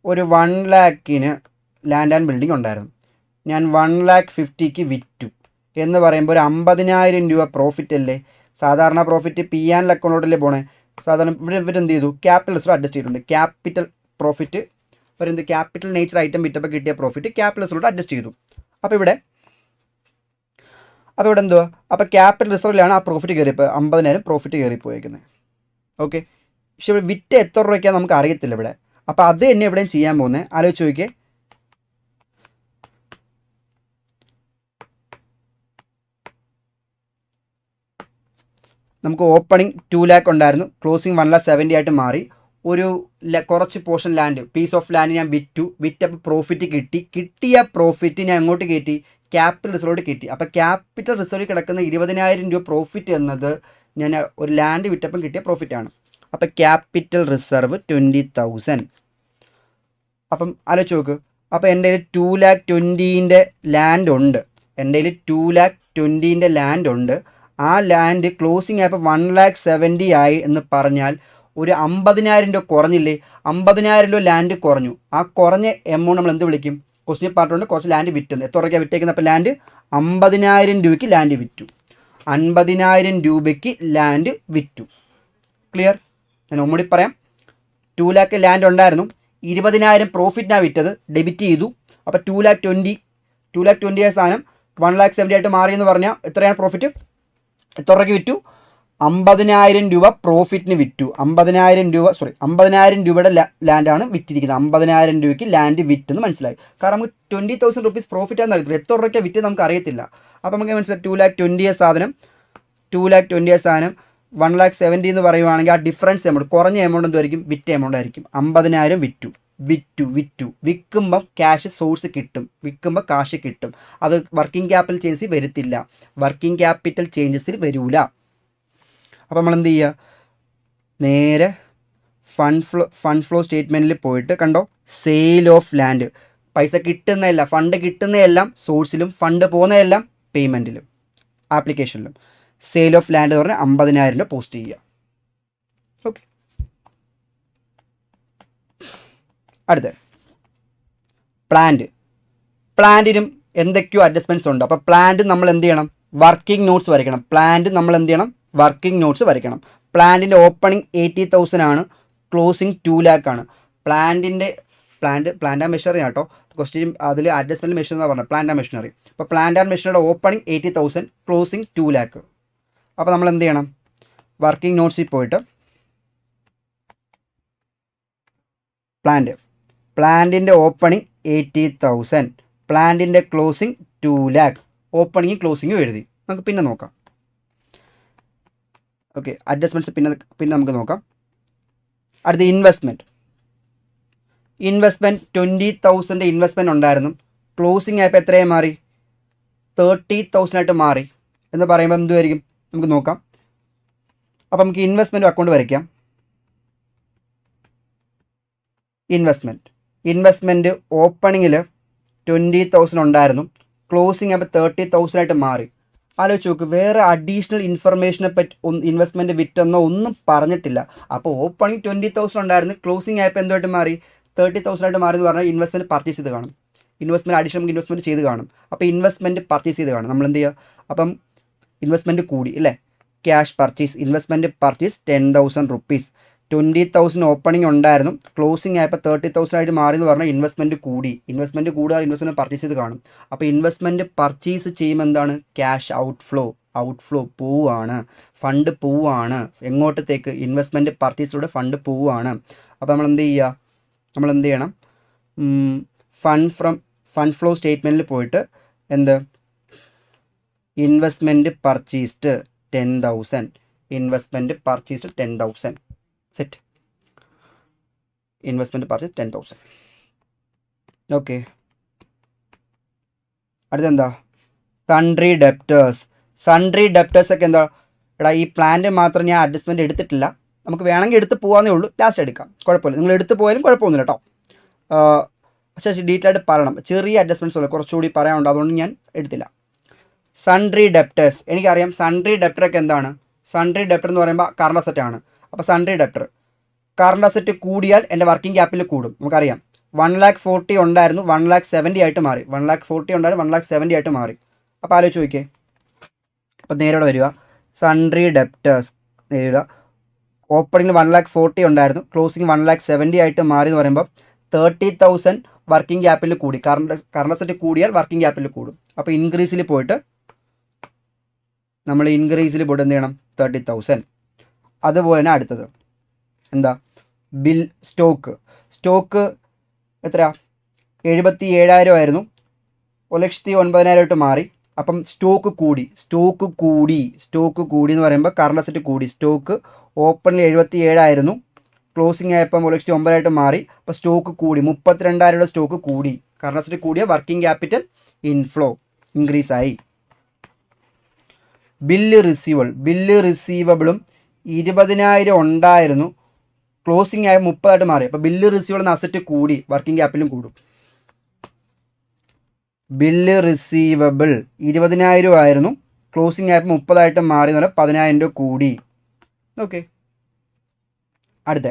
ഒരു 1 lakh ലാൻഡ് ആൻഡ് ബിൽഡിംഗ് ഉണ്ടായിരുന്നു. ഞാൻ 1,50,000 വിറ്റു എന്ന് പറയുമ്പോൾ ഒരു 50,000 രൂപ പ്രോഫിറ്റ് അല്ലേ? സാധാരണ പ്രോഫിറ്റ് പി ആൻഡ് അക്കൗണ്ടിലല്ലേ പോണേ. സാധാരണ ഇവരെന്ത് ചെയ്തു? ക്യാപിറ്റൽ റിസർവ് അഡ്ജസ്റ്റ് ചെയ്തിട്ടുണ്ട്. ക്യാപിറ്റൽ പ്രോഫിറ്റ് ഇവരെന്ത് ക്യാപിറ്റൽ നേച്ചർ ഐറ്റം വിറ്റപ്പോൾ കിട്ടിയ പ്രോഫിറ്റ് ക്യാപിറ്റൽ റിസർവിലോട്ട് അഡ്ജസ്റ്റ് ചെയ്തു. അപ്പോൾ ഇവിടെ എന്തുവാ? അപ്പോൾ ക്യാപിറ്റൽ റിസർവിലാണ് ആ പ്രോഫിറ്റ് കയറിയപ്പോൾ 50,000 പ്രോഫിറ്റ് കയറിപ്പോയേക്കുന്നത്. ഓക്കെ, പക്ഷെ ഇവിടെ വിറ്റ് എത്ര രൂപയ്ക്കാണ് നമുക്ക് അറിയത്തില്ല ഇവിടെ. അപ്പോൾ അത് തന്നെ എവിടെയും ചെയ്യാൻ പോകുന്നത്. ആലോചിച്ച് നോക്കിയേ. നമുക്ക് ഓപ്പണിംഗ് 2 lakh ഉണ്ടായിരുന്നു, ക്ലോസിങ് 1,70,000 ആയിട്ട് മാറി. ഒരു കുറച്ച് portion land, piece of land ഞാൻ വിറ്റപ്പോൾ പ്രോഫിറ്റ് കിട്ടി. കിട്ടിയ പ്രോഫിറ്റ് ഞാൻ എങ്ങോട്ട് കയറ്റി? ക്യാപിറ്റൽ റിസർവിലോട്ട് കയറ്റി. അപ്പോൾ ക്യാപിറ്റൽ റിസർവിൽ കിടക്കുന്ന 20,000 രൂപ പ്രോഫിറ്റ് എന്നത് ഞാൻ ഒരു ലാൻഡ് വിറ്റപ്പം കിട്ടിയ പ്രോഫിറ്റാണ്. അപ്പോൾ ക്യാപിറ്റൽ റിസർവ് 20,000. അപ്പം ആലോചിച്ച് നോക്ക്. അപ്പോൾ എൻ്റെ കയ്യിൽ 2,20,000 ലാൻഡ് ഉണ്ട്. എൻ്റെ കയ്യിൽ 2,20,000 ലാൻഡ് ഉണ്ട്. ആ ലാൻഡ് ക്ലോസിംഗ് ആയപ്പോൾ 1,70,000 ആയി എന്ന് പറഞ്ഞാൽ ഒരു 50,000 രൂപ കുറഞ്ഞില്ലേ? 50,000 രൂപ ലാൻഡ് കുറഞ്ഞു. ആ കുറഞ്ഞ എമൗണ്ട് നമ്മൾ എന്ത് വിളിക്കും? ക്വസ്റ്റ്യൻ പാർട്ടുണ്ട് കുറച്ച് ലാൻഡ് വിറ്റുന്നത്. എത്ര രൂപയ്ക്കാണ് വിറ്റേക്കുന്നത്? അപ്പോൾ ലാൻഡ് 50,000 രൂപയ്ക്ക് ലാൻഡ് വിറ്റു. 50,000 രൂപയ്ക്ക് ലാൻഡ് വിറ്റു. ക്ലിയർ? ഞാൻ ഒന്നുകൂടി പറയാം. 2 ലാക്ക് ലാൻഡ് ഉണ്ടായിരുന്നു, 20,000 പ്രോഫിറ്റിനാണ് വിറ്റത്, ഡെബിറ്റ് ചെയ്തു. അപ്പോൾ 2,20,000 ആയ സാധനം 1,70,000 ആയിട്ട് മാറി എന്ന് പറഞ്ഞാൽ എത്രയാണ് പ്രോഫിറ്റ്? എത്ര രൂപയ്ക്ക് വിറ്റു? 50,000 രൂപ പ്രോഫിറ്റിന് വിറ്റു. 50,000 രൂപയുടെ ലാൻഡാണ് വിറ്റിരിക്കുന്നത്. 50,000 രൂപയ്ക്ക് ലാൻഡ് വിറ്റെന്ന് മനസ്സിലായി. കാരണം നമുക്ക് 20,000 റുപ്പീസ് പ്രോഫിറ്റ് ആണെന്ന് അറിയത്തില്ല, എത്ര രൂപയ്ക്ക് വിറ്റ് നമുക്ക് അറിയത്തില്ല. അപ്പോൾ നമുക്ക് മനസ്സിലായി 2,20,000 സാധനം 1,70,000 എന്ന് പറയുവാണെങ്കിൽ ആ ഡിഫറൻസ് എമൗണ്ട്, കുറഞ്ഞ എമൗണ്ട് എന്തായിരിക്കും? വിറ്റ എമൗണ്ട് ആയിരിക്കും. 50,000 വിറ്റു. വിൽക്കുമ്പം ക്യാഷ് സോഴ്സ് കിട്ടും, വിൽക്കുമ്പോൾ കാശ് കിട്ടും. അത് വർക്കിംഗ് ക്യാപിറ്റൽ ചേഞ്ചസിൽ വരത്തില്ല, വർക്കിംഗ് ക്യാപിറ്റൽ ചേഞ്ചസിൽ വരൂല. അപ്പോൾ നമ്മൾ എന്ത് ചെയ്യുക? നേരെ ഫണ്ട് ഫ്ലോ സ്റ്റേറ്റ്മെൻറ്റിൽ പോയിട്ട് കണ്ടോ, സെയിൽ ഓഫ് ലാൻഡ്. പൈസ കിട്ടുന്നതല്ല, ഫണ്ട് കിട്ടുന്നതെല്ലാം സോഴ്സിലും, ഫണ്ട് പോകുന്നതെല്ലാം പേയ്മെൻറ്റിലും, ആപ്ലിക്കേഷനിലും. സെയിൽ ഓഫ് ലാൻഡ് എന്ന് പറഞ്ഞാൽ 50,000 രൂപ പോസ്റ്റ് ചെയ്യുക. ഓക്കെ. അടുത്ത പ്ലാന്റിനും എന്തൊക്കെയോ അഡ്ജസ്റ്റ്മെൻറ്റ്സ് ഉണ്ട്. അപ്പോൾ പ്ലാന്റ് നമ്മൾ എന്ത് ചെയ്യണം? വർക്കിംഗ് നോട്ട്സ് വരയ്ക്കണം. പ്ലാന്റിൻ്റെ ഓപ്പണിംഗ് 80,000 ആണ്, ക്ലോസിംഗ് 2 lakh ആണ്. പ്ലാന്റ് മെഷീനറി കേട്ടോ, ക്വസ്റ്റ്യൻ അതിൽ അഡ്ജസ്റ്റ്മെൻറ്റ് മെഷീൻ എന്നാണ് പറഞ്ഞത്, പ്ലാന്റ് ആൻഡ് മെഷീനറി. അപ്പോൾ പ്ലാന്റ് ആൻഡ് മെഷീനറിയുടെ ഓപ്പണിംഗ് 80,000, ക്ലോസിംഗ് 2 lakh. അപ്പോൾ നമ്മൾ എന്ത് ചെയ്യണം? വർക്കിംഗ് നോട്ട്സിൽ പോയിട്ട് പ്ലാന്റിൻ്റെ ഓപ്പണിംഗ് 80,000, പ്ലാന്റിൻ്റെ ക്ലോസിംഗ് 2 lakh, ഓപ്പണിങ്ങും ക്ലോസിങ്ങും എഴുതി. നമുക്ക് പിന്നെ നോക്കാം. ഓക്കെ, അഡ്ജസ്റ്റ്മെൻറ്റ്സ് പിന്നെ നമുക്ക് നോക്കാം. അടുത്ത ഇൻവെസ്റ്റ്മെൻറ്റ് 20,000 ഇൻവെസ്റ്റ്മെൻറ്റ് ഉണ്ടായിരുന്നു, ക്ലോസിംഗ് ആയപ്പോൾ എത്രയായി മാറി? 30,000 ആയിട്ട് മാറി എന്ന് പറയുമ്പോൾ എന്തുമായിരിക്കും? നമുക്ക് നോക്കാം. അപ്പോൾ നമുക്ക് ഇൻവെസ്റ്റ്മെൻറ്റ് അക്കൗണ്ട് വരയ്ക്കാം. ഇൻവെസ്റ്റ്മെൻറ്റ് ഓപ്പണിങ്ങിൽ 20,000 ഉണ്ടായിരുന്നു, ക്ലോസിംഗ് ആയപ്പോൾ 30,000 ആയിട്ട് മാറി. ആലോചിച്ച് നോക്ക്, വേറെ അഡീഷണൽ ഇൻഫർമേഷനെ പറ്റി ഇൻവെസ്റ്റ്മെൻറ്റ് വിറ്റെന്നോ ഒന്നും പറഞ്ഞിട്ടില്ല. അപ്പോൾ ഓപ്പണിംഗ് 20,000 ഉണ്ടായിരുന്നു, ക്ലോസിംഗ് ആയപ്പോൾ എന്തുമായിട്ട് മാറി? 30,000 ആയിട്ട് മാറി എന്ന് പറഞ്ഞാൽ ഇൻവെസ്റ്റ്മെൻറ്റ് പർച്ചേസ് ചെയ്ത് കാണും. അഡീഷണൽ ഇൻവെസ്റ്റ്മെൻറ്റ് ചെയ്ത് കാണും. അപ്പോൾ ഇൻവെസ്റ്റ്മെൻറ്റ് പർച്ചേസ് ചെയ്ത് കാണും. നമ്മൾ എന്ത് ചെയ്യുക? അപ്പം ഇൻവെസ്റ്റ്മെൻറ്റ് കൂടി അല്ലേ? Cash purchase, investment purchase 10,000 rupees. 20,000 opening ഉണ്ടായിരുന്നു, ക്ലോസിംഗ് ആയപ്പോൾ 30,000 ആയിട്ട് മാറി എന്ന് പറഞ്ഞാൽ ഇൻവെസ്റ്റ്മെൻറ്റ് കൂടാതെ ഇൻവെസ്റ്റ്മെൻറ്റ് പർച്ചേസ് ചെയ്ത് കാണും. അപ്പോൾ ഇൻവെസ്റ്റ്മെൻറ്റ് പർച്ചേസ് ചെയ്യുമ്പോൾ എന്താണ്? ക്യാഷ് ഔട്ട്ഫ്ലോ പോവുകയാണ്, ഫണ്ട് പോവുകയാണ്. എങ്ങോട്ടത്തേക്ക്? ഇൻവെസ്റ്റ്മെൻറ്റ് പർച്ചേസിലൂടെ ഫണ്ട് പോവുകയാണ്. അപ്പോൾ നമ്മൾ എന്ത് ചെയ്യണം? ഫണ്ട് ഫ്ലോ സ്റ്റേറ്റ്മെൻറ്റിൽ പോയിട്ട് investment purchased 10,000 set. Investment purchase 10,000. Okay. അടുത്തെന്താ? സൺട്രി ഡെപ്റ്റേഴ്സ് ഒക്കെ എന്താ? എടാ, ഈ പ്ലാന്റ് മാത്രം ഞാൻ അഡ്ജസ്റ്റ്മെൻറ്റ് എടുത്തിട്ടില്ല, നമുക്ക് വേണമെങ്കിൽ എടുത്ത് പോകാമെന്നേ ഉള്ളൂ, ലാസ്റ്റ് എടുക്കാം, കുഴപ്പമില്ല. നിങ്ങൾ എടുത്ത് പോയാലും കുഴപ്പമൊന്നുമില്ല കേട്ടോ. പക്ഷേ ഡീറ്റെയിൽ ആയിട്ട് പറയണം, ചെറിയ അഡ്ജസ്റ്റ്മെൻറ്റ്സ് ഉള്ളൂ, കുറച്ചുകൂടി പറയാനുണ്ട്, അതുകൊണ്ട് ഞാൻ എടുത്തില്ല. സൺട്രി ഡെപ്റ്റേഴ്സ് എനിക്കറിയാം. സൺട്രി ഡെപ്റ്ററൊക്കെ എന്താണ്? സൺട്രി ഡെപ്റ്റർ എന്ന് പറയുമ്പോൾ കറണ്ട് അസറ്റ് ആണ്. അപ്പോൾ സൺട്രി ഡെപ്റ്റർ കറണ്ട് അസറ്റ് കൂടിയാൽ എൻ്റെ വർക്കിംഗ് ക്യാപിറ്റൽ കൂടും, നമുക്കറിയാം. 1,40,000 ഉണ്ടായിരുന്നു, 1,70,000 ആയിട്ട് മാറി. 1,40,000 ഉണ്ടായിരുന്നു, 1,70,000 ആയിട്ട് മാറി. അപ്പോൾ ആലോചിച്ച് നോക്കിയേ. അപ്പോൾ നേരെ ഇവിടെ വരിക, സൺട്രി ഡെപ്റ്റേഴ്സ് നേരിടുക. ഓപ്പണിംഗ് 1,40,000 ഉണ്ടായിരുന്നു, ക്ലോസിംഗ് 1,70,000 ആയിട്ട് മാറി എന്ന് പറയുമ്പോൾ 30,000 വർക്കിംഗ് ക്യാപിറ്റൽ കൂടി. കറണ്ട് അസറ്റ് കൂടിയാൽ വർക്കിംഗ് ക്യാപിറ്റൽ കൂടും. അപ്പോൾ ഇൻക്രീസിൽ പോയിട്ട് എന്ത് ചെയ്യണം? 30,000. അതുപോലെ തന്നെ അടുത്തത് എന്താ? സ്റ്റോക്ക് എത്രയാ? 77,000 ആയിരുന്നു, 1,09,000 ആയിട്ട് മാറി. അപ്പം സ്റ്റോക്ക് കൂടി എന്ന് പറയുമ്പോൾ കറണ്ട് അസറ്റ് കൂടി. സ്റ്റോക്ക് ഓപ്പണിൽ 77 ആയിരുന്നു, ക്ലോസിംഗ് ആയപ്പോൾ 1,09,000 ആയിട്ട് മാറി. അപ്പോൾ സ്റ്റോക്ക് കൂടി, 32,000 സ്റ്റോക്ക് കൂടി. കറണ്ട് അസറ്റ് കൂടിയ വർക്കിംഗ് ക്യാപിറ്റൽ ഇൻക്രീസ് ആയി. ബില്ല് റിസീവബിളും 20,000 ഉണ്ടായിരുന്നു, ക്ലോസിംഗ് ആയ 30 ആയിട്ട് മാറി. അപ്പോൾ ബില്ല് റിസീവബിൾ എന്ന അസറ്റ് കൂടി, വർക്കിംഗ് ക്യാപിറ്റലും കൂടും. ബില്ല് റിസീവബിൾ 20,000 ആയിരുന്നു, ക്ലോസിംഗ് ആയപ്പോൾ 30 മാറി എന്ന് പറഞ്ഞാൽ 10,000 രൂപ കൂടി. ഓക്കെ, അടുത്ത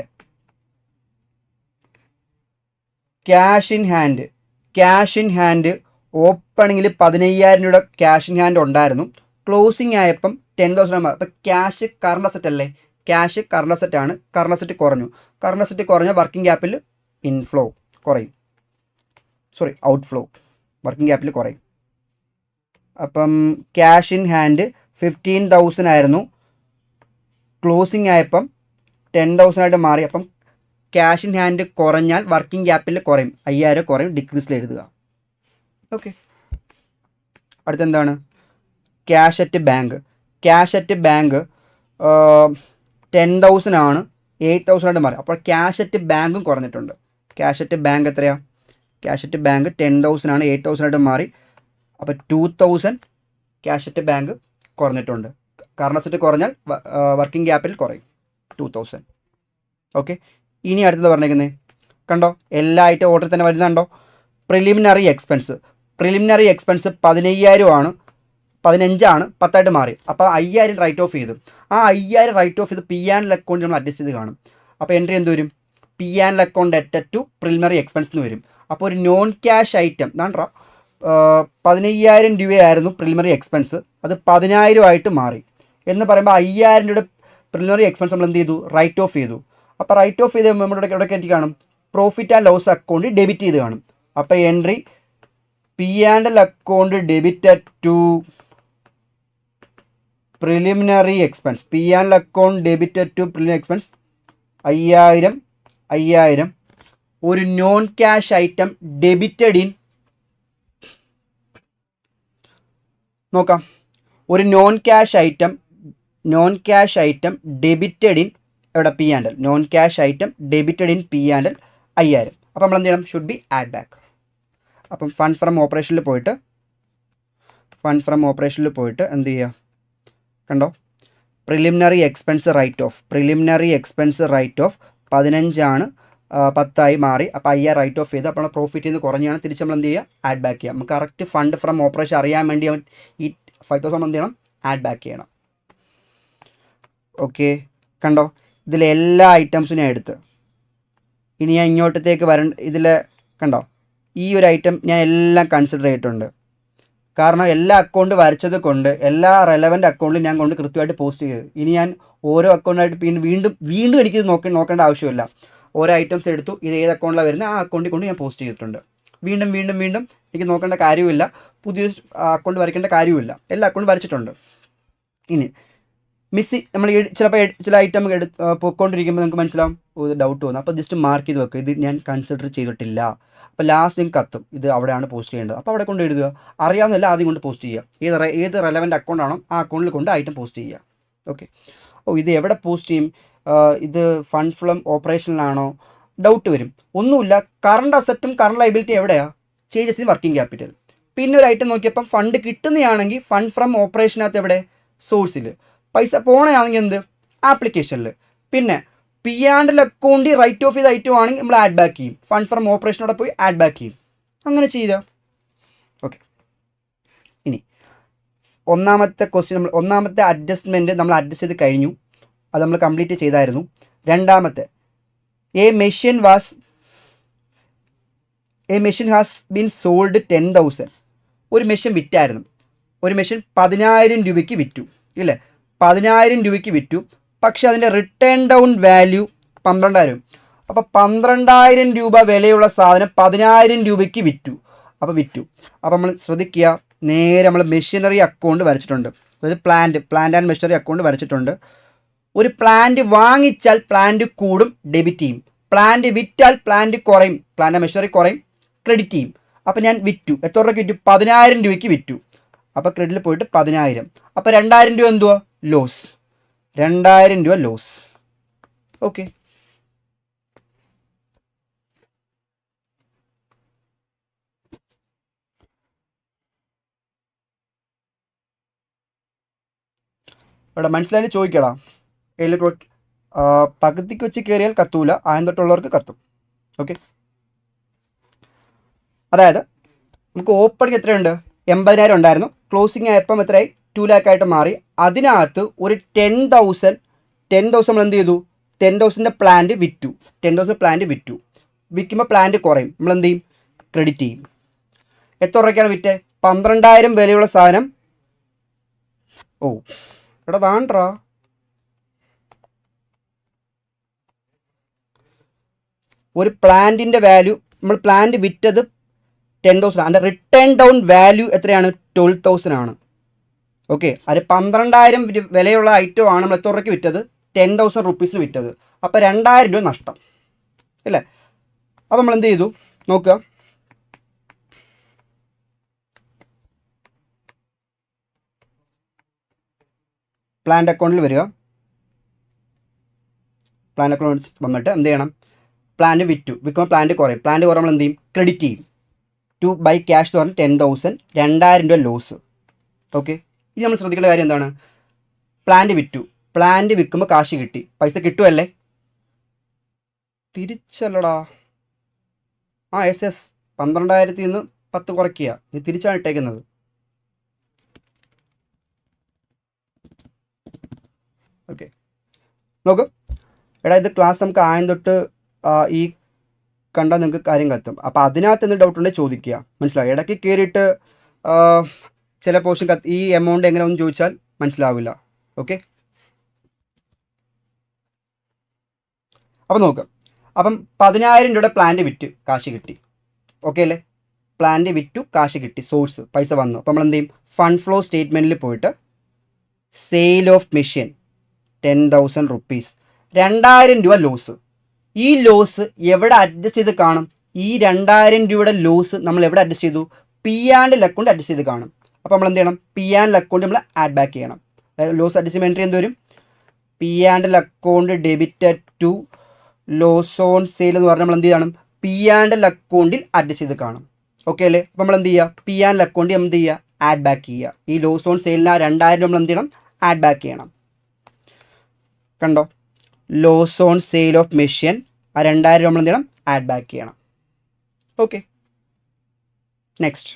ക്യാഷ് ഇൻ ഹാൻഡ് ഓപ്പണിങ്ങിൽ 15,000 രൂപയുടെ ക്യാഷ് ഇൻ ഹാൻഡ് ഉണ്ടായിരുന്നു, ക്ലോസിംഗ് ആയപ്പം 10,000. അപ്പം ക്യാഷ് കറണ്ട് അസറ്റ് അല്ലേ, ക്യാഷ് കറണ്ട് അസറ്റ് ആണ്, കറണ്ട് അസറ്റ് കുറഞ്ഞ വർക്കിംഗ് ക്യാപിറ്റൽ ഇൻഫ്ലോ കുറയും, ഔട്ട്ഫ്ലോ, വർക്കിംഗ് ക്യാപിറ്റൽ കുറയും. അപ്പം ക്യാഷ് ഇൻ ഹാൻഡ് 15,000 ആയിരുന്നു, ക്ലോസിംഗ് ആയപ്പം 10,000 ആയിട്ട് മാറി. അപ്പം ക്യാഷ് ഇൻ ഹാൻഡ് കുറഞ്ഞാൽ വർക്കിംഗ് ക്യാപിറ്റൽ കുറയും, 5,000 കുറയും, ഡിക്രീസിൽ എഴുതുക. ഓക്കെ, അടുത്തെന്താണ് ക്യാഷ് അറ്റ് ബാങ്ക് 10,000 ആണ്, 8,000 ആയിട്ട് മാറി. അപ്പോൾ ക്യാഷ് അറ്റ് ബാങ്കും കുറഞ്ഞിട്ടുണ്ട്. ക്യാഷ് അറ്റ് ബാങ്ക് എത്രയാണ്? ക്യാഷ് അറ്റ് ബാങ്ക് 10,000 ആണ്, 8,000 ആയിട്ട് മാറി. അപ്പോൾ 2,000 ക്യാഷ് അറ്റ് ബാങ്ക് കുറഞ്ഞിട്ടുണ്ട്. കറണ്ട് അസറ്റ് കുറഞ്ഞാൽ വർക്കിംഗ് ക്യാപിറ്റൽ കുറയും, 2,000. ഓക്കെ, ഇനി അടുത്തത് പറഞ്ഞേക്കുന്നത് കണ്ടോ, എല്ലാ ഐറ്റം ഓർഡറിൽ തന്നെ വരുന്നുണ്ടോ? പ്രിലിമിനറി എക്സ്പെൻസ് 15,000 ആണ്, 15 ആണ്, 10 മാറി. അപ്പോൾ 5,000 റൈറ്റ് ഓഫ് ചെയ്തു. ആ 5,000 റൈറ്റ് ഓഫ് ചെയ്ത് പി ആൻഡ് അക്കൗണ്ട് നമ്മൾ അഡ്ജസ്റ്റ് ചെയ്ത് കാണും. അപ്പോൾ എൻട്രി എന്ത് വരും? P and account അറ്റഡ് to preliminary expense എന്ന് വരും. അപ്പോൾ ഒരു നോൺ ക്യാഷ് ഐറ്റം എന്താ 15,000 രൂപയായിരുന്നു പ്രിലിമിനറി എക്സ്പെൻസ്, അത് 10,000 ആയിട്ട് മാറി എന്ന് പറയുമ്പോൾ 5,000 രൂപയുടെ പ്രിലിമിനറി എക്സ്പെൻസ് നമ്മൾ എന്ത് ചെയ്തു? റൈറ്റ് ഓഫ് ചെയ്തു. അപ്പോൾ റൈറ്റ് ഓഫ് ചെയ്ത് നമ്മുടെ ഇവിടെ കയറ്റി കാണും, profit and loss account debit ചെയ്ത് കാണും. അപ്പോൾ entry P and L account debited to preliminary expense, P and L account debited to preliminary expense 5,000 ഒരു non cash item debited in, നോക്കാം, ഒരു non cash item debited in എവിടെ? P and L. Non cash item debited in P and L 5,000. അപ്പോൾ നമ്മൾ എന്ത് ചെയ്യണം? Should be add back. അപ്പം fund from ഓപ്പറേഷനിൽ പോയിട്ട് എന്ത് ചെയ്യുക? കണ്ടോ, പ്രിലിമിനറി എക്സ്പെൻസ് റൈറ്റ് ഓഫ് 15 ആണ്, 10 മാറി. അപ്പോൾ 5,000 റൈറ്റ് ഓഫ് ചെയ്ത് അപ്പോൾ പ്രോഫിറ്റിൽ നിന്ന് കുറഞ്ഞാണ്, തിരിച്ച് നമ്മൾ എന്ത് ചെയ്യുക? ആഡ് ബാക്ക് ചെയ്യുക. നമുക്ക് കറക്റ്റ് ഫണ്ട് ഫ്രം ഓപ്പറേഷൻ അറിയാൻ വേണ്ടി ഈ 5,000 എന്ത് ചെയ്യണം? ആഡ് ബാക്ക് ചെയ്യണം. ഓക്കെ, കണ്ടോ, ഇതിലെ എല്ലാ ഐറ്റംസും ഞാൻ എടുത്ത്, ഇനി ഞാൻ ഇങ്ങോട്ടത്തേക്ക് ഇതിൽ കണ്ടോ, ഈ ഒരു ഐറ്റം ഞാൻ എല്ലാം കൺസിഡർ ചെയ്തിട്ടുണ്ട്. കാരണം എല്ലാ അക്കൗണ്ട് വരച്ചത് കൊണ്ട് എല്ലാ റെലവൻറ്റ് അക്കൗണ്ടിലും ഞാൻ കൊണ്ട് കൃത്യമായിട്ട് പോസ്റ്റ് ചെയ്തത്. ഇനി ഞാൻ ഓരോ അക്കൗണ്ടായിട്ട് വീണ്ടും എനിക്കിത് നോക്കേണ്ട ആവശ്യമില്ല. ഓരോ ഐറ്റംസ് എടുത്തു, ഇത് ഏത് അക്കൗണ്ടിലാണ് വരുന്നത്, ആ അക്കൗണ്ടിൽ കൊണ്ട് ഞാൻ പോസ്റ്റ് ചെയ്തിട്ടുണ്ട്. വീണ്ടും എനിക്ക് നോക്കേണ്ട കാര്യമില്ല, പുതിയ അക്കൗണ്ട് വരയ്ക്കേണ്ട കാര്യമില്ല, എല്ലാ അക്കൗണ്ടും വരച്ചിട്ടുണ്ട്. ഇനി നമ്മൾ ചിലപ്പോൾ ചില ഐറ്റം പോയിക്കൊണ്ടിരിക്കുമ്പോൾ നമുക്ക് മനസ്സിലാവും, ഇത് ഡൗട്ട് തോന്നും. അപ്പോൾ ജസ്റ്റ് മാർക്ക് ചെയ്ത് വെക്കുക, ഇത് ഞാൻ കൺസിഡർ ചെയ്തിട്ടില്ല. അപ്പോൾ ലാസ്റ്റ് നിങ്ങൾക്ക് കത്തും, ഇത് അവിടെയാണ് പോസ്റ്റ് ചെയ്യേണ്ടത്. അപ്പോൾ അവിടെ കൊണ്ട് എഴുതുക, അറിയാവുന്നില്ല ആദ്യം കൊണ്ട് പോസ്റ്റ് ചെയ്യുക. ഏത് റെലവൻറ്റ് അക്കൗണ്ടാണോ ആ അക്കൗണ്ടിൽ കൊണ്ട് ഐറ്റം പോസ്റ്റ് ചെയ്യുക. ഓക്കെ, ഇത് എവിടെ പോസ്റ്റ് ചെയ്യും? ഇത് ഫണ്ട് ഫ്രം ഓപ്പറേഷനിലാണോ? ഡൗട്ട് വരും. ഒന്നുമില്ല, കറണ്ട് അസറ്റും കറണ്ട് ലൈബിലിറ്റിയും എവിടെയാണ്? Changes in working capital. പിന്നെ ഒരു ഐറ്റം നോക്കിയപ്പം ഫണ്ട് കിട്ടുന്നതാണെങ്കിൽ ഫണ്ട് ഫ്രം ഓപ്പറേഷനകത്ത് എവിടെ? സോഴ്സിൽ. പൈസ പോകണമെങ്കിൽ എന്ത്? ആപ്ലിക്കേഷനിൽ. പിന്നെ പി ആൻഡ് എൽ അക്കൗണ്ടിൽ റൈറ്റ് ഓഫ് ചെയ്ത ഐറ്റം ആണെങ്കിൽ നമ്മൾ ആഡ് ബാക്ക് ചെയ്യും, ഫണ്ട് ഫ്രം ഓപ്പറേഷനോടെ പോയി ആഡ് ബാക്ക് ചെയ്യും. അങ്ങനെ ചെയ്താൽ ഓക്കെ. ഇനി ഒന്നാമത്തെ അഡ്ജസ്റ്റ്മെൻറ്റ് നമ്മൾ അഡ്ജസ്റ്റ് ചെയ്ത് കഴിഞ്ഞു, അത് നമ്മൾ കംപ്ലീറ്റ് ചെയ്തായിരുന്നു. രണ്ടാമത്തെ A machine has been sold 10,000. ഒരു മെഷീൻ വിറ്റായിരുന്നു, ഒരു മെഷീൻ 10,000 രൂപയ്ക്ക് വിറ്റു, ഇല്ലേ? 10,000 രൂപയ്ക്ക് വിറ്റു, പക്ഷേ അതിൻ്റെ റിട്ടേൺ ഡൗൺ വാല്യൂ 12,000. അപ്പോൾ 12,000 രൂപ വിലയുള്ള സാധനം 10,000 രൂപയ്ക്ക് വിറ്റു. അപ്പോൾ നമ്മൾ ശ്രദ്ധിക്കുക, നേരെ നമ്മൾ മെഷീനറി അക്കൗണ്ട് വരച്ചിട്ടുണ്ട്, അതായത് പ്ലാന്റ് ആൻഡ് മെഷീനറി അക്കൗണ്ട് വരച്ചിട്ടുണ്ട്. ഒരു പ്ലാന്റ് വാങ്ങിച്ചാൽ പ്ലാന്റ് കൂടും, ഡെബിറ്റ് ചെയ്യും. പ്ലാന്റ് വിറ്റാൽ പ്ലാന്റ് കുറയും, പ്ലാന്റ് മെഷീനറി കുറയും, ക്രെഡിറ്റ് ചെയ്യും. അപ്പോൾ ഞാൻ വിറ്റു, എത്ര രൂപയ്ക്ക് വിറ്റു? 10,000 രൂപയ്ക്ക് വിറ്റു. അപ്പോൾ ക്രെഡിറ്റിൽ പോയിട്ട് 10,000. അപ്പോൾ 2,000 രൂപ എന്തുവാ? ലോസ്. 2,000 രൂപ ലോസ്. ഓക്കെ, ഇവിടെ മനസ്സിലായി ചോദിക്കടാ. പകുതിക്ക് വെച്ച് കയറിയാൽ കത്തൂല, ആയം തൊട്ടുള്ളവർക്ക് കത്തും. ഓക്കെ, അതായത് നമുക്ക് ഓപ്പണിങ് എത്രയുണ്ട്? 80,000 ഉണ്ടായിരുന്നു. ക്ലോസിങ് ആയപ്പം എത്രയായി? 2 lakh ആയിട്ട് മാറി. അതിനകത്ത് ഒരു 10,000 നമ്മൾ എന്ത് ചെയ്തു? 10,000 പ്ലാന്റ് വിറ്റു. 10,000 പ്ലാന്റ് വിറ്റു. വിൽക്കുമ്പോൾ പ്ലാന്റ് കുറയും. നമ്മൾ എന്ത് ചെയ്യും? ക്രെഡിറ്റ് ചെയ്യും. എത്ര രൂപയ്ക്കാണ് വിറ്റ്? 12,000 വിലയുള്ള സാധനം. ഓ എടാ താണ്ടാ, ഒരു പ്ലാന്റിൻ്റെ വാല്യൂ, നമ്മൾ പ്ലാന്റ് വിറ്റത് 10,000. അതിൻ്റെ റിട്ടേൺ ഡൗൺ വാല്യൂ എത്രയാണ്? 12,000 ആണ്. ഓക്കെ, അത് 12,000 വിലയുള്ള ഐറ്റം ആണ് നമ്മൾ എത്ര രൂപയ്ക്ക് വിറ്റത്? 10,000 റുപ്പീസിന് വിറ്റത്. അപ്പോൾ 2,000 രൂപ നഷ്ടം അല്ലേ? അപ്പോൾ നമ്മൾ എന്ത് ചെയ്തു നോക്കുക. പ്ലാന്റ് അക്കൗണ്ടിൽ വരിക. പ്ലാന്റ് അക്കൗണ്ട് വന്നിട്ട് എന്ത് ചെയ്യണം? പ്ലാന്റ് വിറ്റു. വിൽക്കുമ്പോൾ പ്ലാന്റ് കുറയും. പ്ലാന്റ് കുറയുമ്പോൾ എന്ത് ചെയ്യും? ക്രെഡിറ്റ് ചെയ്യും. ടു ബൈ ക്യാഷ് എന്ന് പറഞ്ഞാൽ 10,000, 2,000 രൂപ ലോസ്. ഓക്കെ, ഇനി നമ്മൾ ശ്രദ്ധിക്കേണ്ട കാര്യം എന്താണ്? പ്ലാന്റ് വിറ്റു. പ്ലാന്റ് വിൽക്കുമ്പോൾ കാശ് കിട്ടി. പൈസ കിട്ടുമല്ലേ? തിരിച്ചല്ലടാ. എസ് 12,000 നിന്ന് 10 കുറയ്ക്കുക. ഇത് തിരിച്ചാണ് ഇട്ടേക്കുന്നത്. ഓക്കെ, നോക്ക്. എടാ ഇത് ക്ലാസ് നമുക്ക് ആദ്യം തൊട്ട് ഈ കണ്ടാൽ നിങ്ങൾക്ക് കാര്യം കത്തും. അപ്പോൾ അതിനകത്ത് എന്ത് ഡൗട്ട് ഉണ്ടെങ്കിൽ ചോദിക്കുക. മനസ്സിലാവും? ഇടയ്ക്ക് കയറിയിട്ട് ചില പോർഷൻ ഈ എമൗണ്ട് എങ്ങനെ ഒന്ന് ചോദിച്ചാൽ മനസ്സിലാവില്ല. ഓക്കെ, അപ്പം നോക്കാം. അപ്പം 10,000 രൂപയുടെ പ്ലാന്റ് വിറ്റ് കാശ് കിട്ടി. ഓക്കെ അല്ലേ? പ്ലാന്റ് വിറ്റു, കാശ് കിട്ടി, സോഴ്സ് പൈസ വന്നു. അപ്പോൾ നമ്മൾ എന്ത് ചെയ്യും? ഫണ്ട് ഫ്ലോ സ്റ്റേറ്റ്മെൻറ്റിൽ പോയിട്ട് സെയിൽ ഓഫ് മെഷീൻ 10,000 റുപ്പീസ്, 2,000 രൂപ ലോസ്. ഈ ലോസ് എവിടെ അഡ്ജസ്റ്റ് ചെയ്ത് കാണും? ഈ 2,000 രൂപയുടെ ലോസ് നമ്മൾ എവിടെ അഡ്ജസ്റ്റ് ചെയ്തു? P and L account adjust ചെയ്ത് കാണും. അപ്പോൾ നമ്മൾ എന്ത് ചെയ്യണം? പി ആൻഡ് എൽ അക്കൗണ്ട് നമ്മൾ ആഡ് ബാക്ക് ചെയ്യണം. അതായത് ലോസ് അഡ്ജസ്റ്റ്മെൻറ്റ് എൻട്രി എന്ത് വരും? P and L account debited to loss on sale എന്ന് പറഞ്ഞാൽ നമ്മൾ എന്ത് ചെയ്യണം? പി ആൻഡ് എൽ അക്കൗണ്ടിൽ അഡ്ജസ്റ്റ് ചെയ്ത് കാണും. ഓക്കെ അല്ലേ? അപ്പോൾ നമ്മൾ എന്ത് ചെയ്യുക? പി ആൻഡ് എൽ അക്കൗണ്ടിൽ എന്ത് ചെയ്യുക? ആഡ് ബാക്ക് ചെയ്യുക. ഈ ലോസ് ഓൺ സെയിലിന് 2,000 നമ്മൾ എന്ത് ചെയ്യണം? ആഡ് ബാക്ക് ചെയ്യണം. കണ്ടോ? Loss on sale of machine 2,000 നമ്മൾ എന്ത് ചെയ്യണം? ആഡ് ബാക്ക് ചെയ്യണം. Okay, next.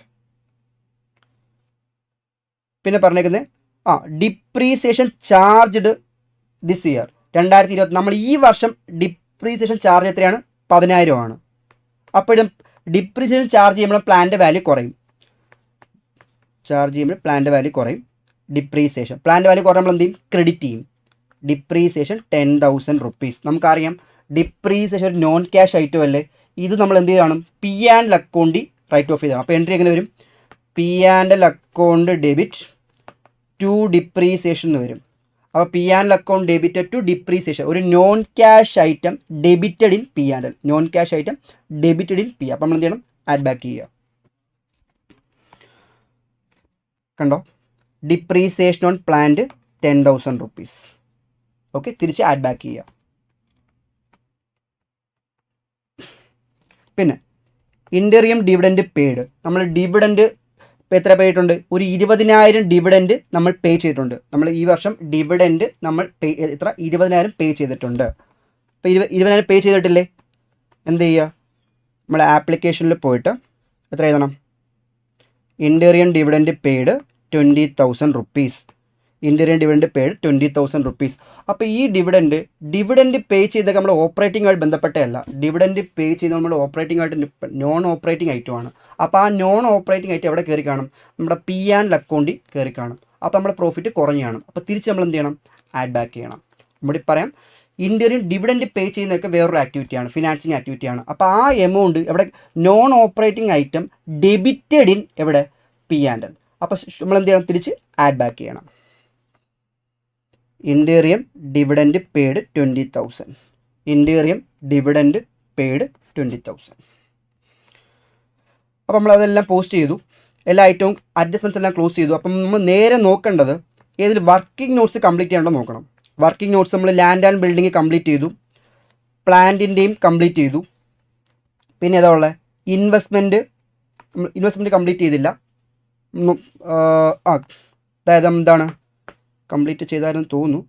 പിന്നെ പറഞ്ഞേക്കുന്നത് ഡിപ്രീസിയേഷൻ ചാർജ്ഡ് ദിസ് ഇയർ 2020. നമ്മൾ ഈ വർഷം ഡിപ്രീസിയേഷൻ ചാർജ് എത്രയാണ്? 10,000 ആണ്. അപ്പോഴും ഡിപ്രീസിയേഷൻ ചാർജ് ചെയ്യുമ്പോൾ പ്ലാന്റ് വാല്യൂ കുറയും. പ്ലാന്റ് വാല്യൂ കുറയും. ഡിപ്രീസിയേഷൻ പ്ലാന്റ് വാല്യൂ കുറയുമ്പോൾ എന്ത് ചെയ്യും? ക്രെഡിറ്റ് ചെയ്യും. Depreciation 10,000 rupees. നമുക്കറിയാം ഡിപ്രീസിയേഷൻ ഒരു നോൺ ക്യാഷ് ഐറ്റം അല്ലേ? ഇത് നമ്മൾ എന്ത് ചെയ്യണം? പി ആൻഡ് എൽ അക്കൗണ്ടിൽ റൈറ്റ് ഓഫ് ചെയ്യണം. അപ്പോൾ എൻട്രി എങ്ങനെ വരും? P and L account debit to depreciation എന്ന് വരും. അപ്പോൾ P and L account debited to depreciation, ഒരു non cash item debited in P and L. Non cash item debited in P. അപ്പോൾ നമ്മൾ എന്ത് ചെയ്യണം? ആഡ് ബാക്ക് ചെയ്യുക. കണ്ടോ? Depreciation on plant 10,000 rupees. Okay, തിരിച്ച് ആഡ് ബാക്ക് ചെയ്യുക. പിന്നെ ഇൻ്ററിയം ഡിവിഡൻറ്റ് പെയ്ഡ്. നമ്മൾ ഡിവിഡൻറ്റ് എത്ര പേ ചെയ്തിട്ടുണ്ട്? ഒരു 20,000 ഡിവിഡൻറ്റ് നമ്മൾ പേ ചെയ്തിട്ടുണ്ട്. നമ്മൾ ഈ വർഷം ഡിവിഡൻറ്റ് നമ്മൾ എത്ര? 20,000 പേ ചെയ്തിട്ടുണ്ട്. അപ്പോൾ 20,000 പേ ചെയ്തിട്ടില്ലേ? എന്ത് ചെയ്യുക? നമ്മൾ ആപ്ലിക്കേഷനിൽ പോയിട്ട് എത്ര എഴുതണം? ഇൻ്ററിയം dividend paid 20,000 rupees. ഇൻ്ററിയം dividend paid 20,000 rupees. അപ്പോൾ ഈ ഡിവിഡൻറ്റ് പേ ചെയ്തൊക്കെ നമ്മൾ ഓപ്പറേറ്റിംഗുമായിട്ട് ബന്ധപ്പെട്ടതല്ല. ഡിവിഡൻറ്റ് പേ ചെയ്ത് നമ്മൾ ഓപ്പറേറ്റിംഗ് ആയിട്ട് നോൺ ഓപ്പറേറ്റിംഗ് ഐറ്റമാണ്. അപ്പോൾ ആ നോൺ ഓപ്പറേറ്റിംഗ് ഐറ്റം എവിടെ കയറി കാണും? നമ്മുടെ പി ആൻഡ് അക്കൗണ്ടിൽ കയറി കാണും. അപ്പോൾ നമ്മുടെ പ്രോഫിറ്റ് കുറഞ്ഞു കാണും. അപ്പോൾ തിരിച്ച് നമ്മൾ എന്ത് ചെയ്യണം? ആഡ് ബാക്ക് ചെയ്യണം. ഇവിടെ പറയാം, ഇൻ്ററിയം ഡിവിഡൻറ്റ് പേ ചെയ്യുന്നതൊക്കെ വേറൊരു ആക്ടിവിറ്റിയാണ്, ഫിനാൻസിങ് ആക്ടിവിറ്റിയാണ്. അപ്പോൾ ആ എമൗണ്ട് എവിടെ? Non operating item debited in എവിടെ? P and L. അപ്പോൾ നമ്മൾ എന്ത് ചെയ്യണം? തിരിച്ച് ആഡ് ബാക്ക് ചെയ്യണം. Interim dividend paid 20,000. Interim dividend paid 20,000. അപ്പോൾ നമ്മളതെല്ലാം പോസ്റ്റ് ചെയ്തു. എല്ലാ ഐറ്റവും അഡ്ജസ്റ്റ്മെൻറ്റ്സ് എല്ലാം ക്ലോസ് ചെയ്തു. അപ്പം നമ്മൾ നേരെ നോക്കേണ്ടത് ഏതിൽ വർക്കിംഗ് നോട്ട്സ് കംപ്ലീറ്റ് ചെയ്യണമെന്ന് നോക്കണം. വർക്കിംഗ് നോട്ട്സ് നമ്മൾ ലാൻഡ് ആൻഡ് ബിൽഡിംഗ് കംപ്ലീറ്റ് ചെയ്തു, പ്ലാന്റിൻ്റെയും കംപ്ലീറ്റ് ചെയ്തു. പിന്നെ ഏതാ ഉള്ളത്? ഇൻവെസ്റ്റ്മെൻറ്റ് കംപ്ലീറ്റ് ചെയ്തില്ല. അതായത് എന്താണ്? കംപ്ലീറ്റ് ചെയ്തായിരുന്നു തോന്നുന്നു.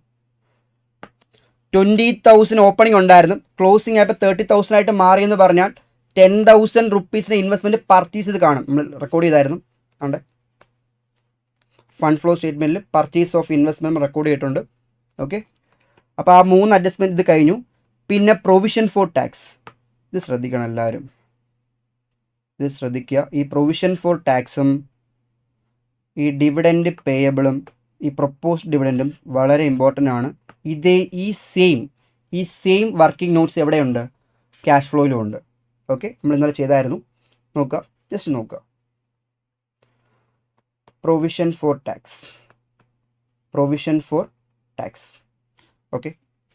20,000 ഓപ്പണിംഗ് ഉണ്ടായിരുന്നു. ക്ലോസിംഗ് ആയപ്പോൾ 30,000 ആയിട്ട് മാറിയെന്ന് പറഞ്ഞാൽ 10,000 റുപ്പീസിൻ്റെ ഇൻവെസ്റ്റ്മെൻറ്റ് പർച്ചേസ് ചെയ്ത് കാണും. നമ്മൾ റെക്കോർഡ് ചെയ്തായിരുന്നു. അതുകൊണ്ട് ഫണ്ട് ഫ്ലോ സ്റ്റേറ്റ്മെൻറ്റിൽ പർച്ചേസ് ഓഫ് ഇൻവെസ്റ്റ്മെൻറ്റ് റെക്കോർഡ് ചെയ്തിട്ടുണ്ട്. ഓക്കെ, അപ്പോൾ ആ 3 അഡ്ജസ്റ്റ്മെൻറ്റ് ഇത് കഴിഞ്ഞു. പിന്നെ പ്രൊവിഷൻ ഫോർ ടാക്സ്, ഇത് ശ്രദ്ധിക്കണം എല്ലാവരും, ഇത് ശ്രദ്ധിക്കുക. ഈ പ്രൊവിഷൻ ഫോർ ടാക്സും ഈ ഡിവിഡൻഡ് പേയബിളും ഈ പ്രൊപ്പോസ്ഡ് ഡിവിഡൻറ്റും വളരെ ഇമ്പോർട്ടൻ്റ് ആണ്. ഈ സെയിം വർക്കിംഗ് നോട്ട്സ് എവിടെയുണ്ട്? ക്യാഷ് ഫ്ലോയിലും ഉണ്ട്. ഓക്കെ, നമ്മൾ ഇന്നലെ ചെയ്തായിരുന്നു. നോക്കുക, ജസ്റ്റ് നോക്കുക. Provision for tax. ഓക്കെ,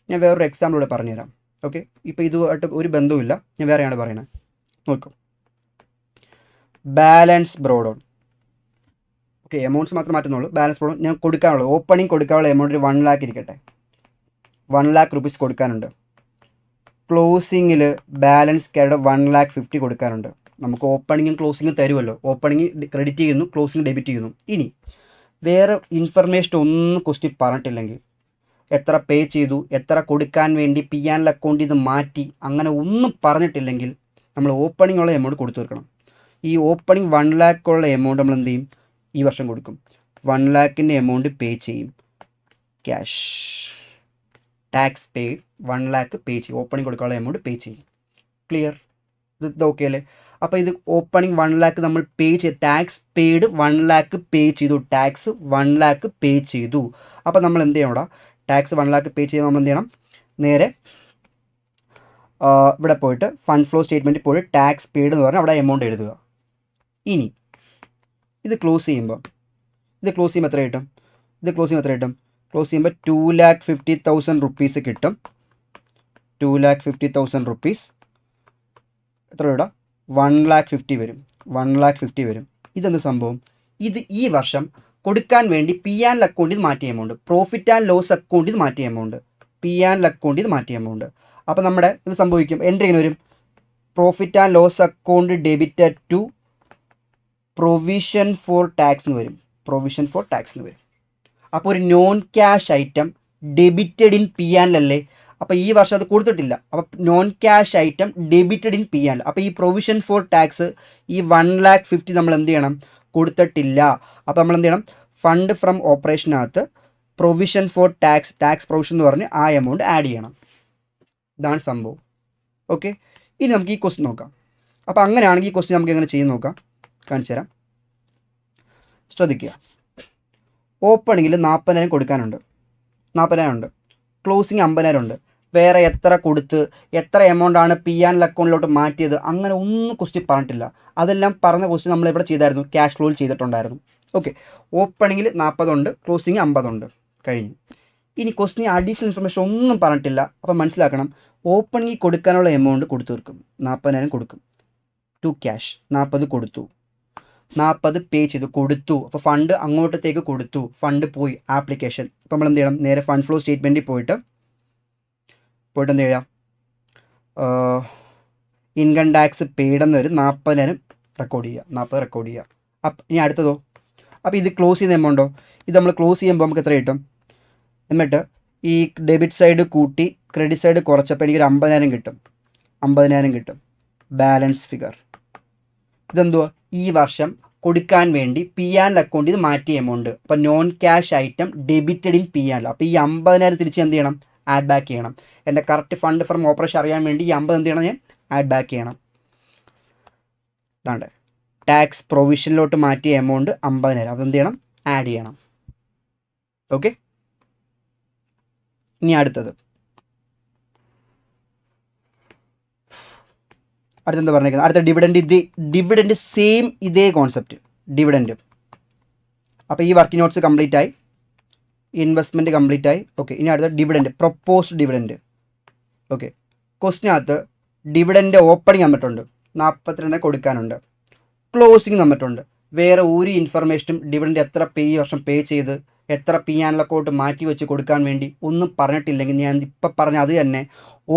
ഞാൻ വേറൊരു എക്സാമ്പിൾ ഇവിടെ പറഞ്ഞുതരാം. ഓക്കെ, ഇപ്പോൾ ഇതുമായിട്ട് ഒരു ബന്ധവുമില്ല, ഞാൻ വേറെയാണ് പറയുന്നത്. നോക്കൂ, balance broad on. Okay, amounts മാത്രം മാറ്റുന്നുള്ളൂ. ബാലൻസ് ബ്രോഡ് ഓൺ ഞാൻ കൊടുക്കാനുള്ളത്, ഓപ്പണിംഗ് കൊടുക്കാനുള്ള എമൗണ്ട് 1 lakh ഇരിക്കട്ടെ. 1 lakh rupees കൊടുക്കാനുണ്ട്. ക്ലോസിങ്ങിൽ ബാലൻസ് ക്യാരിഡ് 1,50,000 കൊടുക്കാനുണ്ട്. നമുക്ക് ഓപ്പണിങ്ങും ക്ലോസിങ്ങും തരുമല്ലോ. ഓപ്പണിങ് ക്രെഡിറ്റ് ചെയ്യുന്നു, ക്ലോസിങ് ഡെബിറ്റ് ചെയ്യുന്നു. ഇനി വേറെ ഇൻഫർമേഷൻ ഒന്നും ക്വസ്റ്റ്യൻ പറഞ്ഞിട്ടില്ലെങ്കിൽ, എത്ര പേ ചെയ്തു, എത്ര കൊടുക്കാൻ വേണ്ടി PNL അക്കൗണ്ടിൽ നിന്ന് മാറ്റി, അങ്ങനെ ഒന്നും പറഞ്ഞിട്ടില്ലെങ്കിൽ നമ്മൾ ഓപ്പണിംഗ് ഉള്ള എമൗണ്ട് കൊടുത്തു തീർക്കണം. ഈ ഓപ്പണിംഗ് 1 lakh ഉള്ള എമൗണ്ട് നമ്മൾ എന്ത് ചെയ്യും? ഈ വർഷം കൊടുക്കും. 1 lakhൻ്റെ എമൗണ്ട് പേ ചെയ്യും. ക്യാഷ് ടാക്സ് പെയ്ഡ് 1 lakh പേ ചെയ്യും. ഓപ്പണിംഗ് കൊടുക്കാനുള്ള എമൗണ്ട് പേ ചെയ്യും. ക്ലിയർ? ഇത് ഓക്കെ അല്ലേ? അപ്പോൾ ഇത് ഓപ്പണിംഗ് 1 lakh നമ്മൾ പേ ചെയ്ത്, ടാക്സ് പെയ്ഡ് 1 lakh പേ ചെയ്തു. ടാക്സ് 1 lakh പേ ചെയ്തു. അപ്പോൾ നമ്മൾ എന്ത് ചെയ്യണം? ഇവിടെ ടാക്സ് 1 lakh പേ ചെയ്യുമ്പോൾ നമ്മൾ എന്ത് ചെയ്യണം? നേരെ ഇവിടെ പോയിട്ട് ഫണ്ട് ഫ്ലോ സ്റ്റേറ്റ്മെൻറ്റിൽ പോയിട്ട് ടാക്സ് പെയ്ഡ് എന്ന് പറഞ്ഞാൽ അവിടെ എമൗണ്ട് എഴുതുക. ഇനി ഇത് ക്ലോസ് ചെയ്യുമ്പോൾ എത്ര കിട്ടും? ക്ലോസ് ചെയ്യുമ്പോൾ 2,50,000 റുപ്പീസ് കിട്ടും. 2,50,000 റുപ്പീസ് എത്ര ഇടാം? 1,50,000 വരും. 1,50,000 വരും. ഇതെന്ത് സംഭവം? ഇത് ഈ വർഷം കൊടുക്കാൻ വേണ്ടി PNL അക്കൗണ്ടിൽ മാറ്റിയ എമൗണ്ട്, പ്രോഫിറ്റ് ആൻഡ് ലോസ് അക്കൗണ്ടിൽ മാറ്റിയ എമൗണ്ട്, PNL അക്കൗണ്ടിൽ മാറ്റിയ എമൗണ്ട്. അപ്പോൾ നമ്മുടെ ഇത് സംഭവിക്കും. എൻട്രി എങ്ങനെ വരും? Profit and loss account debited to provision for tax എന്ന് വരും. അപ്പോൾ ഒരു non cash item debited in PNL അല്ലേ? അപ്പോൾ ഈ വർഷം അത് കൊടുത്തിട്ടില്ല. അപ്പോൾ non cash item debited in PNL. അപ്പോൾ ഈ പ്രൊവിഷൻ ഫോർ ടാക്സ് ഈ 1,50,000 നമ്മൾ എന്ത് ചെയ്യണം? കൊടുത്തിട്ടില്ല. അപ്പോൾ നമ്മൾ എന്ത് ചെയ്യണം? ഫണ്ട് ഫ്രം ഓപ്പറേഷനകത്ത് പ്രൊവിഷൻ ഫോർ ടാക്സ് പ്രൊവിഷൻ എന്ന് പറഞ്ഞ് ആ എമൗണ്ട് ആഡ് ചെയ്യണം. ഇതാണ് സംഭവം. ഓക്കെ, ഇനി നമുക്ക് ഈ ക്വസ്റ്റ്യൻ നോക്കാം. അപ്പോൾ അങ്ങനെയാണെങ്കിൽ ഈ ക്വസ്റ്റ്യൻ നമുക്ക് എങ്ങനെ ചെയ്യും നോക്കാം, കാണിച്ചു തരാം. ശ്രദ്ധിക്കുക. ഓപ്പണിങ്ങിൽ 40,000 കൊടുക്കാനുണ്ട്, 40,000 ഉണ്ട്. ക്ലോസിങ് 50,000 ഉണ്ട്. വേറെ എത്ര കൊടുത്ത് എത്ര എമൗണ്ടാണ് PNL അക്കൗണ്ടിലോട്ട് മാറ്റിയത് അങ്ങനെ ഒന്നും ക്വസ്റ്റ്യൻ പറഞ്ഞിട്ടില്ല. അതെല്ലാം പറഞ്ഞ ക്വസ്റ്റ്യൻ നമ്മൾ ഇവിടെ ചെയ്തായിരുന്നു, ക്യാഷ് ഫ്ലോയിൽ ചെയ്തിട്ടുണ്ടായിരുന്നു. ഓക്കെ, ഓപ്പണിങ്ങിൽ 40 ഉണ്ട്, ക്ലോസിങ് 50 ഉണ്ട്. കഴിഞ്ഞു. ഇനി ക്വസ്റ്റ്യൻ അഡീഷണൽ ഇൻഫർമേഷൻ ഒന്നും പറഞ്ഞിട്ടില്ല. അപ്പോൾ മനസ്സിലാക്കണം, ഓപ്പണിങ്ങിൽ കൊടുക്കാനുള്ള എമൗണ്ട് കൊടുത്തു തീർക്കും. 40,000 കൊടുക്കും ടു ക്യാഷ്. 40 കൊടുത്തു, 40 പേ ചെയ്തു, കൊടുത്തു. അപ്പോൾ ഫണ്ട് അങ്ങോട്ടത്തേക്ക് കൊടുത്തു, ഫണ്ട് പോയി ആപ്ലിക്കേഷൻ. അപ്പോൾ നമ്മൾ എന്ത് ചെയ്യണം? നേരെ ഫണ്ട് ഫ്ലോ സ്റ്റേറ്റ്മെൻറ്റിൽ പോയിട്ട് എന്ത് ചെയ്യാം? ഇൻകം ടാക്സ് പെയ്ഡെന്ന് വരും. 40,000 റെക്കോർഡ് ചെയ്യുക, 40 റെക്കോർഡ് ചെയ്യുക. അപ്പം ഇനി അടുത്തതോ? അപ്പോൾ ഇത് ക്ലോസ് ചെയ്യുന്ന എമൗണ്ടോ? ഇത് നമ്മൾ ക്ലോസ് ചെയ്യുമ്പോൾ നമുക്ക് എത്ര കിട്ടും? എന്നിട്ട് ഈ ഡെബിറ്റ് സൈഡ് കൂട്ടി ക്രെഡിറ്റ് സൈഡ് കുറച്ചപ്പോൾ എനിക്കൊരു 50,000 കിട്ടും. ബാലൻസ് ഫിഗർ ഇതെന്തുവാ? ഈ വർഷം കൊടുക്കാൻ വേണ്ടി PNL അക്കൗണ്ടിൽ നിന്ന് മാറ്റിയ എമൗണ്ട്. അപ്പോൾ non cash item debited in PNL. അപ്പോൾ ഈ 50,000 തിരിച്ച് എന്ത് ചെയ്യണം? ആഡ് ബാക്ക് ചെയ്യണം. എൻ്റെ കറക്റ്റ് ഫണ്ട് ഫ്രം ഓപ്പറേഷൻ അറിയാൻ വേണ്ടി ഈ 50 എന്ത് ചെയ്യണം? ഞാൻ ആഡ് ബാക്ക് ചെയ്യണം. അതാണ്ട് ടാക്സ് പ്രൊവിഷനിലോട്ട് മാറ്റിയ എമൗണ്ട് 50,000. അത് എന്ത് ചെയ്യണം? ആഡ് ചെയ്യണം. ഓക്കെ, ഇനി അടുത്തത് അടുത്തെന്താ പറഞ്ഞേക്കുന്നത്? അടുത്ത ഡിവിഡൻഡ് സെയിം ഇതേ കോൺസെപ്റ്റ് ഡിവിഡൻഡ്. അപ്പോൾ ഈ വർക്കിംഗ് നോട്ട്സ് കംപ്ലീറ്റ് ആയി, ഇൻവെസ്റ്റ്മെൻറ്റ് കംപ്ലീറ്റ് ആയി. ഓക്കെ, ഇനി അടുത്ത ഡിവിഡൻഡ്, പ്രൊപ്പോസ്ഡ് ഡിവിഡൻഡ്. ഓക്കെ, ക്വസ്റ്റിനകത്ത് ഡിവിഡൻഡ് ഓപ്പണിംഗ് തന്നിട്ടുണ്ട്, 42 കൊടുക്കാനുണ്ട്. ക്ലോസിങ് തന്നിട്ടുണ്ട്. വേറെ ഒരു ഇൻഫർമേഷനും ഡിവിഡൻഡ് എത്ര ഈ വർഷം പേ ചെയ്ത് എത്ര PNL അക്കൗണ്ട് മാറ്റി വെച്ച് കൊടുക്കാൻ വേണ്ടി ഒന്നും പറഞ്ഞിട്ടില്ലെങ്കിൽ ഞാൻ ഇപ്പം പറഞ്ഞ അത് തന്നെ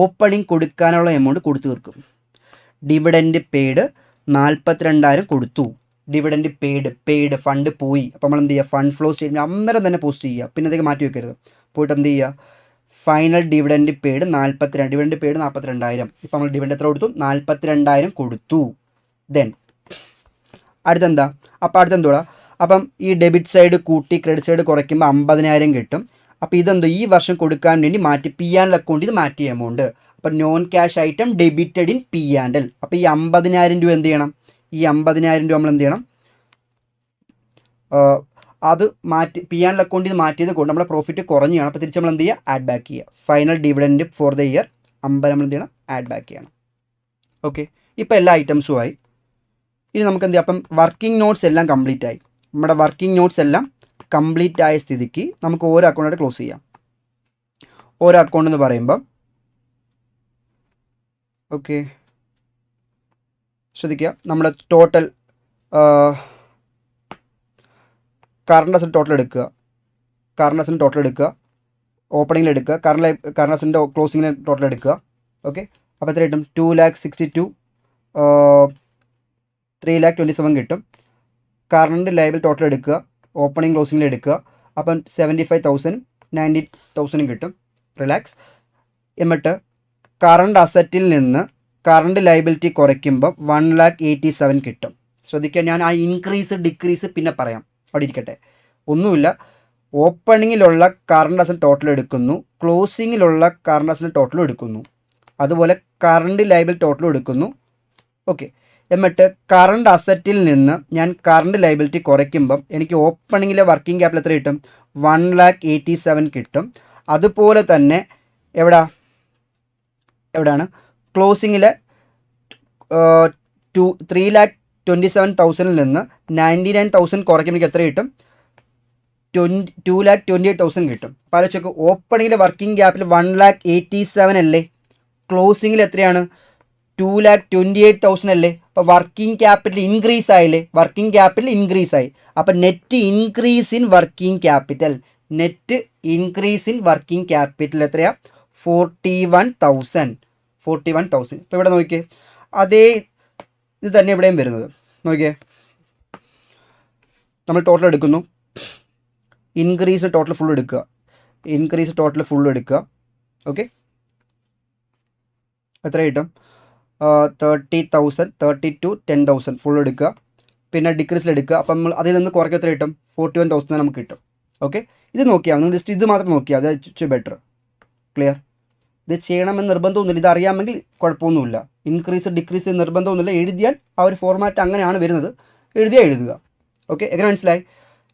ഓപ്പണിംഗ് കൊടുക്കാനുള്ള എമൗണ്ട് കൊടുത്തു തീർക്കും. ഡിവിഡൻഡ് പെയ്ഡ് 42,000 കൊടുത്തു. ഡിവിഡൻഡ് പെയ്ഡ് ഫണ്ട് പോയി. അപ്പോൾ നമ്മൾ എന്ത് ചെയ്യുക? ഫണ്ട് ഫ്ലോ സ്റ്റേറ്റ്മെൻറ്റ് അന്നേരം തന്നെ പോസ്റ്റ് ചെയ്യുക. പിന്നെ അതൊക്കെ മാറ്റി വെക്കരുത്. പോയിട്ട് എന്ത് ചെയ്യുക? Final dividend paid 42, dividend paid 42,000. ഇപ്പം നമ്മൾ ഡിവിഡൻഡ് എത്ര കൊടുത്തു? 42,000 കൊടുത്തു. ദെൻ അടുത്തെന്താ? അപ്പോൾ അടുത്തെന്തോടാ? അപ്പം ഈ ഡെബിറ്റ് സൈഡ് കൂട്ടി ക്രെഡിറ്റ് സൈഡ് കുറയ്ക്കുമ്പോൾ 50,000 കിട്ടും. അപ്പോൾ ഇതെന്തോ ഈ വർഷം കൊടുക്കാൻ വേണ്ടി മാറ്റി പി ആൻഡ് എൽ അക്കൗണ്ടിൽ മാറ്റിയ എമൗണ്ട്. അപ്പോൾ non cash item debited in P and L. അപ്പോൾ ഈ 50,000 രൂപ എന്ത് ചെയ്യണം? ഈ 50,000 രൂപ നമ്മൾ എന്ത് ചെയ്യണം? അത് മാറ്റി പി ആൻഡ് എൽ അക്കൗണ്ടിൽ നിന്ന് മാറ്റിയത് കൊണ്ട് നമ്മുടെ പ്രോഫിറ്റ് കുറഞ്ഞാണ്. അപ്പോൾ തിരിച്ച് നമ്മൾ എന്ത് ചെയ്യുക? ആഡ് ബാക്ക് ചെയ്യുക. Final dividend for the year 50 നമ്മൾ എന്ത് ചെയ്യണം? ആഡ് ബാക്ക് ചെയ്യണം. ഓക്കെ, ഇപ്പോൾ എല്ലാ ഐറ്റംസും ആയി. ഇനി നമുക്ക് എന്ത് ചെയ്യാം? അപ്പം വർക്കിംഗ് നോട്ട്സ് എല്ലാം കംപ്ലീറ്റ് ആയി. നമ്മുടെ വർക്കിംഗ് നോട്ട്സ് എല്ലാം കംപ്ലീറ്റ് ആയ സ്ഥിതിക്ക് നമുക്ക് ഓരോ അക്കൗണ്ടായിട്ട് ക്ലോസ് ചെയ്യാം. ഓരോ അക്കൗണ്ട് എന്ന് പറയുമ്പം ഓക്കെ ശ്രദ്ധിക്കുക, നമ്മുടെ ടോട്ടൽ കറണ്ട് അസറ്റ് ടോട്ടൽ എടുക്കുക. കറണ്ട് അസറ്റ് ടോട്ടൽ എടുക്കുക, ഓപ്പണിങ്ങിൽ എടുക്കുക, കറണ്ട് അസറ്റിൻ്റെ ക്ലോസിങ്ങിൽ ടോട്ടൽ എടുക്കുക. ഓക്കെ, അപ്പോൾ എത്ര കിട്ടും? 2,62 3,27 കിട്ടും. കറണ്ട് ലയബിൾ ടോട്ടൽ എടുക്കുക, ഓപ്പണിംഗ് ക്ലോസിങ്ങിൽ എടുക്കുക. അപ്പം 75,000 90,000 കിട്ടും. റിലാക്സ്. എന്നിട്ട് കറണ്ട് അസറ്റിൽ നിന്ന് കറണ്ട് ലയബിലിറ്റി കുറയ്ക്കുമ്പോൾ 1,87,000 കിട്ടും. ശ്രദ്ധിക്കുക, ഞാൻ ആ ഇൻക്രീസ് ഡിക്രീസ് പിന്നെ പറയാം, അവിടെ ഇരിക്കട്ടെ. ഒന്നുമില്ല, ഓപ്പണിങ്ങിലുള്ള കറണ്ട് അസറ്റ് ടോട്ടൽ എടുക്കുന്നു, ക്ലോസിങ്ങിലുള്ള കറണ്ട് അസറ്റ് ടോട്ടലും എടുക്കുന്നു, അതുപോലെ കറണ്ട് ലയബിൾ ടോട്ടലും എടുക്കുന്നു. ഓക്കെ, എന്നിട്ട് കറണ്ട് അസറ്റിൽ നിന്ന് ഞാൻ കറണ്ട് ലയബിലിറ്റി കുറയ്ക്കുമ്പം എനിക്ക് ഓപ്പണിങ്ങിലെ വർക്കിംഗ് ക്യാപിറ്റൽ എത്ര കിട്ടും? 1,87,000 കിട്ടും. അതുപോലെ തന്നെ എവിടെയാണ് ക്ലോസിങ്ങിലെ 3,27,000 നിന്ന് 99,000 കുറയ്ക്കുമ്പോൾ എനിക്ക് എത്ര കിട്ടും? 2,28,000 കിട്ടും. അപ്പോൾ ആലോചിച്ച് ഓപ്പണിങ്ങിലെ വർക്കിംഗ് ക്യാപിറ്റൽ 1,87,000 അല്ലേ? ക്ലോസിങ്ങിൽ എത്രയാണ്? 2,28,000 അല്ലേ? അപ്പോൾ വർക്കിംഗ് ക്യാപിറ്റൽ ഇൻക്രീസ് ആയില്ലേ? വർക്കിംഗ് ക്യാപിറ്റൽ ഇൻക്രീസ് ആയി. അപ്പോൾ net increase in working capital, net increase in working capital എത്രയാണ്? 41,000. ഇപ്പോൾ ഇവിടെ നോക്കിയേ, അതേ ഇത് തന്നെ ഇവിടെയും വരുന്നത്. നോക്കിയേ, നമ്മൾ ടോട്ടൽ എടുക്കുന്നു, ഇൻക്രീസ് ടോട്ടൽ ഫുൾ എടുക്കുക, ഇൻക്രീസ് ടോട്ടൽ ഫുൾ എടുക്കുക. ഓക്കെ, എത്ര കിട്ടും? 30,000 32 10,000 ഫുൾ എടുക്കുക. പിന്നെ ഡിക്രീസിൽ എടുക്കുക. അപ്പം നമ്മൾ അതിൽ നിന്ന് കുറയ്ക്ക് എത്ര കിട്ടും? 41,000 നമുക്ക് കിട്ടും. ഓക്കെ, ഇത് നോക്കിയാൽ നിങ്ങൾ ജസ്റ്റ് ഇത് മാത്രം നോക്കിയാൽ അത് ബെറ്റർ. ക്ലിയർ? ഇത് ചെയ്യണമെന്ന് നിർബന്ധമൊന്നുമില്ല, ഇത് അറിയാമെങ്കിൽ കുഴപ്പമൊന്നുമില്ല. ഇൻക്രീസ് ഡിക്രീസ് നിർബന്ധമൊന്നുമില്ല, എഴുതിയാൽ ആ ഒരു ഫോർമാറ്റ് അങ്ങനെയാണ് വരുന്നത്, എഴുതുക. ഓക്കെ, എങ്ങനെ മനസ്സിലായി?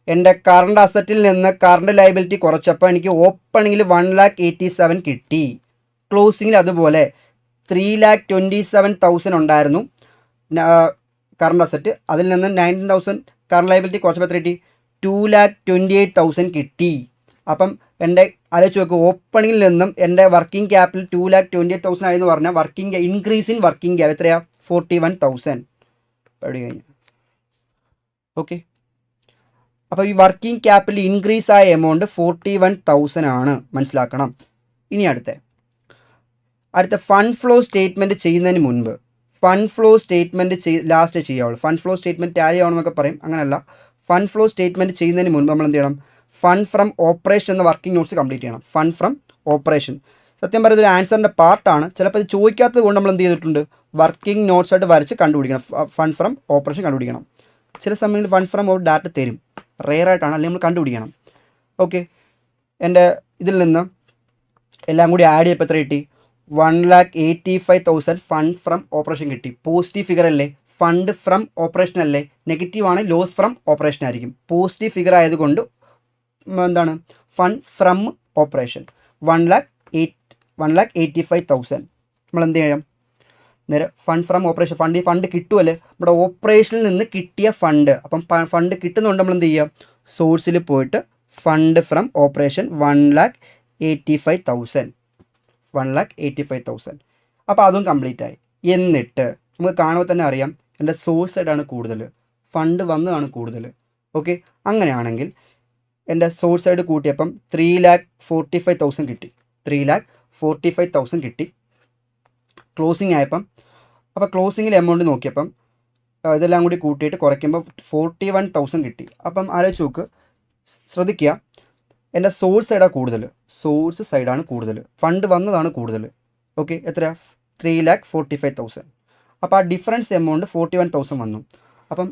എൻ്റെ കറണ്ട് അസറ്റിൽ നിന്ന് കറണ്ട് ലയബിലിറ്റി കുറച്ചപ്പോൾ എനിക്ക് ഓപ്പണിങ്ങിൽ 1,87,000 കിട്ടി. ക്ലോസിങ്ങിൽ അതുപോലെ 3,27,000 ഉണ്ടായിരുന്നു കറണ്ട് അസറ്റ്. അതിൽ നിന്ന് 19,000 കറണ്ട് ലയബിലിറ്റി കുറച്ചപ്പോൾ എത്ര കിട്ടി? 2,28,000 കിട്ടി. അപ്പം എൻ്റെ ആലോചിച്ച് നോക്കുക, ഓപ്പണിങ്ങിൽ നിന്നും എൻ്റെ വർക്കിംഗ് ക്യാപിറ്റൽ 2,28,000 ആയെന്ന് പറഞ്ഞാൽ working increase in working cap എത്രയാണ്? 41,000. എവിടെ കഴിഞ്ഞു? ഓക്കെ, അപ്പോൾ ഈ വർക്കിംഗ് ക്യാപിറ്റൽ ഇൻക്രീസ് ആയ എമൗണ്ട് 41,000 ആണ്, മനസ്സിലാക്കണം. ഇനി അടുത്ത ഫണ്ട് ഫ്ലോ സ്റ്റേറ്റ്മെൻറ്റ് ചെയ്യുന്നതിന് മുൻപ് ഫണ്ട് ഫ്ലോ സ്റ്റേറ്റ്മെൻറ്റ് ലാസ്റ്റ് ചെയ്യാവുള്ളൂ. ഫണ്ട് ഫ്ലോ സ്റ്റേറ്റ്മെൻറ്റ് ടാലി ആവണമെന്നൊക്കെ പറയും, അങ്ങനെയല്ല. ഫണ്ട് ഫ്ലോ സ്റ്റേറ്റ്മെൻറ്റ് ചെയ്യുന്നതിന് മുൻപ് നമ്മൾ എന്ത് ചെയ്യണം? ഫണ്ട് ഫ്രം ഓപ്പറേഷൻ എന്ന വർക്കിംഗ് നോട്ട്സ് കംപ്ലീറ്റ് ചെയ്യണം. ഫണ്ട് ഫ്രം ഓപ്പറേഷൻ സത്യം പറയുന്നത് ഒരു ആൻസറിൻ്റെ പാർട്ടാണ്. ചിലപ്പോൾ ഇത് ചോദിക്കാത്തത് കൊണ്ട് നമ്മൾ എന്ത് ചെയ്തിട്ടുണ്ട്? വർക്കിംഗ് നോട്ട്സ് ആയിട്ട് വരച്ച് കണ്ടുപിടിക്കണം. ഫണ്ട് ഫ്രം ഓപ്പറേഷൻ കണ്ടുപിടിക്കണം. ചില സമയങ്ങളിൽ ഫണ്ട് ഫ്രം ഒരു ഡാറ്റ തരും, റെയർ ആയിട്ടാണ്, അല്ലെങ്കിൽ നമ്മൾ കണ്ടുപിടിക്കണം. ഓക്കെ, എൻ്റെ ഇതിൽ നിന്ന് എല്ലാം കൂടി ആഡ് ചെയ്യപ്പോൾ എത്ര കിട്ടി? 1,85,000 ഫണ്ട് ഫ്രം ഓപ്പറേഷൻ കിട്ടി. പോസിറ്റീവ് ഫിഗർ അല്ലേ? ഫണ്ട് ഫ്രം ഓപ്പറേഷൻ അല്ലേ? നെഗറ്റീവ് ആണ്, ലോസ് ഫ്രം ഓപ്പറേഷൻ ആയിരിക്കും. പോസിറ്റീവ് ഫിഗർ ആയതുകൊണ്ട് എന്താണ്? Fund from operation 1,85,000. നമ്മൾ എന്ത് ചെയ്യാം? നേരെ ഫണ്ട് ഫ്രം ഓപ്പറേഷൻ, ഫണ്ട് കിട്ടുമല്ലേ? നമ്മുടെ ഓപ്പറേഷനിൽ നിന്ന് കിട്ടിയ ഫണ്ട്. അപ്പം ഫണ്ട് കിട്ടുന്നതുകൊണ്ട് നമ്മൾ എന്ത് ചെയ്യുക? സോഴ്സിൽ പോയിട്ട് ഫണ്ട് ഫ്രം ഓപ്പറേഷൻ 1,85,000. അപ്പോൾ അതും കംപ്ലീറ്റ് ആയി. എന്നിട്ട് നമുക്ക് കാണുമ്പോൾ തന്നെ അറിയാം എൻ്റെ സോഴ്സ് സൈഡാണ് കൂടുതൽ, ഫണ്ട് വന്നതാണ് കൂടുതൽ. ഓക്കെ, അങ്ങനെയാണെങ്കിൽ എൻ്റെ സോഴ്സ് സൈഡ് കൂട്ടിയപ്പം 3,45,000 കിട്ടി. 3,45,000 കിട്ടി ക്ലോസിങ് ആയപ്പം. അപ്പോൾ ക്ലോസിങ്ങിൽ എമൗണ്ട് നോക്കിയപ്പം ഇതെല്ലാം കൂടി കൂട്ടിയിട്ട് കുറയ്ക്കുമ്പോൾ 41,000 കിട്ടി. അപ്പം ആലോചിച്ച് നോക്ക്, ശ്രദ്ധിക്കുക, എൻ്റെ സോഴ്സ് സൈഡാണ് കൂടുതൽ, സോഴ്സ് സൈഡാണ് കൂടുതൽ, ഫണ്ട് വന്നതാണ് കൂടുതൽ. ഓക്കെ, എത്ര 3,45,000. അപ്പോൾ ആ ഡിഫറൻസ് എമൗണ്ട് 41,000 വന്നു. അപ്പം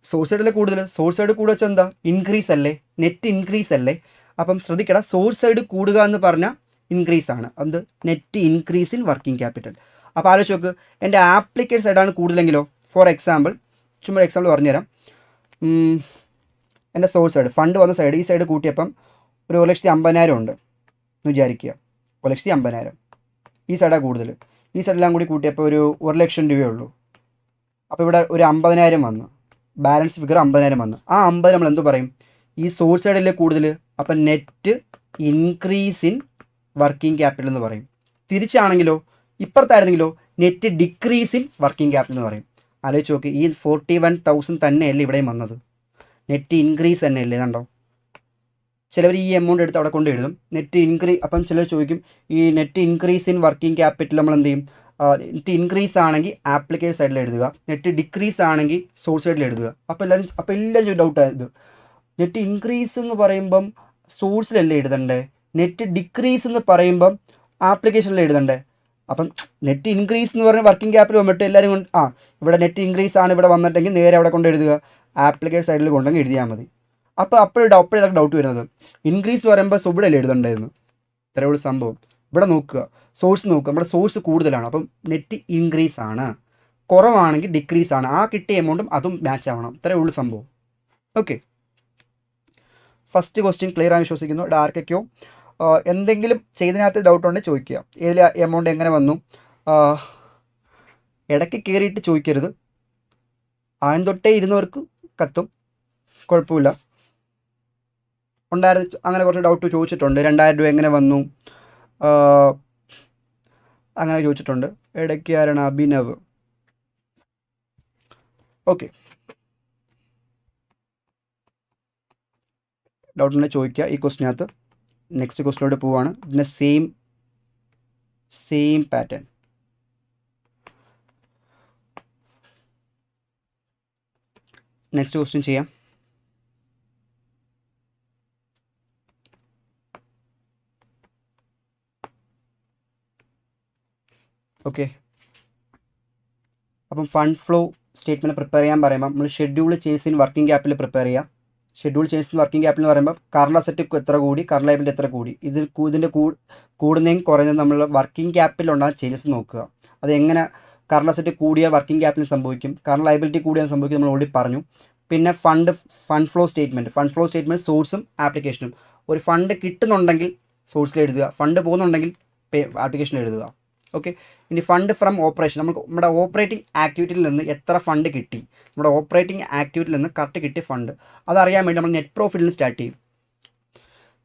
സോഴ്സ് സൈഡിലെ കൂടുതൽ, സോഴ്സ് സൈഡ് കൂടുക വെച്ചാൽ എന്താ, ഇൻക്രീസ് അല്ലേ, നെറ്റ് ഇൻക്രീസ് അല്ലേ. അപ്പം ശ്രദ്ധിക്കട, സോഴ്സ് സൈഡ് കൂടുക എന്ന് പറഞ്ഞാൽ ഇൻക്രീസ് ആണ്, അത് net increase in working capital. അപ്പോൾ ആലോചിച്ച് നോക്ക്, എൻ്റെ ആപ്ലിക്കേറ്റ് സൈഡാണ് കൂടുതലെങ്കിലോ, ഫോർ എക്സാമ്പിൾ ചുമ്മാ എക്സാമ്പിൾ പറഞ്ഞുതരാം. എൻ്റെ സോഴ്സ് സൈഡ് ഫണ്ട് വന്ന സൈഡ്, ഈ സൈഡ് കൂട്ടിയപ്പം ഒരു 1,50,000 ഉണ്ട് എന്ന് വിചാരിക്കുക, 1,50,000. ഈ സൈഡാണ് കൂടുതൽ, ഈ സൈഡെല്ലാം കൂടി കൂട്ടിയപ്പോൾ ഒരു 1,00,000 രൂപയേ ഉള്ളൂ. അപ്പോൾ ഇവിടെ ഒരു 50,000 വന്നു, ബാലൻസ് ഫിഗർ 50,000 വന്നു. ആ 50 നമ്മൾ എന്ത് പറയും, ഈ സോഴ്സ് സൈഡിലെ കൂടുതൽ, അപ്പം net increase in working capital എന്ന് പറയും. തിരിച്ചാണെങ്കിലോ, ഇപ്പുറത്തായിരുന്നെങ്കിലോ net decrease in working capital എന്ന് പറയും. ആലോചിച്ച് നോക്കി, ഈ 41,000 തന്നെയല്ലേ ഇവിടെയും വന്നത്, നെറ്റ് ഇൻക്രീസ് തന്നെയല്ലേ. കണ്ടോ, ചിലവർ ഈ എമൗണ്ട് എടുത്ത് അവിടെ കൊണ്ട് എഴുതും നെറ്റ് ഇൻക്രീസ്. അപ്പം ചിലർ ചോദിക്കും, ഈ net increase in working capital നമ്മൾ എന്ത് ചെയ്യും, നെറ്റ് ഇൻക്രീസ് ആണെങ്കിൽ ആപ്ലിക്കേഷൻ സൈഡിൽ എഴുതുക, നെറ്റ് ഡിക്രീസ് ആണെങ്കിൽ സോഴ്സ് സൈഡിൽ എഴുതുക. അപ്പോൾ എല്ലാവരും ഡൗട്ടായത്, നെറ്റ് ഇൻക്രീസ് എന്ന് പറയുമ്പം സോഴ്സിലല്ലേ എഴുതണ്ടേ, നെറ്റ് ഡിക്രീസ് എന്ന് പറയുമ്പം ആപ്ലിക്കേഷനിൽ എഴുതണ്ടേ. അപ്പം നെറ്റ് ഇൻക്രീസ് എന്ന് പറഞ്ഞാൽ വർക്കിംഗ് ക്യാപിറ്റൽ വന്നിട്ട് എല്ലാവരും കൊണ്ട് ഇവിടെ നെറ്റ് ഇൻക്രീസ് ആണ് ഇവിടെ വന്നിട്ടെങ്കിൽ നേരെ അവിടെ കൊണ്ട് എഴുതുക, ആപ്ലിക്കേഷൻ സൈഡിൽ കൊണ്ടെങ്കിൽ എഴുതിയാൽ മതി. അപ്പോൾ അപ്പോഴൊക്കെ ഡൗട്ട് വരുന്നത്, ഇൻക്രീസ് എന്ന് പറയുമ്പോൾ ഇവിടെ അല്ലേ എഴുതണ്ടായിരുന്നു, ഇത്രയേ ഉള്ളൂ സംഭവം. ഇവിടെ നോക്കുക, സോഴ്സ് നോക്കുക, നമ്മുടെ സോഴ്സ് കൂടുതലാണ്, അപ്പം നെറ്റ് ഇൻക്രീസ് ആണ്, കുറവാണെങ്കിൽ ഡിക്രീസ് ആണ്, ആ കിട്ടിയ എമൗണ്ടും അതും മാച്ച് ആവണം, ഇത്രയേ ഉള്ളൂ സംഭവം. ഓക്കെ, ഫസ്റ്റ് ക്വസ്റ്റ്യൻ ക്ലിയർ ആയി വിശ്വസിക്കുന്നു. ആർക്കൊക്കെയോ എന്തെങ്കിലും ചെയ്തതിനകത്ത് ഡൗട്ട് ഉണ്ടെങ്കിൽ ചോദിക്കുക, ഏതിൽ എമൗണ്ട് എങ്ങനെ വന്നു. ഇടയ്ക്ക് കയറിയിട്ട് ചോദിക്കരുത്, ആദ്യം തൊട്ടേ ഇരുന്നവർക്ക് കത്തും, കുഴപ്പമില്ല. ഉണ്ടായിരുന്നു അങ്ങനെ കുറച്ച് ഡൗട്ട് ചോദിച്ചിട്ടുണ്ട്, 2,000 രൂപ എങ്ങനെ വന്നു അങ്ങനെ ചോദിച്ചിട്ടുണ്ട്. ഇടയ്ക്ക് ആരാണ്, അഭിനവ്. ഓക്കെ, ഡൗട്ട് ഉണ്ടെങ്കിൽ ചോദിക്കുക ഈ ക്വസ്റ്റിനകത്ത്. നെക്സ്റ്റ് ക്വസ്റ്റിനോട് പോവാണ്, ഇതിൻ്റെ സെയിം പാറ്റേൺ. നെക്സ്റ്റ് ക്വസ്റ്റ്യൻ ചെയ്യാം. ഓക്കെ, അപ്പം ഫണ്ട് ഫ്ലോ സ്റ്റേറ്റ്മെൻറ്റ് പ്രിപ്പയർ ചെയ്യാൻ പറയുമ്പോൾ നമ്മൾ schedule change in working capital prepare ചെയ്യാം. Schedule change in working capital എന്ന് പറയുമ്പോൾ കറണ്ട് അസറ്റ് എത്ര കൂടി, കറണ്ട് ലയബിലിറ്റി എത്ര കൂടി, ഇതിൻ്റെ കൂടുന്നതും കുറയുന്നതും നമ്മൾ വർക്കിംഗ് ക്യാപിറ്റൽ ഉണ്ടാകുന്ന ചേഞ്ചസ് നോക്കുക. അതെങ്ങനെ കറണ്ട് അസറ്റ് കൂടിയാൽ വർക്കിംഗ് ക്യാപിറ്റൽ സംഭവിക്കും, കറണ്ട് ലയബിലിറ്റി കൂടിയാൽ സംഭവിക്കും, നമ്മൾ ഓൾറെഡി പറഞ്ഞു. പിന്നെ ഫണ്ട് ഫ്ലോ സ്റ്റേറ്റ്മെൻറ്റ് സോഴ്സും ആപ്ലിക്കേഷനും. ഒരു ഫണ്ട് കിട്ടുന്നുണ്ടെങ്കിൽ സോഴ്സിൽ എഴുതുക, ഫണ്ട് പോകുന്നുണ്ടെങ്കിൽ ആപ്ലിക്കേഷനിൽ എഴുതുക. ഓക്കെ, ഇനി ഫണ്ട് ഫ്രം ഓപ്പറേഷൻ, നമ്മുടെ ഓപ്പറേറ്റിംഗ് ആക്ടിവിറ്റിയിൽ നിന്ന് എത്ര ഫണ്ട് കിട്ടി, നമ്മുടെ ഓപ്പറേറ്റിംഗ് ആക്ടിവിറ്റിയിൽ നിന്ന് കറക്റ്റ് കിട്ടിയ ഫണ്ട് അതറിയാൻ വേണ്ടി നമ്മൾ നെറ്റ് പ്രോഫിറ്റിൽ നിന്ന് സ്റ്റാർട്ട് ചെയ്യും.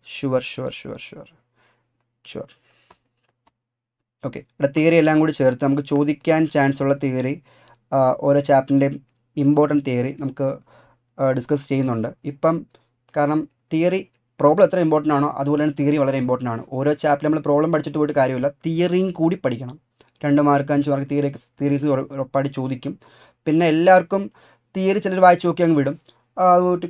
ഷുവർ. ഓക്കെ, ഇവിടെ തിയറി എല്ലാം കൂടി ചേർത്ത് നമുക്ക് ചോദിക്കാൻ ചാൻസ് ഉള്ള തിയറി, ഓരോ ചാപ്റ്ററിൻ്റെയും ഇമ്പോർട്ടൻറ്റ് തിയറി നമുക്ക് ഡിസ്കസ് ചെയ്യുന്നുണ്ട് ഇപ്പം. കാരണം തിയറി പ്രോബ്ലം എത്ര ഇമ്പോർട്ടൻ്റ് ആണോ അതുപോലെ തന്നെ തിയറി വളരെ ഇമ്പോർട്ടൻ്റ് ആണ്. ഓരോ ചാപ്റ്റർ നമ്മൾ പ്രോബ്ലം പഠിച്ചിട്ട് പോയിട്ട് കാര്യമില്ല, തിയറിയും കൂടി പഠിക്കണം. 2 മാർക്ക് 5 മാർക്ക് തിയറീസ് ഉറപ്പായിട്ട് ചോദിക്കും. പിന്നെ എല്ലാവർക്കും തിയറി ചിലർ വായിച്ച് നോക്കി അങ്ങ് വിടും, അതുകൊണ്ട്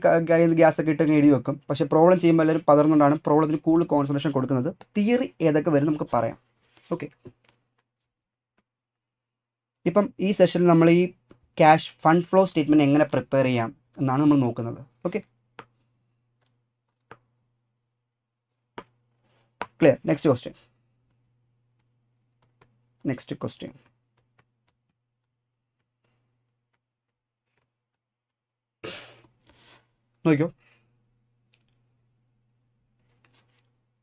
ഗ്യാസൊക്കെ ഇട്ട് എഴുതി വെക്കും. പക്ഷേ പ്രോബ്ലം ചെയ്യുമ്പോൾ എല്ലാവരും പതർന്നുകൊണ്ടാണ് പ്രോബ്ലത്തിന് കൂടുതൽ കോൺസെൻട്രേഷൻ കൊടുക്കുന്നത്. തിയറി ഏതൊക്കെ വരും നമുക്ക് പറയാം. ഓക്കെ, ഇപ്പം ഈ സെഷനിൽ നമ്മൾ ഈ ഫണ്ട് ഫ്ലോ സ്റ്റേറ്റ്മെൻറ്റ് എങ്ങനെ പ്രിപ്പയർ ചെയ്യാം എന്നാണ് നമ്മൾ നോക്കുന്നത്. Okay, clear. Next question. നോക്കിയോ,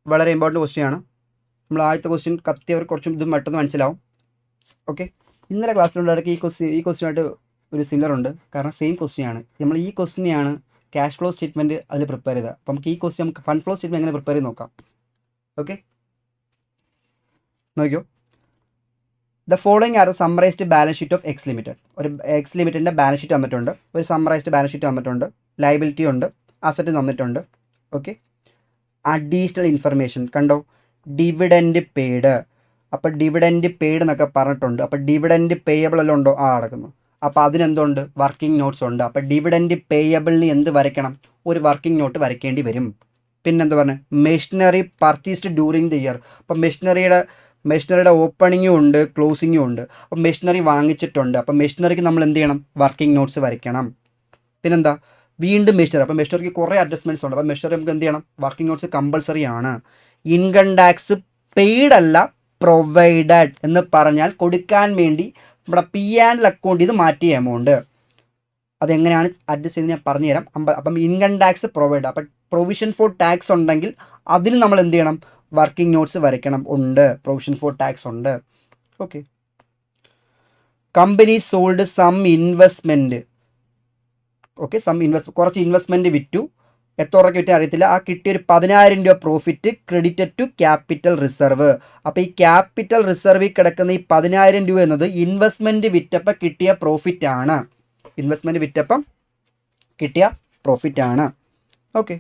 വളരെ ഇമ്പോർട്ടൻറ്റ് ക്വസ്റ്റ്യൻ ആണ്. നമ്മൾ ആദ്യത്തെ ക്വസ്റ്റ്യൻ കത്തിയവർ കുറച്ചും ഇതും പെട്ടെന്ന് മനസ്സിലാവും. ഓക്കെ, ഇന്നലെ ക്ലാസ്സിലുള്ളവർക്ക് ഈ ക്വസ്റ്റ്യനായിട്ട് ഒരു സിമിലർ ഉണ്ട്, കാരണം സെയിം ക്വസ്റ്റ്യൻ ആണ്. നമ്മൾ ഈ ക്വസ്റ്റ്യനെയാണ് ക്യാഷ് ഫ്ലോ സ്റ്റേറ്റ്മെൻറ്റ് അതിൽ പ്രിപ്പയർ ചെയ്തത്. അപ്പം നമുക്ക് ഈ ക്വസ്റ്റ്യൻ നമുക്ക് ഫണ്ട് ഫ്ലോ സ്റ്റേറ്റ്മെൻറ്റ് എങ്ങനെ പ്രിപ്പയർ ചെയ്ത് നോക്കാം. ഓക്കെ, നോക്കിയോ, the following are summarised balance sheet of X limited. ഒരു എക്സ് ലിമിറ്റഡിൻ്റെ ബാലൻസ് ഷീറ്റ് തന്നിട്ടുണ്ട്, ഒരു സമ്മറൈസ്ഡ് ബാലൻസ് ഷീറ്റ് തന്നിട്ടുണ്ട്, ലയബിലിറ്റി ഉണ്ട്, അസറ്റ് തന്നിട്ടുണ്ട്. ഓക്കെ, അഡീഷണൽ ഇൻഫർമേഷൻ കണ്ടോ, ഡിവിഡൻഡ് പെയ്ഡ്. അപ്പോൾ ഡിവിഡൻഡ് പെയ്ഡ് എന്നൊക്കെ പറഞ്ഞിട്ടുണ്ട്. അപ്പോൾ ഡിവിഡൻഡ് പേയബിൾ എല്ലാം ഉണ്ടോ, നടക്കുന്നു. അപ്പോൾ അതിനെന്തുണ്ട്, വർക്കിംഗ് നോട്ട്സ് ഉണ്ട്. അപ്പോൾ ഡിവിഡൻഡ് പേയബിളിന് എന്ത് വരയ്ക്കണം, ഒരു വർക്കിംഗ് നോട്ട് വരയ്ക്കേണ്ടി വരും. പിന്നെന്താ പറഞ്ഞത്, machinery purchased during the year. അപ്പം മെഷീനറിയുടെ ഓപ്പണിങ്ങും ഉണ്ട് ക്ലോസിങ്ങും ഉണ്ട്. അപ്പം മെഷീനറി വാങ്ങിച്ചിട്ടുണ്ട്. അപ്പം മെഷീനറിക്ക് നമ്മൾ എന്ത് ചെയ്യണം, വർക്കിംഗ് നോട്ട്സ് വരയ്ക്കണം. പിന്നെന്താ, വീണ്ടും മെഷീനറി. അപ്പം മെഷീനറിക്ക് കുറേ അഡ്ജസ്റ്റ്മെൻറ്റ്സ് ഉണ്ട്. അപ്പം മെഷീനറി നമുക്ക് എന്ത് ചെയ്യണം, വർക്കിംഗ് നോട്ട്സ് കമ്പൾസറി ആണ്. ഇൻകം ടാക്സ് പെയ്ഡ് അല്ല പ്രൊവൈഡഡ് എന്ന് പറഞ്ഞാൽ കൊടുക്കാൻ വേണ്ടി നമ്മുടെ P&L അക്കൗണ്ട് ഇത് മാറ്റിയ എമൗണ്ട്. അതെങ്ങനെയാണ് അഡ്ജസ്റ്റ് ചെയ്ത് ഞാൻ പറഞ്ഞുതരാം. അപ്പം ഇൻകം ടാക്സ് പ്രൊവൈഡ്, അപ്പം പ്രൊവിഷൻ ഫോർ ടാക്സ് ഉണ്ടെങ്കിൽ അതിന് നമ്മൾ എന്ത് ചെയ്യണം, വർക്കിംഗ് നോട്ട്സ് വരയ്ക്കണം. ഉണ്ട്, പ്രൊവിഷൻ ഫോർ ടാക്സ് ഉണ്ട്. Okay. Company sold some investment. Okay, കുറച്ച് ഇൻവെസ്റ്റ്മെൻറ്റ് വിറ്റു. എത്ര രൂപയ്ക്ക് വിറ്റാൽ അറിയത്തില്ല. ആ കിട്ടിയൊരു 10,000 രൂപ profit credited to capital reserve. അപ്പോൾ ഈ ക്യാപിറ്റൽ റിസർവിൽ കിടക്കുന്ന ഈ 10,000 രൂപ എന്നത് ഇൻവെസ്റ്റ്മെൻറ്റ് വിറ്റപ്പോൾ കിട്ടിയ പ്രോഫിറ്റ് ആണ്. ഇൻവെസ്റ്റ്മെൻറ്റ് വിറ്റപ്പം കിട്ടിയ പ്രോഫിറ്റ് ആണ്. ഓക്കെ.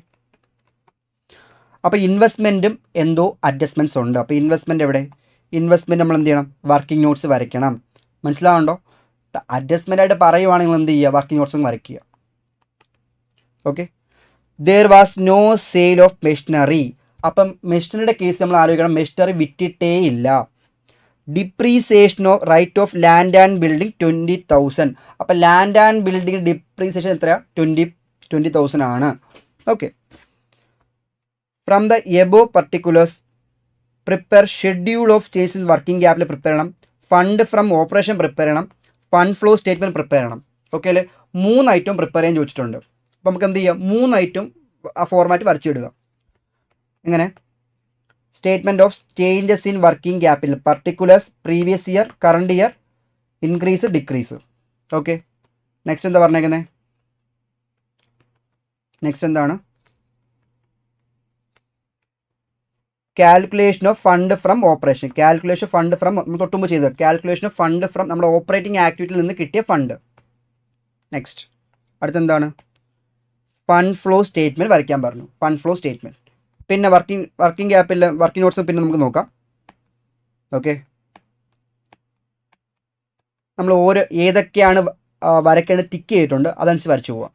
അപ്പോൾ ഇൻവെസ്റ്റ്മെൻറ്റും എന്തോ അഡ്ജസ്റ്റ്മെൻറ്റ്സ് ഉണ്ട്. അപ്പോൾ ഇൻവെസ്റ്റ്മെൻറ്റ് എവിടെ, ഇൻവെസ്റ്റ്മെൻറ്റ് നമ്മൾ എന്ത് ചെയ്യണം, വർക്കിംഗ് നോട്ട്സ് വരയ്ക്കണം. മനസ്സിലാവുണ്ടോ? അഡ്ജസ്റ്റ്മെൻ്റ് ആയിട്ട് പറയുവാണെങ്കിൽ എന്ത് ചെയ്യുക, വർക്കിംഗ് നോട്ട്സും വരയ്ക്കുക. Okay. There was no sale of machinery. അപ്പം മെഷീനറിയുടെ കേസ് നമ്മൾ ആലോചിക്കണം, മെഷീനറി വിറ്റിട്ടേ ഇല്ല. Depreciation of write off land and building 20,000. അപ്പം ലാൻഡ് ആൻഡ് ബിൽഡിംഗ് ഡിപ്രീസിയേഷൻ എത്രയാണ്, 20,000 ആണ്. Okay. From the above particulars prepare schedule of change in working capital prepare ചെയ്യണം. ഫണ്ട് ഫ്രം ഓപ്പറേഷൻ പ്രിപ്പയർ ചെയ്യണം. ഫണ്ട് ഫ്ലോ സ്റ്റേറ്റ്മെൻറ്റ് പ്രിപ്പയർ ചെയ്യണം. Okay അല്ലേ? 3 item prepare ചെയ്യാൻ ചോദിച്ചിട്ടുണ്ട്. അപ്പോൾ നമുക്ക് എന്ത് ചെയ്യാം, 3 ഐറ്റം ആ ഫോർമാറ്റ് വരച്ചിടുക. എങ്ങനെ, statement of changes in working capital, particulars, previous year, current year, increase, decrease. Okay. Next എന്താ പറഞ്ഞേക്കുന്നത്, നെക്സ്റ്റ് എന്താണ്, calculation of fund from operation. Calculation fund from നമ്മൾ തൊട്ടുമ്പോൾ ചെയ്തത്, കാൽക്കുലേഷൻ ഓഫ് ഫണ്ട് ഫ്രം നമ്മുടെ ഓപ്പറേറ്റിംഗ് ആക്ടിവിറ്റിയിൽ നിന്ന് കിട്ടിയ ഫണ്ട്. നെക്സ്റ്റ് അടുത്തെന്താണ്, ഫണ്ട് ഫ്ലോ സ്റ്റേറ്റ്മെൻറ്റ് വരയ്ക്കാൻ പറഞ്ഞു. Fund flow statement. പിന്നെ വർക്കിംഗ് ക്യാപിറ്റൽ വർക്കിംഗ് നോട്ട്സ് പിന്നെ നമുക്ക് നോക്കാം. ഓക്കെ. നമ്മൾ ഏതൊക്കെയാണ് വരയ്ക്കേണ്ടത് ടിക്ക് ചെയ്തിട്ടുണ്ട്, അതനുസരിച്ച് വരച്ചു പോവാം.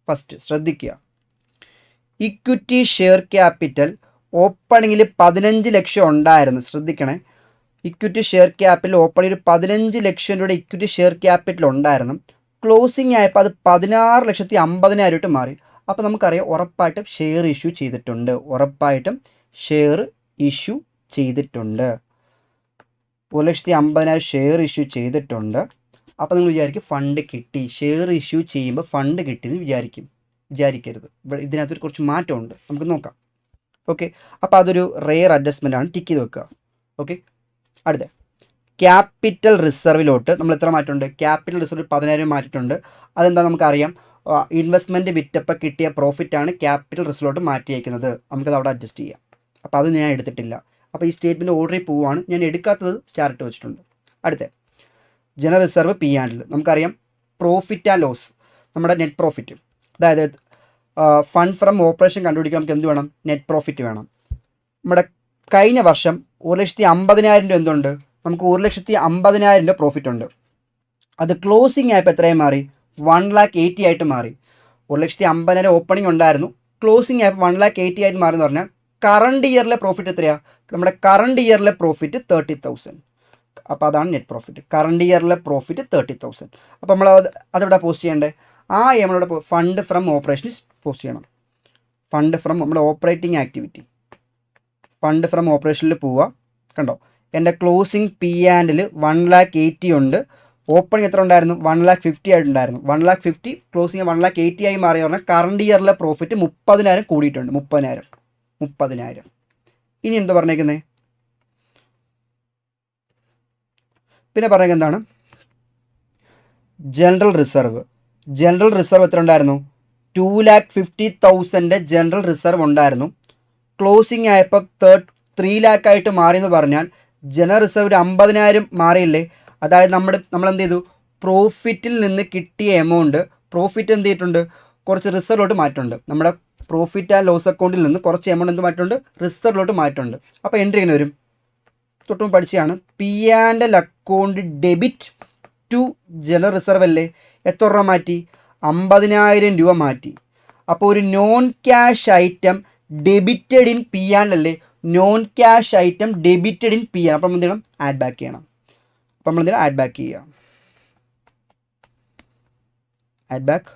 ഫസ്റ്റ് ശ്രദ്ധിക്കുക, ഇക്വിറ്റി ഷെയർ ക്യാപിറ്റൽ ഓപ്പണിങ്ങിൽ 15 ലക്ഷം ഉണ്ടായിരുന്നു. ശ്രദ്ധിക്കണേ, ഇക്വിറ്റി ഷെയർ ക്യാപിറ്റൽ ഓപ്പണിങ്ങിൽ 15 ലക്ഷം രൂപയുടെ ഇക്വിറ്റി ഷെയർ ക്യാപിറ്റൽ ഉണ്ടായിരുന്നു. ക്ലോസിംഗ് ആയപ്പോൾ അത് 16,50,000 മാറി. അപ്പോൾ നമുക്കറിയാം ഉറപ്പായിട്ടും ഷെയർ ഇഷ്യൂ ചെയ്തിട്ടുണ്ട്. 1,50,000 ഷെയർ ഇഷ്യൂ ചെയ്തിട്ടുണ്ട്. അപ്പോൾ നിങ്ങൾ വിചാരിക്കും ഫണ്ട് കിട്ടി. ഷെയർ ഇഷ്യൂ ചെയ്യുമ്പോൾ ഫണ്ട് കിട്ടിയെന്ന് വിചാരിക്കരുത്. ഇവിടെ ഇതിനകത്തൊരു കുറച്ച് മാറ്റമുണ്ട്, നമുക്ക് നോക്കാം. ഓക്കെ. അപ്പോൾ അതൊരു റെയർ അഡ്ജസ്റ്റ്മെൻ്റ് ആണ്, ടിക്ക് ചെയ്ത് വെക്കുക. ഓക്കെ. അടുത്ത ക്യാപിറ്റൽ റിസർവിലോട്ട് നമ്മൾ എത്ര മാറ്റമുണ്ട്, ക്യാപിറ്റൽ റിസർവിൽ 10,000 മാറ്റിയിട്ടുണ്ട്. അതെന്താ നമുക്കറിയാം, ഇൻവെസ്റ്റ്മെൻറ്റ് വിറ്റപ്പോൾ കിട്ടിയ പ്രോഫിറ്റാണ് ക്യാപിറ്റൽ റിസർവിലോട്ട് മാറ്റിയേക്കുന്നത്. നമുക്കത് അവിടെ അഡ്ജസ്റ്റ് ചെയ്യാം. അപ്പോൾ അത് ഞാൻ എടുത്തിട്ടില്ല. അപ്പോൾ ഈ സ്റ്റേറ്റ്മെൻറ്റ് ഓർഡറിൽ പോവുകയാണ്, ഞാൻ എടുക്കാത്തത് സ്റ്റാർ ഇട്ട് വെച്ചിട്ടുണ്ട്. അടുത്ത ജനറൽ റിസർവ് P&L. നമുക്കറിയാം പ്രോഫിറ്റ് ആൻഡ് ലോസ്, നമ്മുടെ നെറ്റ് പ്രോഫിറ്റ്. അതായത് ഫണ്ട് ഫ്രം ഓപ്പറേഷൻ കണ്ടുപിടിക്കാൻ നമുക്ക് എന്ത് വേണം, നെറ്റ് പ്രോഫിറ്റ് വേണം. നമ്മുടെ കഴിഞ്ഞ വർഷം 1,50,000 രൂപ എന്തുണ്ട്, നമുക്ക് 1,50,000 രൂപ പ്രോഫിറ്റ് ഉണ്ട്. അത് ക്ലോസിംഗ് ആയപ്പോൾ എത്രയായി മാറി, 1,80,000 ആയിട്ട് മാറി. 1,50,000 ഓപ്പണിംഗ് ഉണ്ടായിരുന്നു, ക്ലോസിംഗ് ആയപ്പോൾ 1,80,000 ആയിട്ട് മാറി എന്ന് പറഞ്ഞാൽ കറണ്ട് ഇയറിലെ പ്രോഫിറ്റ് എത്രയാണ്, നമ്മുടെ കറണ്ട് ഇയറിലെ പ്രോഫിറ്റ് 30,000. അപ്പോൾ അതാണ് നെറ്റ് പ്രോഫിറ്റ്. കറണ്ട് ഇയറിലെ പ്രോഫിറ്റ് 30,000. അപ്പോൾ നമ്മൾ അതെവിടെ പോസ്റ്റ് ചെയ്യേണ്ടത്, ആ നമ്മളുടെ ഫണ്ട് ഫ്രം ഓപ്പറേഷൻ പോസ്റ്റ് ചെയ്യണം. ഫണ്ട് ഫ്രം നമ്മുടെ ഓപ്പറേറ്റിംഗ് ആക്ടിവിറ്റി, ഫണ്ട് ഫ്രം ഓപ്പറേഷനിൽ പോവുക. കണ്ടോ, എൻ്റെ ക്ലോസിംഗ് P&L 1,80,000 ഉണ്ട്. ഓപ്പണിംഗ് എത്ര ഉണ്ടായിരുന്നു, 1,50,000 ആയിട്ടുണ്ടായിരുന്നു. 1,50,000 ക്ലോസിംഗ് 1,80,000 ആയി മാറി പറഞ്ഞാൽ കറണ്ട് ഇയറിലെ പ്രോഫിറ്റ് 30,000 കൂടിയിട്ടുണ്ട്. 30,000. ഇനി എന്താ പറഞ്ഞേക്കുന്നത്, പിന്നെ പറയുന്നത് എന്താണ്, ജനറൽ റിസർവ് എത്ര ഉണ്ടായിരുന്നു, 2,50,000 ജനറൽ റിസർവ് ഉണ്ടായിരുന്നു. ക്ലോസിംഗ് ആയപ്പോൾ 3 lakh ആയിട്ട് മാറി എന്ന് പറഞ്ഞാൽ ജനറൽ റിസർവ് 50,000 മാറിയില്ലേ. അതായത് നമ്മൾ എന്ത് ചെയ്തു, പ്രോഫിറ്റിൽ നിന്ന് കിട്ടിയ എമൗണ്ട്, പ്രോഫിറ്റ് എന്ത് ചെയ്തിട്ടുണ്ട്, കുറച്ച് റിസർവിലോട്ട് മാറ്റുന്നുണ്ട്. നമ്മുടെ പ്രോഫിറ്റ് ആൻഡ് ലോസ് അക്കൗണ്ടിൽ നിന്ന് കുറച്ച് എമൗണ്ട് എന്ത് മാറ്റുന്നുണ്ട്, റിസർവിലോട്ട് മാറ്റുന്നുണ്ട്. അപ്പോൾ എൻട്രി എങ്ങനെ വരും, തൊട്ടും പഠിച്ചാണ്, P&L account debit to general reserve അല്ലേ. എത്ര രൂപ മാറ്റി, 50,000 രൂപ മാറ്റി. അപ്പോൾ ഒരു non cash item debited in P and അല്ലേ, non cash item debited in P and. അപ്പോൾ നമ്മൾ എന്ത് ചെയ്യണം, ആഡ് ബാക്ക് ചെയ്യണം. അപ്പോൾ നമ്മൾ എന്ത് ചെയ്യണം, ആഡ് ബാക്ക് ചെയ്യുക. ആഡ് ബാക്ക്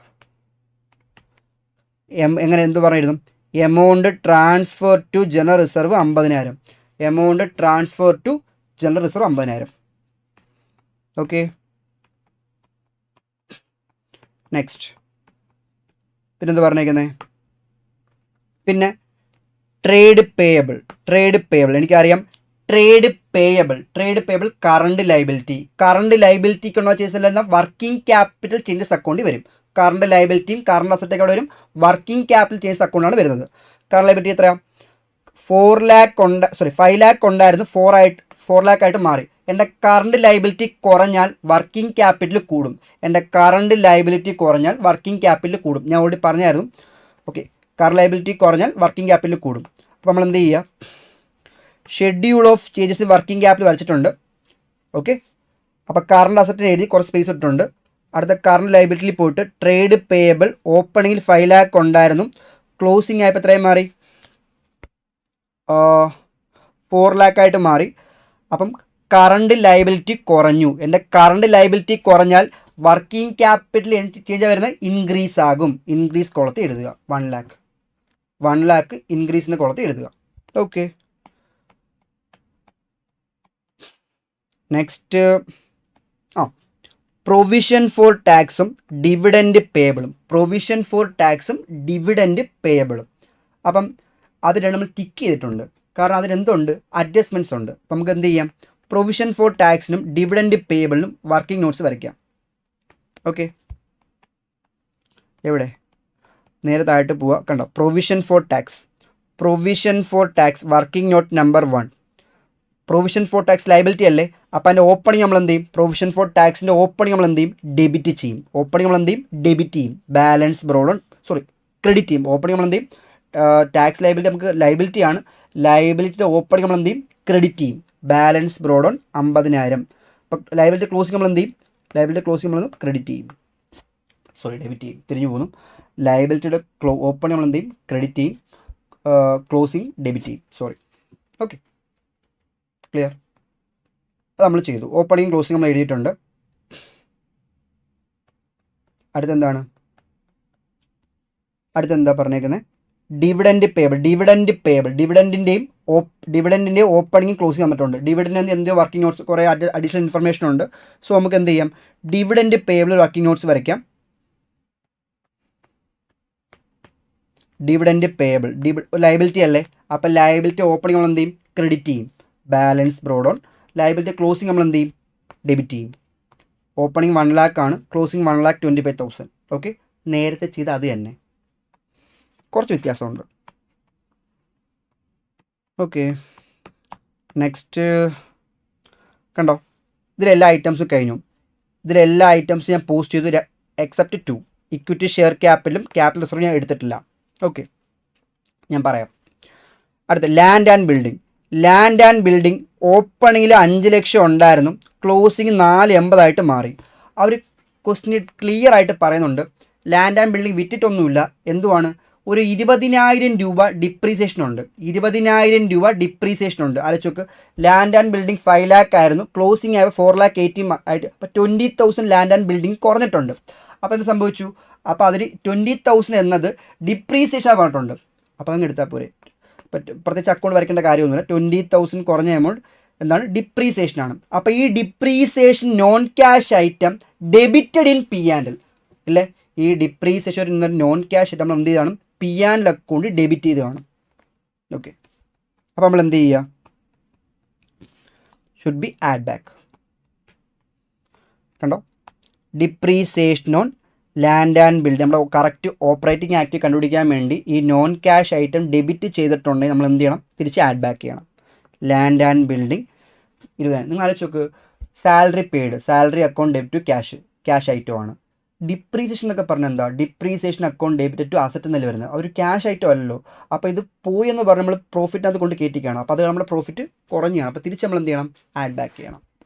എങ്ങനെ എന്ത് പറഞ്ഞിരുന്നു, amount transfer to general reserve 50,000, amount transfer to general reserve 50,000. Okay, next പിന്നെന്ത് പറഞ്ഞേക്കുന്നത്, പിന്നെ ട്രേഡ് പേയബിൾ എനിക്കറിയാം. ട്രേഡ് പേയബിൾ കറണ്ട് ലൈബിലിറ്റിക്ക് ഉള്ള ചേഞ്ചസ് വർക്കിംഗ് ക്യാപിറ്റൽ ചേഞ്ചസ് അക്കൗണ്ടിൽ വരും. കറണ്ട് ലൈബിലിറ്റിയും കറണ്ട് അസറ്റൊക്കെ അവിടെ വരും, വർക്കിംഗ് ക്യാപിറ്റൽ ചേഞ്ചസ് അക്കൗണ്ടാണ് വരുന്നത്. കറണ്ട് ലൈബിലിറ്റി എത്രയാണ്, 5 lakh ഉണ്ടായിരുന്നു, 4 lakh ആയിട്ട് മാറി. എൻ്റെ കറണ്ട് ലൈബിലിറ്റി കുറഞ്ഞാൽ വർക്കിംഗ് ക്യാപിറ്റൽ കൂടും. ഞാൻ ഓൾറെഡി പറഞ്ഞായിരുന്നു. ഓക്കെ, കറണ്ട് ലൈബിലിറ്റി കുറഞ്ഞാൽ വർക്കിംഗ് ക്യാപിറ്റൽ കൂടും. അപ്പോൾ നമ്മൾ എന്ത് ചെയ്യുക, schedule of changes working capital വരച്ചിട്ടുണ്ട്. ഓക്കെ, അപ്പോൾ കറണ്ട് അസറ്റിന് എഴുതി കുറച്ച് സ്പേസ് ഇട്ടിട്ടുണ്ട്. അടുത്ത കറണ്ട് ലൈബിലിറ്റിയിൽ പോയിട്ട് ട്രേഡ് പേയബിൾ ഓപ്പണിങ്ങിൽ 5 lakh ഉണ്ടായിരുന്നു, ക്ലോസിംഗ് ആയപ്പോൾ എത്രയും മാറി, 4 lakh ആയിട്ട് മാറി. അപ്പം കറണ്ട് ലൈബിലിറ്റി കുറഞ്ഞു. എൻ്റെ കറണ്ട് ലൈബിലിറ്റി കുറഞ്ഞാൽ വർക്കിംഗ് ക്യാപിറ്റൽ ചേഞ്ച് വരുന്നത് ഇൻക്രീസ് ആകും. ഇൻക്രീസ് കോളത്തിൽ എഴുതുക, 1 lakh ഇൻക്രീസിൻ്റെ കോളത്തിൽ എഴുതുക. ഓക്കെ, നെക്സ്റ്റ് പ്രൊവിഷൻ ഫോർ ടാക്സും ഡിവിഡൻഡ് പേയബിളും. അപ്പം അത് രണ്ട് നമ്മൾ ടിക്ക് ചെയ്തിട്ടുണ്ട്, കാരണം അതിനെന്തുണ്ട്, അഡ്ജസ്റ്റ്മെൻറ്റ്സ് ഉണ്ട്. അപ്പം നമുക്ക് എന്ത് ചെയ്യാം, പ്രൊവിഷൻ ഫോർ ടാക്സിനും ഡിവിഡൻഡ് പേയബിളിനും വർക്കിംഗ് നോട്ട്സ് വരയ്ക്കാം. ഓക്കെ, എവിടെ, നേരെ താഴോട്ട് പോവുക, കണ്ടോ, provision for tax working note number 1. Provision for tax liability അല്ലേ, അപ്പോൾ അതിൻ്റെ ഓപ്പണിംഗ് നമ്മൾ എന്ത് ചെയ്യും, പ്രൊവിഷൻ ഫോർ ടാക്സിൻ്റെ ഓപ്പണിംഗ് നമ്മൾ എന്ത് ചെയ്യും, ഡെബിറ്റ് ചെയ്യും. ബാലൻസ് ബ്രോഡ് ഓൺ ക്രെഡിറ്റ് ചെയ്യും. ഓപ്പണിംഗ് നമ്മൾ എന്ത് ചെയ്യും, ടാക്സ് ലൈബിലിറ്റി നമുക്ക് ലൈബിലിറ്റിയാണ്, ലൈബിലിറ്റിയുടെ ഓപ്പണിംഗ് നമ്മൾ എന്ത് ചെയ്യും, ക്രെഡിറ്റ് ചെയ്യും. Balance broad on 50,000. അപ്പോൾ ലൈബിലിറ്റി ക്ലോസിംഗ് നമ്മൾ എന്ത് ചെയ്യും, ക്രെഡിറ്റ് ചെയ്യും, ഡെബിറ്റ് ചെയ്യും, തിരിഞ്ഞു പോകുന്നു. ലൈബിലിറ്റിയുടെ ഓപ്പണിംഗ് നമ്മൾ എന്ത് ചെയ്യും, ക്രെഡിറ്റ് ചെയ്യും, ക്ലോസിംഗ് ഡെബിറ്റ് ചെയ്യും. Okay, clear. അത് നമ്മൾ ചെയ്തു. ഓപ്പണിംഗ് ക്ലോസിംഗ് നമ്മൾ എഴുതിയിട്ടുണ്ട്. അടുത്തെന്താ പറഞ്ഞേക്കുന്നത്, ഡിവിഡൻഡ് പേയബിൾ. ഡിവിഡൻറ്റിൻ്റെയും ഓപ്പണിംഗ് ക്ലോസിംഗ് തന്നിട്ടുണ്ട്. ഡിവിഡൻറ്റ് എന്ത് വർക്കിംഗ് നോട്ട്സ് കുറേ അഡീഷണൽ ഇൻഫർമേഷൻ ഉണ്ട്. സോ നമുക്ക് എന്ത് ചെയ്യാം, ഡിവിഡൻഡ് പേയബിൾ വർക്കിംഗ് നോട്ട്സ് വരയ്ക്കാം. ഡിവിഡൻഡ് പേയബിൾ ലൈബിലിറ്റി അല്ലേ, അപ്പോൾ ലൈബിലിറ്റി ഓപ്പണിംഗ് നമ്മൾ എന്ത് ചെയ്യും, ക്രെഡിറ്റ് ചെയ്യും. Balance broad on. Liability closing നമ്മൾ എന്ത് ചെയ്യും, ഡെബിറ്റ് ചെയ്യും. ഓപ്പണിംഗ് 1 lakh ആണ്, ക്ലോസിംഗ് 1,25,000. ഓക്കെ, നേരത്തെ ചെയ്ത അത് തന്നെ, കുറച്ച് വ്യത്യാസമുണ്ട്. ഓക്കെ, നെക്സ്റ്റ് കണ്ടോ, ഇതിലെല്ലാ ഐറ്റംസും കഴിഞ്ഞു. ഞാൻ പോസ്റ്റ് ചെയ്തു എക്സെപ്റ്റ് 2. ഇക്വിറ്റി ഷെയർ ക്യാപിറ്റലും ക്യാപിറ്റൽ റിസർവ് ഞാൻ എടുത്തിട്ടില്ല. ഓക്കെ, ഞാൻ പറയാം. അടുത്ത ലാൻഡ് ആൻഡ് ബിൽഡിംഗ് ഓപ്പണിങ്ങിൽ 5 ലക്ഷം ഉണ്ടായിരുന്നു, ക്ലോസിങ് 480 മാറി. അവർ ക്വസ്റ്റ്യൻ ക്ലിയർ ആയിട്ട് പറയുന്നുണ്ട്, ലാൻഡ് ആൻഡ് ബിൽഡിംഗ് വിറ്റിട്ടൊന്നുമില്ല, എന്തുവാണ്, ഒരു 20,000 രൂപ ഡിപ്രീസിയേഷൻ ഉണ്ട്. 20,000 രൂപ ഡിപ്രീസിയേഷൻ ഉണ്ട്. ആലോചിച്ച്, ലാൻഡ് ആൻഡ് ബിൽഡിംഗ് 5 lakh ആയിരുന്നു, ക്ലോസിംഗ് ആയ 4,80,000 ആയിട്ട്, അപ്പോൾ 20,000 ലാൻഡ് ആൻഡ് ബിൽഡിംഗ് കുറഞ്ഞിട്ടുണ്ട്. അപ്പോൾ എന്ത് സംഭവിച്ചു, അപ്പോൾ അതിൽ 20,000 എന്നത് ഡിപ്രീസിയേഷൻ പറഞ്ഞിട്ടുണ്ട്. അപ്പോൾ അങ്ങ് എടുത്താൽ പോരെ, പ്രത്യേകിച്ച് അക്കൗണ്ട് വരയ്ക്കേണ്ട കാര്യമൊന്നുമില്ല. 20,000 കുറഞ്ഞ എമൗണ്ട് എന്താണ്, ഡിപ്രീസിയേഷനാണ്. അപ്പോൾ ഈ depreciation non cash item debited in P and L അല്ലേ. ഈ ഡിപ്രീസിയേഷൻ എന്നൊരു നോൺ ക്യാഷ് ഐറ്റം നമ്മൾ എന്ത് ചെയ്താണ്, P and L account debit ചെയ്ത് കാണും. ഓക്കെ, അപ്പോൾ നമ്മൾ എന്ത് ചെയ്യുക, ഷുഡ് ബി ആഡ് ബാക്ക്. കണ്ടോ, depreciation on land and building നമ്മൾ കറക്റ്റ് ഓപ്പറേറ്റിംഗ് ആക്ട് കണ്ടുപിടിക്കാൻ വേണ്ടി ഈ നോൺ ക്യാഷ് ഐറ്റം ഡെബിറ്റ് ചെയ്തിട്ടുണ്ടെങ്കിൽ നമ്മൾ എന്ത് ചെയ്യണം, തിരിച്ച് ആഡ് ബാക്ക് ചെയ്യണം. Land and building 20,000. നിങ്ങൾ ആലോചിച്ച് നോക്ക്, salary paid, salary account debit to cash item ആണ്. ഡിപ്രീസിയേഷൻ എന്നൊക്കെ പറഞ്ഞാൽ എന്താ, depreciation account debit to asset എന്നല്ലേ വരുന്നത്, ഒരു ക്യാഷ് ഐറ്റം അല്ലല്ലോ. അപ്പോൾ ഇത് പോയി എന്ന് പറഞ്ഞാൽ നമ്മൾ പ്രോഫിറ്റിനകത്ത് കൊണ്ട് കയറ്റിക്കുകയാണ്. അപ്പോൾ അത് നമ്മുടെ പ്രോഫിറ്റ് കുറഞ്ഞാണ്. അപ്പോൾ തിരിച്ച് നമ്മൾ എന്ത് ചെയ്യണം, ആഡ് ബാക്ക് ചെയ്യണം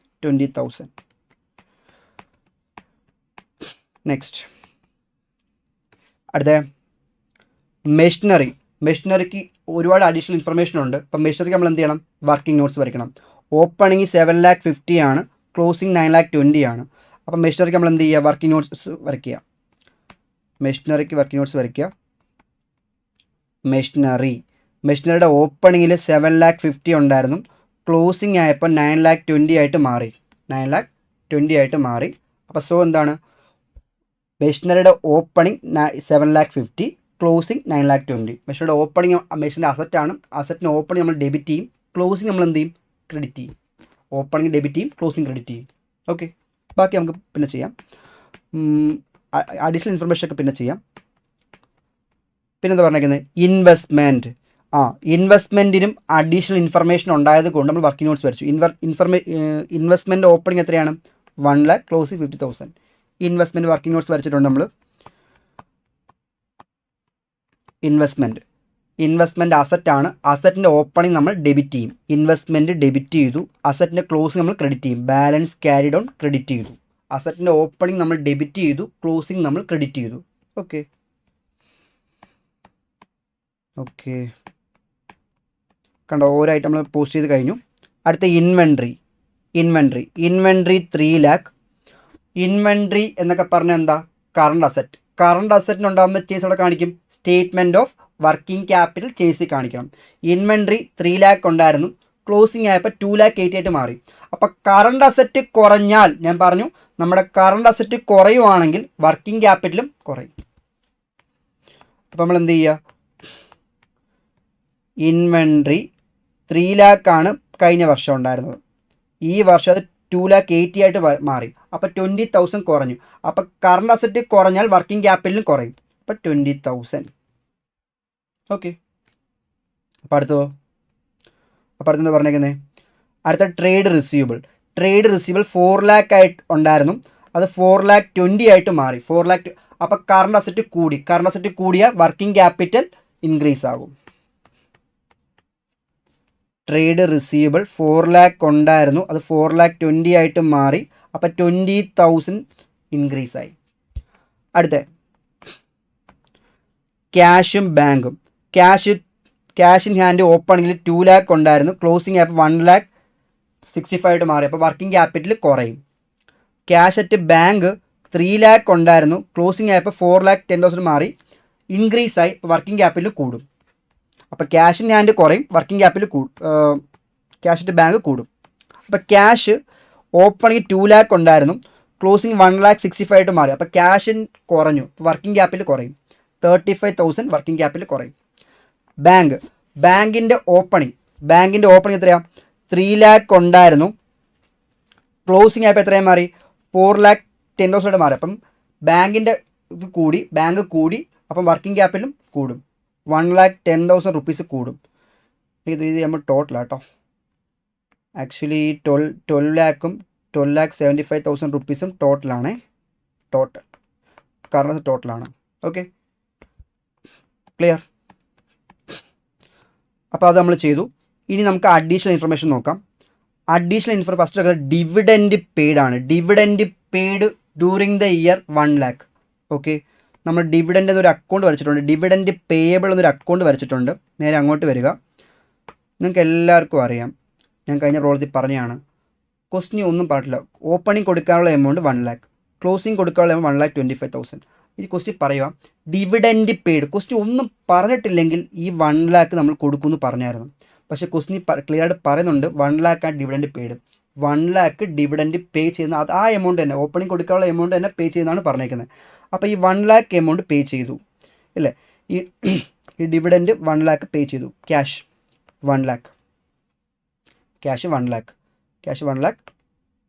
20,000. നെക്സ്റ്റ് അടുത്ത മെഷീനറിക്ക് ഒരുപാട് അഡീഷണൽ ഇൻഫർമേഷൻ ഉണ്ട്. അപ്പം മെഷീനറിക്ക് നമ്മൾ എന്ത് ചെയ്യണം? വർക്കിംഗ് നോട്ട്സ് വരയ്ക്കണം. ഓപ്പണിങ് 7,50,000 ആണ്, ക്ലോസിങ് 9,20,000 ആണ്. അപ്പം മെഷീനറിക്ക് നമ്മൾ എന്ത് ചെയ്യുക? വർക്കിംഗ് നോട്ട്സ് വരയ്ക്കുക. മെഷീനറിക്ക് വർക്കിംഗ് നോട്ട്സ് വരയ്ക്കുക. മെഷീനറിയുടെ ഓപ്പണിങ്ങിൽ 7,50,000 ഉണ്ടായിരുന്നു, ക്ലോസിങ് ആയപ്പോൾ 9,20,000 ആയിട്ട് മാറി. 9,20,000 ആയിട്ട് മാറി. അപ്പോൾ സോ എന്താണ്? മെഷീനറിയുടെ ഓപ്പണിംഗ് 7,50,000, ക്ലോസിങ് 9,20,000. മെഷീനറിയുടെ ഓപ്പണിംഗ് മെഷീൻ്റെ അസറ്റാണ്. അസറ്റിന് ഓപ്പണിംഗ് നമ്മൾ ഡെബിറ്റ് ചെയ്യും, ക്ലോസിംഗ് നമ്മൾ എന്ത് ചെയ്യും? ക്രെഡിറ്റ് ചെയ്യും. ഓപ്പണിംഗ് ഡെബിറ്റ് ചെയ്യും, ക്ലോസിംഗ് ക്രെഡിറ്റ് ചെയ്യും. ഓക്കെ, ബാക്കി നമുക്ക് പിന്നെ ചെയ്യാം. അഡീഷണൽ ഇൻഫർമേഷൻ ഒക്കെ പിന്നെ ചെയ്യാം. പിന്നെന്താ പറഞ്ഞേക്കുന്നത്? ഇൻവെസ്റ്റ്മെൻറ്റിനും അഡീഷണൽ ഇൻഫർമേഷൻ ഉണ്ടായത് കൊണ്ട് നമ്മൾ വർക്കിംഗ് നോട്ട്സ് വരച്ചു. ഇൻവെസ്റ്റ്മെൻറ്റ് ഓപ്പണിംഗ് എത്രയാണ്? 1 lakh, closing 50,000. Investment working notes വരച്ചിട്ടുണ്ട് നമ്മൾ. ഇൻവെസ്റ്റ്മെൻറ്റ് അസറ്റാണ്. അസറ്റിൻ്റെ ഓപ്പണിംഗ് നമ്മൾ ഡെബിറ്റ് ചെയ്യും. ഇൻവെസ്റ്റ്മെൻറ്റ് ഡെബിറ്റ് ചെയ്തു, അസറ്റിൻ്റെ ക്ലോസിംഗ് നമ്മൾ ക്രെഡിറ്റ് ചെയ്യും. ബാലൻസ് ക്യാരി ഡൗൺ ക്രെഡിറ്റ് ചെയ്തു. അസറ്റിൻ്റെ ഓപ്പണിംഗ് നമ്മൾ ഡെബിറ്റ് ചെയ്തു, ക്ലോസിംഗ് നമ്മൾ ക്രെഡിറ്റ് ചെയ്തു. ഓക്കെ, കണ്ടോ? ഓരോ ഐറ്റം നമ്മൾ പോസ്റ്റ് ചെയ്ത് കഴിഞ്ഞു. അടുത്ത ഇൻവെൻട്രി 3 lakh. ഇൻവെൻട്രി എന്നൊക്കെ പറഞ്ഞാൽ എന്താ? കറണ്ട് അസറ്റിന് ഉണ്ടാകുമ്പോൾ ചേസ് അവിടെ കാണിക്കും. സ്റ്റേറ്റ്മെൻറ്റ് ഓഫ് വർക്കിംഗ് ക്യാപിറ്റൽ ചേസിൽ കാണിക്കണം. ഇൻവെൻട്രി 3 lakh ഉണ്ടായിരുന്നു, ക്ലോസിംഗ് ആയപ്പോൾ 2,80,000 മാറി. അപ്പോൾ കറണ്ട് അസറ്റ് കുറഞ്ഞാൽ, ഞാൻ പറഞ്ഞു നമ്മുടെ കറണ്ട് അസറ്റ് കുറയുവാണെങ്കിൽ വർക്കിംഗ് ക്യാപിറ്റലും കുറയും. അപ്പോൾ നമ്മൾ എന്ത് ചെയ്യുക? ഇൻവെൻട്രി 3 lakh ആണ് കഴിഞ്ഞ വർഷം ഉണ്ടായിരുന്നത്, ഈ വർഷം അത് 2,80,000 ആയിട്ട് മാറി. അപ്പോൾ 20,000 കുറഞ്ഞു. അപ്പോൾ കറണ്ട് അസറ്റ് കുറഞ്ഞാൽ വർക്കിംഗ് ക്യാപിറ്റലും കുറയും. അപ്പോൾ 20,000. ഓക്കെ, അപ്പോൾ അടുത്തെന്താ പറഞ്ഞേക്കുന്നത്? അടുത്ത ട്രേഡ് റിസീവബിൾ 4 lakh ആയിട്ട് ഉണ്ടായിരുന്നു, അത് 4,20,000 ആയിട്ട് മാറി. 4 lakh. അപ്പോൾ കറണ്ട് അസറ്റ് കൂടിയാൽ വർക്കിംഗ് ക്യാപിറ്റൽ ഇൻക്രീസ് ആകും. ട്രേഡ് റിസീവബിൾ 4 lakh ഉണ്ടായിരുന്നു, അത് 4,20,000 ആയിട്ട് മാറി. അപ്പോൾ 20,000 ഇൻക്രീസ് ആയി. അടുത്ത ക്യാഷും ബാങ്കും. ക്യാഷ് ഇൻ ഹാൻഡ് ഓപ്പണിങ്ങിൽ 2 lakh ഉണ്ടായിരുന്നു, ക്ലോസിംഗ് ആയപ്പോൾ 1,65,000 ആയിട്ട് മാറി. അപ്പോൾ വർക്കിംഗ് ക്യാപിറ്റൽ കുറയും. ക്യാഷ് അറ്റ് ബാങ്ക് 3 lakh ഉണ്ടായിരുന്നു, ക്ലോസിംഗ് ആയപ്പോൾ 4,10,000 മാറി, ഇൻക്രീസ് ആയി. അപ്പോൾ വർക്കിംഗ് ക്യാപിറ്റൽ കൂടും. അപ്പോൾ ക്യാഷ് ഇൻ ഹാൻഡ് കുറയും, working capital cash at bank കൂടും. അപ്പോൾ ക്യാഷ് ഓപ്പണിങ് 2 lakh ഉണ്ടായിരുന്നു, ക്ലോസിംഗ് 1,65,000 ആയിട്ട് മാറി. അപ്പോൾ ക്യാഷ് കുറഞ്ഞു, വർക്കിംഗ് ക്യാപിറ്റൽ കുറയും. 35,000 വർക്കിംഗ് ക്യാപിറ്റൽ കുറയും. ബാങ്കിൻ്റെ ഓപ്പണിങ് എത്രയാണ്? 3 lakh ഉണ്ടായിരുന്നു, ക്ലോസിംഗ് ആയപ്പോൾ എത്രയും മാറി? 4,10,000 ആയിട്ട് മാറി. അപ്പം ബാങ്ക് കൂടി, അപ്പം വർക്കിംഗ് ക്യാപിറ്റലും കൂടും. 1,10,000 rupees കൂടും. ഇത് നമ്മൾ ടോട്ടലാട്ടോ. ആക്ച്വലി 12 lakhും 12,75,000 rupeesഉം ടോട്ടലാണ്. കാരണം ടോട്ടലാണ്. Okay, clear? അപ്പോൾ അത് നമ്മൾ ചെയ്തു. ഇനി നമുക്ക് അഡീഷണൽ ഇൻഫർമേഷൻ നോക്കാം. ഫസ്റ്റ് ഡിവിഡൻഡ് പെയ്ഡ് ആണ്. Dividend paid during the year 1 lakh. Okay, നമ്മൾ ഡിവിഡൻഡ് എന്നൊരു അക്കൗണ്ട് വരച്ചിട്ടുണ്ട്. ഡിവിഡൻഡ് പേയബിൾ എന്നൊരു അക്കൗണ്ട് വരച്ചിട്ടുണ്ട്. നേരെ അങ്ങോട്ട് വരിക. നിങ്ങൾക്ക് എല്ലാവർക്കും അറിയാം, ഞാൻ കഴിഞ്ഞ പ്രോബ്ലത്തിൽ പറഞ്ഞതാണ്. ക്വസ്റ്റ്യൻ ഒന്നും പറഞ്ഞിട്ടില്ല. ഓപ്പണിംഗ് കൊടുക്കാനുള്ള എമൗണ്ട് 1 lakh, ക്ലോസിംഗ് കൊടുക്കാനുള്ള എമൗണ്ട് 1,25,000. ഈ ക്വസ്റ്റ്യൻ പറയുക ഡിവിഡൻഡ് പെയ്ഡ്. ക്വസ്റ്റ്യൻ ഒന്നും പറഞ്ഞിട്ടില്ലെങ്കിൽ ഈ 1 lakh നമ്മൾ കൊടുക്കുമെന്ന് പറഞ്ഞായിരുന്നു. പക്ഷേ ക്വസ്റ്റ്യൻ ക്ലിയർ ആയിട്ട് പറയുന്നുണ്ട് 1 lakh ആണ് dividend paid. 1 lakh dividend pay ചെയ്യുന്ന ആ എമൗണ്ട് തന്നെ, ഓപ്പണിംഗ് കൊടുക്കാനുള്ള എമൗണ്ട് തന്നെ പേ ചെയ്യുന്നതാണ് പറഞ്ഞേക്കുന്നത്. അപ്പോൾ ഈ 1 lakh എമൗണ്ട് പേ ചെയ്തു അല്ലേ? ഈ ഡിവിഡൻഡ് 1 lakh പേ ചെയ്തു. ക്യാഷ് 1 lakh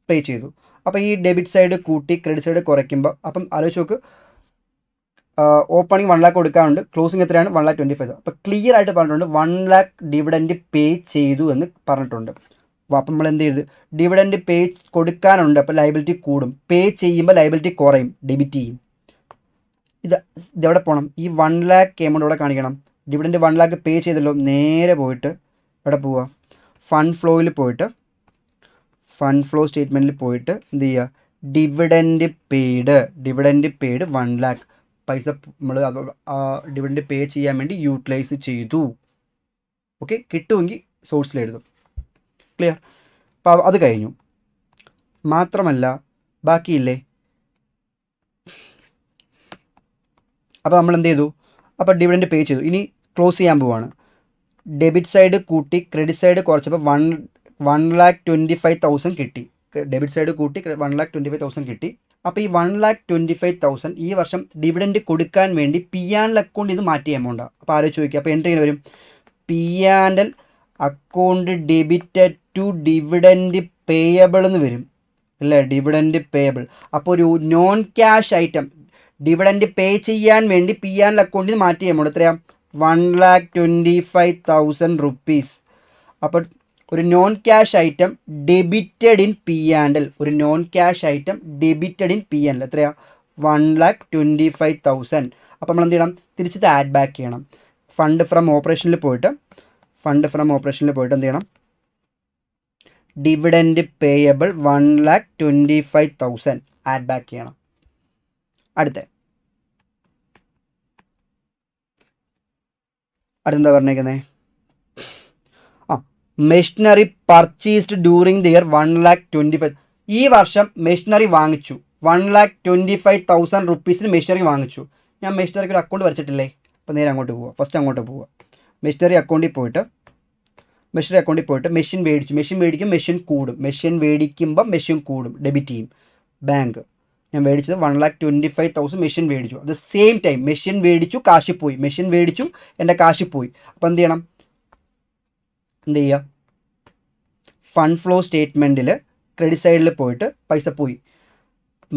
പേ ചെയ്തു. അപ്പോൾ ഈ ഡെബിറ്റ് സൈഡ് കൂട്ടി ക്രെഡിറ്റ് സൈഡ് കുറയ്ക്കുമ്പോൾ, അപ്പം ആലോചിച്ച് നോക്ക്, ഓപ്പണിംഗ് 1 lakh കൊടുക്കാറുണ്ട്, ക്ലോസിംഗ് എത്രയാണ്? 1,25,000. അപ്പോൾ ക്ലിയർ ആയിട്ട് പറഞ്ഞിട്ടുണ്ട് 1 lakh ഡിവിഡൻഡ് പേ ചെയ്തു എന്ന് പറഞ്ഞിട്ടുണ്ട്. അപ്പം നമ്മൾ എന്ത് ചെയ്ത്? ഡിവിഡൻഡ് പേ കൊടുക്കാനുണ്ട്, അപ്പോൾ ലയബിലിറ്റി കൂടും. പേ ചെയ്യുമ്പോൾ ലയബിലിറ്റി കുറയും, ഡെബിറ്റ് ചെയ്യും. ഇതെവിടെ പോകണം? ഈ 1 lakh എമൗണ്ട് ഇവിടെ കാണിക്കണം. ഡിവിഡൻഡ് 1 lakh പേ ചെയ്തല്ലോ, നേരെ പോയിട്ട് എവിടെ പോവുക? ഫണ്ട് ഫ്ലോയിൽ പോയിട്ട്, ഫണ്ട് ഫ്ലോ സ്റ്റേറ്റ്മെൻറ്റിൽ പോയിട്ട് എന്ത് ചെയ്യുക? ഡിവിഡൻഡ് പെയ്ഡ് 1 lakh പൈസ നമ്മൾ ഡിവിഡൻഡ് പേ ചെയ്യാൻ വേണ്ടി യൂട്ടിലൈസ് ചെയ്തു. ഓക്കെ, കിട്ടുമെങ്കിൽ സോഴ്സിൽ എഴുതും. ക്ലിയർ? അപ്പോൾ അത് കഴിഞ്ഞു. മാത്രമല്ല ബാക്കിയില്ലേ, അപ്പോൾ നമ്മൾ എന്ത് ചെയ്തു? അപ്പോൾ ഡിവിഡൻഡ് പേ ചെയ്തു. ഇനി ക്ലോസ് ചെയ്യാൻ പോവാണ്. ഡെബിറ്റ് സൈഡ് കൂട്ടി ക്രെഡിറ്റ് സൈഡ് കുറച്ചപ്പോൾ 1,25,000 കിട്ടി. ഡെബിറ്റ് സൈഡ് കൂട്ടി 1,25,000 കിട്ടി. അപ്പോൾ ഈ 1,25,000 ഈ വർഷം ഡിവിഡൻഡ് കൊടുക്കാൻ വേണ്ടി P&L അക്കൗണ്ട് ഇത് മാറ്റിയ എമൗണ്ടാണ്. അപ്പോൾ ആലോചിച്ച് ചോദിക്കുക. അപ്പോൾ എൻട്രി ഇങ്ങനെ വരും, P&L account debited to dividend payable എന്ന് വരും അല്ലേ, ഡിവിഡൻഡ് പേയബിൾ. അപ്പോൾ ഒരു non cash item dividend pay ചെയ്യാൻ വേണ്ടി P&L അക്കൗണ്ടിൽ നിന്ന് മാറ്റിയ എമൗണ്ട് എത്രയാണ്? 1,25,000 റുപ്പീസ്. അപ്പോൾ ഒരു non cash item debited in P&L, ഒരു non cash item debited in P&L എത്രയാണ്? 1,25,000. അപ്പോൾ നമ്മൾ എന്ത് ചെയ്യണം? തിരിച്ചത് ആഡ് ബാക്ക് ചെയ്യണം. ഫണ്ട് ഫ്രം ഓപ്പറേഷനിൽ പോയിട്ട് എന്ത് ചെയ്യണം? ഡിവിഡൻഡ് പേയബിൾ 1,25,000 ആഡ് ബാക്ക് ചെയ്യണം. അടുത്തെന്താ പറഞ്ഞേക്കുന്നത്? Machinery purchased during the year 1,25,000. ഈ വർഷം മെഷീനറി വാങ്ങിച്ചു 1,25,000 റുപ്പീസിന് മെഷീനറി വാങ്ങിച്ചു. ഞാൻ മെഷീനറിക്ക് ഒരു അക്കൗണ്ട് വരച്ചിട്ടില്ലേ? അപ്പോൾ നേരെ അങ്ങോട്ട് പോവുക. ഫസ്റ്റ് അങ്ങോട്ട് പോവുക. മെഷീനറി അക്കൗണ്ടിൽ പോയിട്ട് മെഷീൻ മേടിച്ചു. മെഷീൻ മേടിക്കുമ്പോൾ മെഷീൻ കൂടും, ഡെബിറ്റ് ചെയ്യും ബാങ്ക്. ഞാൻ മേടിച്ചത് 1,25,000 മെഷീൻ മേടിച്ചു. At the same time machine മേടിച്ചു, കാശ് പോയി. എൻ്റെ കാശ് പോയി. അപ്പോൾ എന്ത് ചെയ്യുക? ഫണ്ട് ഫ്ലോ സ്റ്റേറ്റ്മെൻറ്റിൽ ക്രെഡിറ്റ് സൈഡിൽ പോയിട്ട് പൈസ പോയി.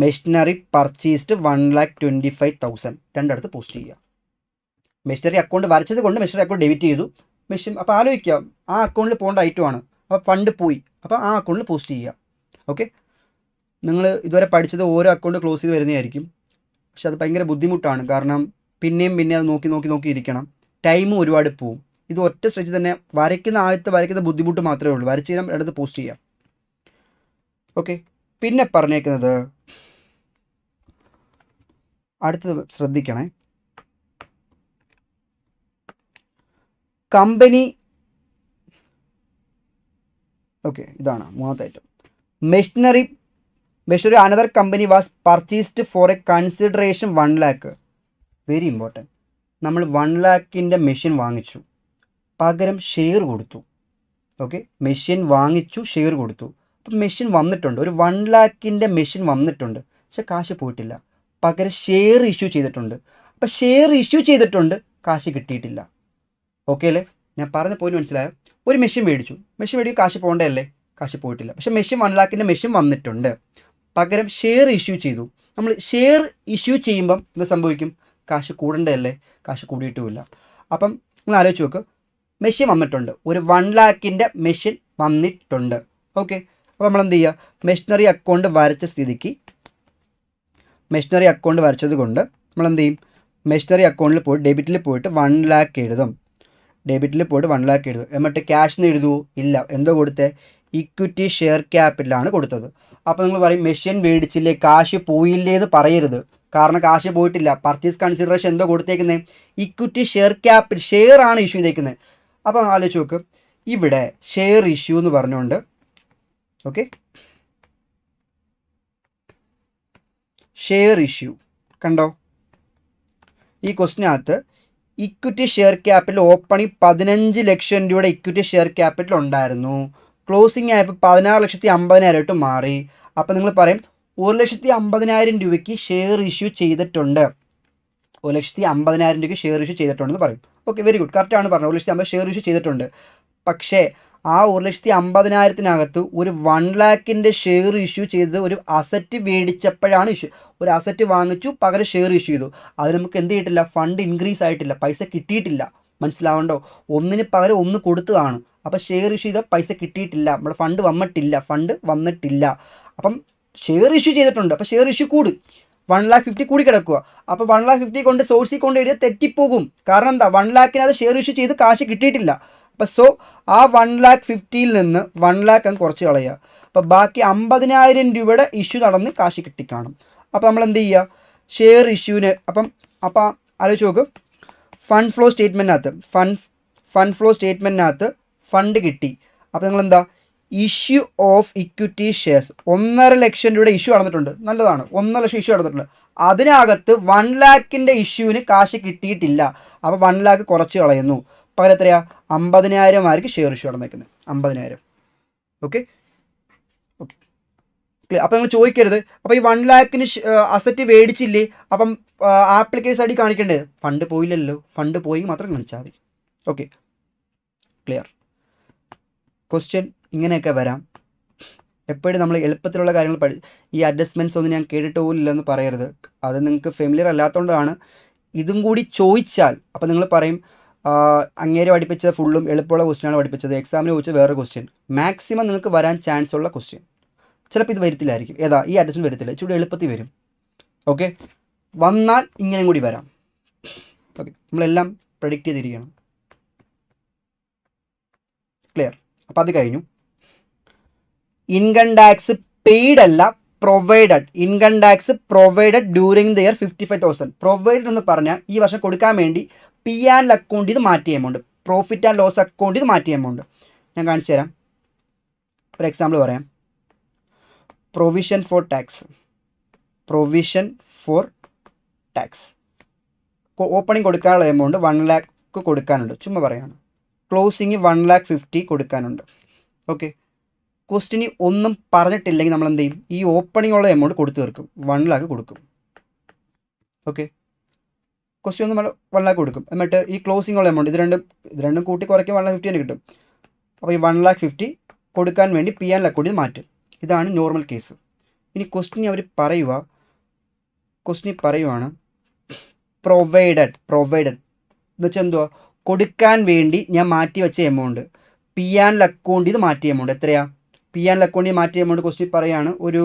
മെഷീനറി പർച്ചേസ്ഡ് 1,25,000 രണ്ടിടത്ത് പോസ്റ്റ് ചെയ്യുക. മെഷീനറി അക്കൗണ്ട് വരച്ചത് കൊണ്ട് മെഷീനറി അക്കൗണ്ട് ഡെബിറ്റ് ചെയ്തു. അപ്പോൾ ആലോചിക്കുക, ആ അക്കൗണ്ടിൽ പോകേണ്ട ഐറ്റമാണ്. അപ്പോൾ ഫണ്ട് പോയി, അപ്പോൾ ആ അക്കൗണ്ടിൽ പോസ്റ്റ് ചെയ്യുക. ഓക്കെ, നിങ്ങൾ ഇതുവരെ പഠിച്ചത് ഓരോ അക്കൗണ്ട് ക്ലോസ് ചെയ്ത് വരുന്നതായിരിക്കും. പക്ഷെ അത് ഭയങ്കര ബുദ്ധിമുട്ടാണ്. കാരണം പിന്നെയും അത് നോക്കി ഇരിക്കണം. ടൈമും ഒരുപാട് പോവും. ഇത് ഒറ്റ സ്ട്രെച്ച് തന്നെ വരയ്ക്കുന്ന ബുദ്ധിമുട്ട് മാത്രമേ ഉള്ളൂ. വരച്ച് ചെയ്യാൻ എടുത്ത് പോസ്റ്റ് ചെയ്യാം. ഓക്കെ, പിന്നെ പറഞ്ഞേക്കുന്നത് അടുത്തത് ശ്രദ്ധിക്കണേ. കമ്പനി, ഓക്കെ, ഇതാണ് മൂന്നാമത്തെ item. Machinery another company was purchased for a consideration 1 lakh. Very important. നമ്മൾ 1 lakhൻ്റെ മെഷീൻ വാങ്ങിച്ചു, പകരം ഷെയർ കൊടുത്തു. ഓക്കെ, മെഷീൻ വാങ്ങിച്ചു, ഷെയർ കൊടുത്തു. അപ്പം മെഷീൻ വന്നിട്ടുണ്ട്, ഒരു 1 lakhൻ്റെ മെഷീൻ വന്നിട്ടുണ്ട്. പക്ഷെ കാശ് പോയിട്ടില്ല. പകരം ഷെയർ ഇഷ്യൂ ചെയ്തിട്ടുണ്ട്. അപ്പം ഷെയർ ഇഷ്യൂ ചെയ്തിട്ടുണ്ട്, കാശ് കിട്ടിയിട്ടില്ല. ഓക്കെ അല്ലേ? ഞാൻ പറഞ്ഞ പോയിന്റ് മനസ്സിലായോ? ഒരു മെഷീൻ മേടിച്ചു, കാശ് പോകേണ്ടതല്ലേ? കാശ് പോയിട്ടില്ല. പക്ഷേ മെഷീൻ 1 lakhൻ്റെ മെഷീൻ വന്നിട്ടുണ്ട്, പകരം ഷെയർ ഇഷ്യൂ ചെയ്തു. നമ്മൾ ഷെയർ ഇഷ്യൂ ചെയ്യുമ്പം എന്ത് സംഭവിക്കും? കാശ് കൂടേണ്ടതല്ലേ? കാശ് കൂടിയിട്ടുമില്ല. അപ്പം നിങ്ങൾ ആലോചിച്ച് നോക്ക്, മെഷീൻ വന്നിട്ടുണ്ട്, ഒരു 1 lakhൻ്റെ മെഷീൻ വന്നിട്ടുണ്ട്. ഓക്കെ, അപ്പോൾ നമ്മൾ എന്ത് ചെയ്യുക? മെഷീനറി അക്കൗണ്ട് വരച്ചത് കൊണ്ട് നമ്മൾ എന്ത് ചെയ്യും? മെഷീനറി അക്കൗണ്ടിൽ പോയി ഡെബിറ്റിൽ പോയിട്ട് 1 lakh എഴുതും. എന്നിട്ട് ക്യാഷ് എന്ന് എഴുതുമോ? ഇല്ല. എന്തോ കൊടുത്തേ? ഇക്വിറ്റി ഷെയർ ക്യാപിറ്റലാണ് കൊടുത്തത്. അപ്പോൾ നിങ്ങൾ പറയും മെഷീൻ മേടിച്ചില്ലേ, കാശ് പോയില്ലേ എന്ന് പറയരുത്. കാരണം കാശ് പോയിട്ടില്ല. പർച്ചേസ് കൺസിഡറേഷൻ എന്തോ കൊടുത്തേക്കുന്നത്? ഇക്വിറ്റി ഷെയർ ക്യാപിറ്റൽ, ഷെയർ ആണ് ഇഷ്യൂ ചെയ്തേക്കുന്നത്. അപ്പോൾ ആലോചിച്ച് നോക്ക്, ഇവിടെ ഷെയർ ഇഷ്യൂ എന്ന് പറഞ്ഞുകൊണ്ട്, ഓക്കെ, ഷെയർ ഇഷ്യൂ കണ്ടോ? ഈ ക്വസ്റ്റിനകത്ത് ഇക്വിറ്റി ഷെയർ ക്യാപിറ്റൽ ഓപ്പണിംഗ് 15 ലക്ഷം രൂപയുടെ ഇക്വിറ്റി ഷെയർ ക്യാപിറ്റൽ ഉണ്ടായിരുന്നു. ക്ലോസിംഗ് ആയപ്പോൾ 16,50,000 മാറി. അപ്പോൾ നിങ്ങൾ പറയും 1,50,000 രൂപയ്ക്ക് ഷെയർ ഇഷ്യൂ ചെയ്തിട്ടുണ്ട്. 1,50,000 രൂപയ്ക്ക് ഷെയർ ഇഷ്യൂ ചെയ്തിട്ടുണ്ടെന്ന് പറയും. ഓക്കെ, വെരി ഗുഡ്, കറക്റ്റാണ് പറഞ്ഞത്. 1,50,000 ഷെയർ ഇഷ്യൂ ചെയ്തിട്ടുണ്ട്. പക്ഷേ ആ 1,50,000-നകത്ത് ഒരു 1 lakhൻ്റെ ഷെയർ ഇഷ്യൂ ചെയ്തത് ഒരു അസറ്റ് മേടിച്ചപ്പോഴാണ് ഇഷ്യൂ. ഒരു അസറ്റ് വാങ്ങിച്ചു, പകരം ഷെയർ ഇഷ്യൂ ചെയ്തു. അത് നമുക്ക് എന്ത് ചെയ്തിട്ടില്ല? ഫണ്ട് ഇൻക്രീസ് ആയിട്ടില്ല, പൈസ കിട്ടിയിട്ടില്ല. മനസ്സിലാവണ്ടോ? ഒന്നിന് പകരം ഒന്ന് കൊടുത്തതാണ്. അപ്പോൾ ഷെയർ ഇഷ്യൂ ചെയ്താൽ പൈസ കിട്ടിയിട്ടില്ല, നമ്മുടെ ഫണ്ട് വന്നിട്ടില്ല. അപ്പം ഷെയർ ഇഷ്യൂ ചെയ്തിട്ടുണ്ട്, അപ്പോൾ ഷെയർ ഇഷ്യൂ കൂടും. 1,50,000 കൂടി കിടക്കുക. അപ്പോൾ 1,50,000 കൊണ്ട് സോഴ്സിൽ കൊണ്ട് എഴുതിയാൽ തെറ്റിപ്പോകും. കാരണം എന്താ? 1 lakhനകത്ത് ഷെയർ ഇഷ്യൂ ചെയ്ത് കാശ് കിട്ടിയിട്ടില്ല. അപ്പോൾ സോ ആ 1,50,000 നിന്ന് 1 lakh അങ്ങ് കുറച്ച് കളയുക. അപ്പോൾ ബാക്കി 50,000 രൂപയുടെ ഇഷ്യൂ നടന്ന് കാശ് കിട്ടിക്കാണും. അപ്പോൾ നമ്മൾ എന്ത് ചെയ്യുക? ഷെയർ ഇഷ്യൂവിന് അപ്പം അപ്പോൾ ആലോചിച്ച് നോക്ക്, ഫണ്ട് ഫ്ലോ സ്റ്റേറ്റ്മെൻറ്റിനകത്ത് ഫണ്ട് കിട്ടി. അപ്പോൾ നിങ്ങളെന്താ, ഇഷ്യൂ ഓഫ് ഇക്വിറ്റി ഷെയർസ് 1.5 ലക്ഷം രൂപയുടെ ഇഷ്യൂ നടന്നിട്ടുണ്ട്, നല്ലതാണ്. 1.5 ലക്ഷം ഇഷ്യൂ നടന്നിട്ടുണ്ട്. അതിനകത്ത് 1 ലാഖിൻ്റെ ഇഷ്യൂവിന് കാശ് കിട്ടിയിട്ടില്ല. അപ്പോൾ 1 ലാഖ് കുറച്ച് കളയുന്നു. പകരം എത്രയാ, 50,000 ആയിരിക്കും ഷെയർ ഇഷ്യൂ നടന്നേക്കുന്നത്, 50,000. Okay okay clear. അപ്പോൾ നിങ്ങൾ ചോദിക്കരുത്, അപ്പോൾ ഈ 1 ലാഖിന് അസറ്റ് മേടിച്ചില്ലേ, അപ്പം ആപ്ലിക്കേഷൻ ഐ ഡി കാണിക്കണ്ടേ? ഫണ്ട് പോയില്ലല്ലോ, ഫണ്ട് പോയി മാത്രം കാണിച്ചാൽ മതി. Okay clear. ക്വസ്റ്റ്യൻ ഇങ്ങനെയൊക്കെ വരാം. എപ്പോഴും നമ്മൾ എളുപ്പത്തിലുള്ള കാര്യങ്ങൾ ഈ അഡ്ജസ്റ്റ്മെൻറ്റ്സ് ഒന്നും ഞാൻ കേട്ടിട്ട് പോലില്ലെന്ന് പറയരുത്. അത് നിങ്ങൾക്ക് ഫെമിലിയർ അല്ലാത്തതുകൊണ്ടാണ്. ഇതും കൂടി ചോദിച്ചാൽ അപ്പോൾ നിങ്ങൾ പറയും അങ്ങേര് പഠിപ്പിച്ചത് ഫുള്ളും എളുപ്പമുള്ള ക്വസ്റ്റ്യനാണ് പഠിപ്പിച്ചത്, എക്സാമിന് ചോദിച്ചത് വേറെ ക്വസ്റ്റ്യൻ. മാക്സിമം നിങ്ങൾക്ക് വരാൻ ചാൻസ് ഉള്ള ക്വസ്റ്റ്യൻ. ചിലപ്പോൾ ഇത് വരത്തില്ലായിരിക്കും, ഏതാ ഈ അഡ്ജസ്റ്റ്മെൻറ്റ് വരത്തില്ല, ചൂട് എളുപ്പത്തിൽ വരും. ഓക്കെ, വന്നാൽ ഇങ്ങനെ കൂടി വരാം. ഓക്കെ, നമ്മളെല്ലാം പ്രഡിക്റ്റ് ചെയ്തിരിക്കണം. ക്ലിയർ. അപ്പോൾ അത് കഴിഞ്ഞു. ഇൻകം ടാക്സ് പെയ്ഡ് അല്ല, provided. Income tax provided during the year 55,000. Provided എന്ന് പറഞ്ഞാൽ ഈ വർഷം കൊടുക്കാൻ വേണ്ടി പി ആൻഡ് അക്കൗണ്ടിൽ നിന്ന് മാറ്റിയ എമൗണ്ട്, പ്രോഫിറ്റ് ആൻഡ് ലോസ് അക്കൗണ്ടിൽ നിന്ന് മാറ്റിയ എമൗണ്ട്. ഞാൻ കാണിച്ചു തരാം. ഒരു എക്സാമ്പിൾ പറയാം. പ്രൊവിഷൻ ഫോർ ടാക്സ് ഓപ്പണിംഗ് കൊടുക്കാനുള്ള എമൗണ്ട് 1 ലാഖ് കൊടുക്കാനുണ്ട്, ചുമ്മാ പറയാണ്. ക്ലോസിങ് 1,50,000 കൊടുക്കാനുണ്ട്. ഓക്കെ, ക്വസ്റ്റിന് ഒന്നും പറഞ്ഞിട്ടില്ലെങ്കിൽ നമ്മൾ എന്ത് ചെയ്യും, ഈ ഓപ്പണിംഗ് ഉള്ള എമൗണ്ട് കൊടുത്തു തീർക്കും, 1 ലാഖ് കൊടുക്കും. ഓക്കെ, ക്വസ്റ്റ്യൻ ഒന്ന് 1 ലാഖ് കൊടുക്കും. എന്നിട്ട് ഈ ക്ലോസിംഗ് ഉള്ള എമൗണ്ട് ഇത് രണ്ടും കൂട്ടി കുറയ്ക്കും 1,50,000 തന്നെ കിട്ടും. അപ്പോൾ ഈ 1,50,000 കൊടുക്കാൻ വേണ്ടി പി ആൻഡ് അക്കൗണ്ടിൽ മാറ്റും. ഇതാണ് നോർമൽ കേസ്. ഇനി ക്വസ്റ്റിന് അവർ പറയുവാണ് പ്രൊവൈഡഡ് എന്ന് വെച്ചാൽ എന്തുവാ, കൊടുക്കാൻ വേണ്ടി ഞാൻ മാറ്റി വെച്ച എമൗണ്ട് പി ആൻഡ് അക്കൗണ്ടിൽ നിന്ന് മാറ്റിയ എമൗണ്ട് എത്രയാ, പി ആൻഡ് അക്കൗണ്ടിൽ മാറ്റിയ എമൗണ്ട് ക്വസ്റ്റ്യൻ പറയാണ്. ഒരു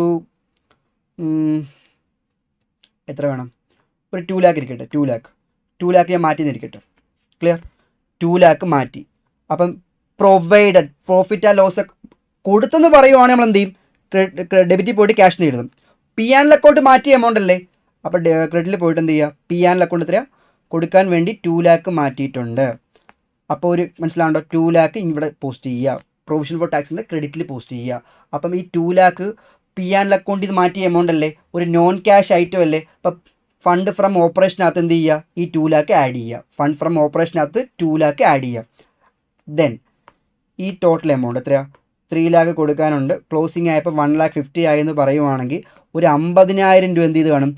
എത്ര വേണം, ഒരു 2 ലാഖ് ഇരിക്കട്ടെ. 2 ലാഖ് ഞാൻ മാറ്റി നിന്നിരിക്കട്ടെ. ക്ലിയർ. 2 ലാഖ് മാറ്റി. അപ്പം പ്രൊവൈഡഡ് പ്രോഫിറ്റ് ആൻഡ് ലോസ് കൊടുത്തെന്ന് പറയുവാണെങ്കിൽ നമ്മൾ എന്ത് ചെയ്യും, ഡെബിറ്റിൽ പോയിട്ട് ക്യാഷ് എഴുതും. പി ആൻഡ് അക്കൗണ്ട് മാറ്റിയ എമൗണ്ട് അല്ലേ, അപ്പോൾ ക്രെഡിറ്റിൽ പോയിട്ട് എന്ത് ചെയ്യുക, പി ആൻഡ് അക്കൗണ്ട് എത്രയാ, കൊടുക്കാൻ വേണ്ടി 2 ലാഖ് മാറ്റിയിട്ടുണ്ട്. അപ്പോൾ ഒരു മനസ്സിലാണ്ടോ, 2 ലാഖ് ഇവിടെ പോസ്റ്റ് ചെയ്യുക, പ്രൊവിഷൻ ഫോർ ടാക്സിൻ്റെ ക്രെഡിറ്റിൽ പോസ്റ്റ് ചെയ്യുക. അപ്പം ഈ 2 ലാഖ് പി ആൻഡ് അക്കൗണ്ടിൽ നിന്ന് മാറ്റിയ എമൗണ്ട് അല്ലേ, ഒരു നോൺ ക്യാഷ് ഐറ്റം അല്ലേ. അപ്പം ഫണ്ട് ഫ്രം ഓപ്പറേഷനകത്ത് എന്ത് ചെയ്യുക, ഈ 2 ലാഖ് ആഡ് ചെയ്യുക. ഫണ്ട് ഫ്രം ഓപ്പറേഷനകത്ത് 2 ലാഖ് ആഡ് ചെയ്യുക. ദെൻ ഈ ടോട്ടൽ എമൗണ്ട് എത്രയാ, 3 ലാഖ് കൊടുക്കാനുണ്ട്. ക്ലോസിംഗ് ആയപ്പോൾ 1,50,000 ആയെന്ന് പറയുവാണെങ്കിൽ ഒരു 50,000 രൂപ എന്ത് ചെയ്ത് കാണും,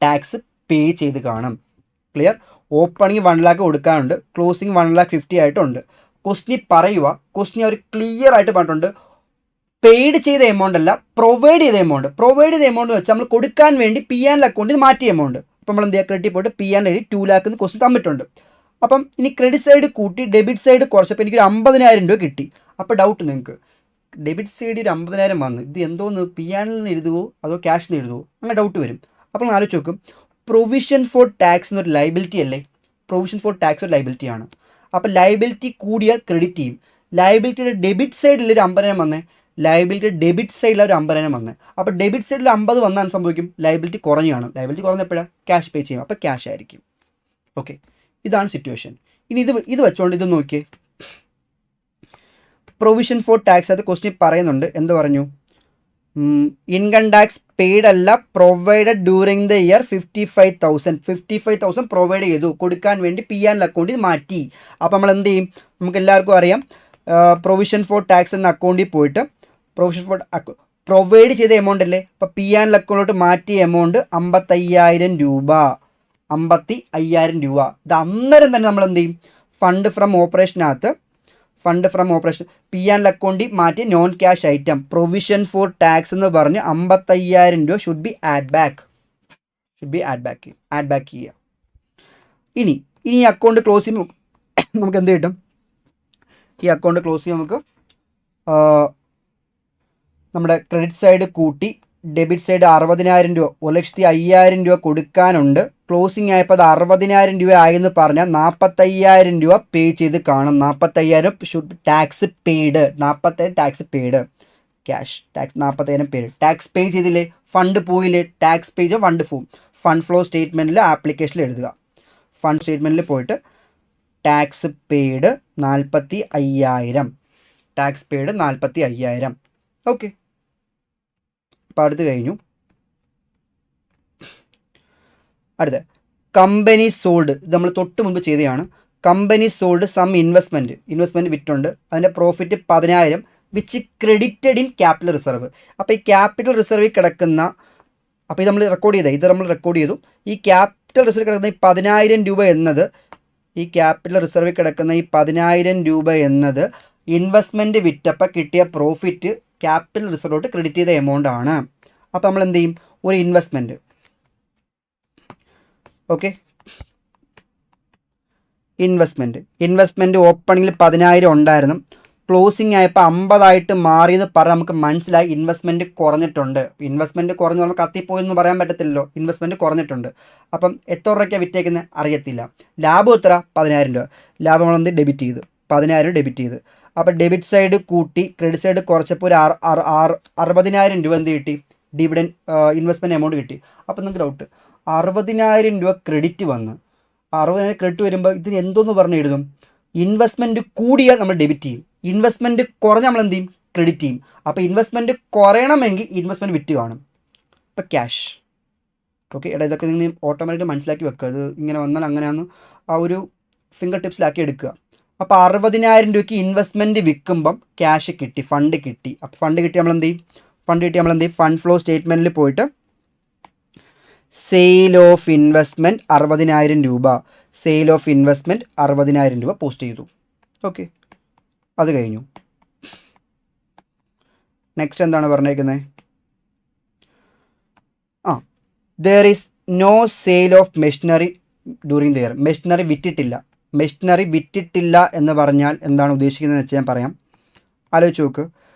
ടാക്സ് പേ ചെയ്ത് കാണും. ക്ലിയർ. ഓപ്പണിങ് 1 ലാഖ് കൊടുക്കാനുണ്ട്, ക്ലോസിംഗ് 1,50,000 ആയിട്ടുണ്ട്. ക്വസ്റ്റിന് അവർ ക്ലിയർ ആയിട്ട് പറഞ്ഞിട്ടുണ്ട്, പെയ്ഡ് ചെയ്ത എമൗണ്ട് അല്ല, പ്രൊവൈഡ് ചെയ്ത എമൗണ്ട് വെച്ചാൽ നമ്മൾ കൊടുക്കാൻ വേണ്ടി പി ആൻഡ് അക്കൗണ്ടിൽ മാറ്റിയ എമൗണ്ട്. അപ്പം നമ്മൾ എന്ത് ചെയ്യുക, ക്രെഡിറ്റ് പോയിട്ട് പി ആൻഡ് എഴുതി 2 ലാഖ് എന്ന് ക്വസ്റ്റ്യൻ തന്നിട്ടുണ്ട്. അപ്പം ഇനി ക്രെഡിറ്റ് സൈഡ് കൂട്ടി ഡെബിറ്റ് സൈഡ് കുറച്ചപ്പോൾ എനിക്കൊരു 50,000 രൂപ കിട്ടി. അപ്പോൾ ഡൗട്ട് നിങ്ങൾക്ക്, ഡെബിറ്റ് സൈഡ് ഒരു 50,000 വന്ന് ഇത് എന്തോന്ന്, പി ആൻഡിൽ നിന്ന് എഴുതുമോ അതോ ക്യാഷിൽ നിന്ന് എഴുതുമോ, അങ്ങനെ ഡൗട്ട് വരും. അപ്പോൾ ആലോചിച്ച് നോക്കും, പ്രൊവിഷൻ ഫോർ ടാക്സ് എന്നൊരു ലൈബിലിറ്റി അല്ലേ, പ്രൊവിഷൻ ഫോർ ടാക്സ് ഒരു ലൈബിലിറ്റി ആണ്. അപ്പോൾ ലൈബിലിറ്റി കൂടിയാൽ ക്രെഡിറ്റ് ചെയ്യും. ലൈബിലിറ്റിയുടെ ഡെബിറ്റ് സൈഡിൽ ഒരു 50,000 വന്നേ, ലൈബിലിറ്റിയുടെ ഡെബിറ്റ് സൈഡിൽ ഒരു 50,000 വന്നേ. അപ്പോൾ ഡെബിറ്റ് സൈഡിൽ 50 വന്നാൽ സംഭവിക്കും, ലൈബിലിറ്റി കുറഞ്ഞാണ്. ലൈബിലിറ്റി കുറഞ്ഞപ്പോഴാണ് ക്യാഷ് പേ ചെയ്യും, അപ്പോൾ ക്യാഷ് ആയിരിക്കും. ഓക്കെ, ഇതാണ് സിറ്റുവേഷൻ. ഇനി ഇത് വെച്ചുകൊണ്ട് ഇത് നോക്കിയേ, പ്രൊവിഷൻ ഫോർ ടാക്സ് അത് ക്വസ്റ്റ്യൻ പറയുന്നുണ്ട്. എന്ത് പറഞ്ഞു, ഇൻകം ടാക്സ് പെയ്ഡ് അല്ല, provided during the year 55,000 provide ചെയ്തു, കൊടുക്കാൻ വേണ്ടി പി ആൻഡ് അക്കൗണ്ടിൽ മാറ്റി. അപ്പോൾ നമ്മൾ എന്ത് ചെയ്യും, നമുക്ക് എല്ലാവർക്കും അറിയാം, പ്രൊവിഷൻ ഫോർ ടാക്സ് എന്ന അക്കൗണ്ടിൽ പോയിട്ട് പ്രൊവിഷൻ ഫോർ പ്രൊവൈഡ് ചെയ്ത എമൗണ്ട് അല്ലേ, അപ്പോൾ പി ആൻഡ് അക്കൗണ്ടിലോട്ട് മാറ്റിയ എമൗണ്ട് 55,000 രൂപ. 55,000 രൂപ. ഇത് അന്നേരം തന്നെ നമ്മൾ എന്ത് ചെയ്യും, fund from operation P and അക്കൗണ്ടിൽ മാറ്റി non cash item provision for tax എന്ന് പറഞ്ഞ് 55,000 രൂപ ഷുഡ് ബി ആഡ് ബാക്ക് ചെയ്യുക. ഇനി ഈ അക്കൗണ്ട് ക്ലോസ് ചെയ്യുമ്പോൾ നമുക്ക് എന്ത് കിട്ടും, ഈ അക്കൗണ്ട് ക്ലോസ് ചെയ്യുമ്പോൾ നമുക്ക് നമ്മുടെ ക്രെഡിറ്റ് സൈഡ് കൂട്ടി ഡെബിറ്റ് സൈഡ് 60,000 രൂപ, 1,05,000 രൂപ കൊടുക്കാനുണ്ട്. ക്ലോസിംഗ് ആയപ്പോൾ അത് 60,000 രൂപ ആയെന്ന് പറഞ്ഞാൽ 45,000 രൂപ പേ ചെയ്ത് കാണും. 45,000 should tax paid. 45,000 tax paid, cash tax 40,000 paid. Tax പേ ചെയ്തില്ലേ, ഫണ്ട് പോയില്ലേ, ടാക്സ് പേ ചെയ്ത് ഫണ്ട് പോവും. ഫണ്ട് ഫ്ലോ സ്റ്റേറ്റ്മെൻറ്റിൽ ആപ്ലിക്കേഷനിൽ എഴുതുക. ഫണ്ട് സ്റ്റേറ്റ്മെൻറ്റിൽ പോയിട്ട് tax paid 45,000, tax paid 45,000. Okay, അപ്പോൾ അടുത്ത് കഴിഞ്ഞു. അടുത്ത കമ്പനി സോൾഡ്, ഇത് നമ്മൾ തൊട്ട് മുമ്പ് ചെയ്തതാണ്. കമ്പനി സോൾഡ് സം ഇൻവെസ്റ്റ്മെൻറ്റ് വിറ്റുണ്ട്, അതിൻ്റെ profit 10,000 which credited in capital reserve. അപ്പോൾ ഈ ക്യാപിറ്റൽ റിസർവിൽ കിടക്കുന്ന, അപ്പോൾ ഇത് നമ്മൾ റെക്കോർഡ് ചെയ്തു. ഈ ക്യാപിറ്റൽ റിസർവിൽ കിടക്കുന്ന ഈ 10,000 രൂപ എന്നത്, ഈ ക്യാപിറ്റൽ റിസർവിൽ കിടക്കുന്ന ഈ 10,000 രൂപ എന്നത് ഇൻവെസ്റ്റ്മെൻറ്റ് വിറ്റപ്പോൾ കിട്ടിയ പ്രോഫിറ്റ് ക്യാപിറ്റൽ റിസർവിലോട്ട് ക്രെഡിറ്റ് ചെയ്ത എമൗണ്ട് ആണ്. അപ്പോൾ നമ്മൾ എന്ത് ചെയ്യും, ഒരു ഇൻവെസ്റ്റ്മെൻറ്റ്, ഓക്കെ, ഇൻവെസ്റ്റ്മെൻറ്റ് ഓപ്പണിങ്ങിൽ 10,000 ഉണ്ടായിരുന്നു, ക്ലോസിംഗ് ആയപ്പോൾ 50 മാറിയെന്ന് പറഞ്ഞാൽ നമുക്ക് മനസ്സിലായി ഇൻവെസ്റ്റ്മെൻറ്റ് കുറഞ്ഞിട്ടുണ്ട്. ഇൻവെസ്റ്റ്മെൻറ്റ് കുറഞ്ഞ് നമുക്ക് കത്തിപ്പോയെന്ന് പറയാൻ പറ്റത്തില്ലല്ലോ, ഇൻവെസ്റ്റ്മെൻറ്റ് കുറഞ്ഞിട്ടുണ്ട്. അപ്പം എത്ര രൂപയ്ക്കാണ് വിറ്റേക്കുന്നത് അറിയത്തില്ല. ലാഭം എത്ര, 10,000 രൂപ. ലാഭം നമ്മളെന്ത് ഡെബിറ്റ് ചെയ്ത്, 10,000 ഡെബിറ്റ് ചെയ്ത്. അപ്പോൾ ഡെബിറ്റ് സൈഡ് കൂട്ടി ക്രെഡിറ്റ് സൈഡ് കുറച്ചപ്പോൾ ഒരു 60,000 രൂപ എന്ത് കിട്ടി, ഡിവിഡൻഡ് ഇൻവെസ്റ്റ്മെൻറ്റ് എമൗണ്ട് കിട്ടി. അപ്പോൾ നിങ്ങൾക്ക് ഡൗട്ട്, 60,000 രൂപ ക്രെഡിറ്റ് വന്ന്, 60,000 ക്രെഡിറ്റ് വരുമ്പോൾ ഇതിന് എന്തോന്ന് പറഞ്ഞ് എഴുതും, ഇൻവെസ്റ്റ്മെൻറ്റ് കൂടിയാൽ നമ്മൾ ഡെബിറ്റ് ചെയ്യും, ഇൻവെസ്റ്റ്മെൻറ്റ് കുറഞ്ഞാൽ നമ്മൾ എന്ത് ചെയ്യും, ക്രെഡിറ്റ് ചെയ്യും. അപ്പോൾ ഇൻവെസ്റ്റ്മെൻറ്റ് കുറയണമെങ്കിൽ ഇൻവെസ്റ്റ്മെൻറ്റ് വിറ്റ് കാണും. ഇപ്പോൾ ക്യാഷ്, ഓക്കെ. ഇതൊക്കെ നിങ്ങൾ ഓട്ടോമാറ്റിക് മനസ്സിലാക്കി വെക്കുക, അത് ഇങ്ങനെ വന്നാൽ അങ്ങനെയാണ് ആ ഒരു ഫിംഗർ ടിപ്സിലാക്കി എടുക്കുക. അപ്പോൾ 60,000 രൂപയ്ക്ക് ഇൻവെസ്റ്റ്മെൻറ്റ് വിൽക്കുമ്പം ക്യാഷ് കിട്ടി, ഫണ്ട് കിട്ടി. അപ്പോൾ ഫണ്ട് കിട്ടി നമ്മൾ എന്ത് ചെയ്യും, ഫണ്ട് ഫ്ലോ സ്റ്റേറ്റ്മെൻറ്റിൽ പോയിട്ട് സെയിൽ ഓഫ് ഇൻവെസ്റ്റ്മെൻറ്റ് 60,000 രൂപ, സെയിൽ ഓഫ് ഇൻവെസ്റ്റ്മെൻറ്റ് 60,000 രൂപ പോസ്റ്റ് ചെയ്തു. ഓക്കെ, അത് കഴിഞ്ഞു. നെക്സ്റ്റ് എന്താണ് പറഞ്ഞേക്കുന്നത്, there is no sale of machinery during the year. Machinery വിറ്റിട്ടില്ല എന്ന് പറഞ്ഞാൽ എന്താണ് ഉദ്ദേശിക്കുന്നത് വെച്ചാൽ ഞാൻ പറയാം, ആലോചിച്ച് നോക്ക്.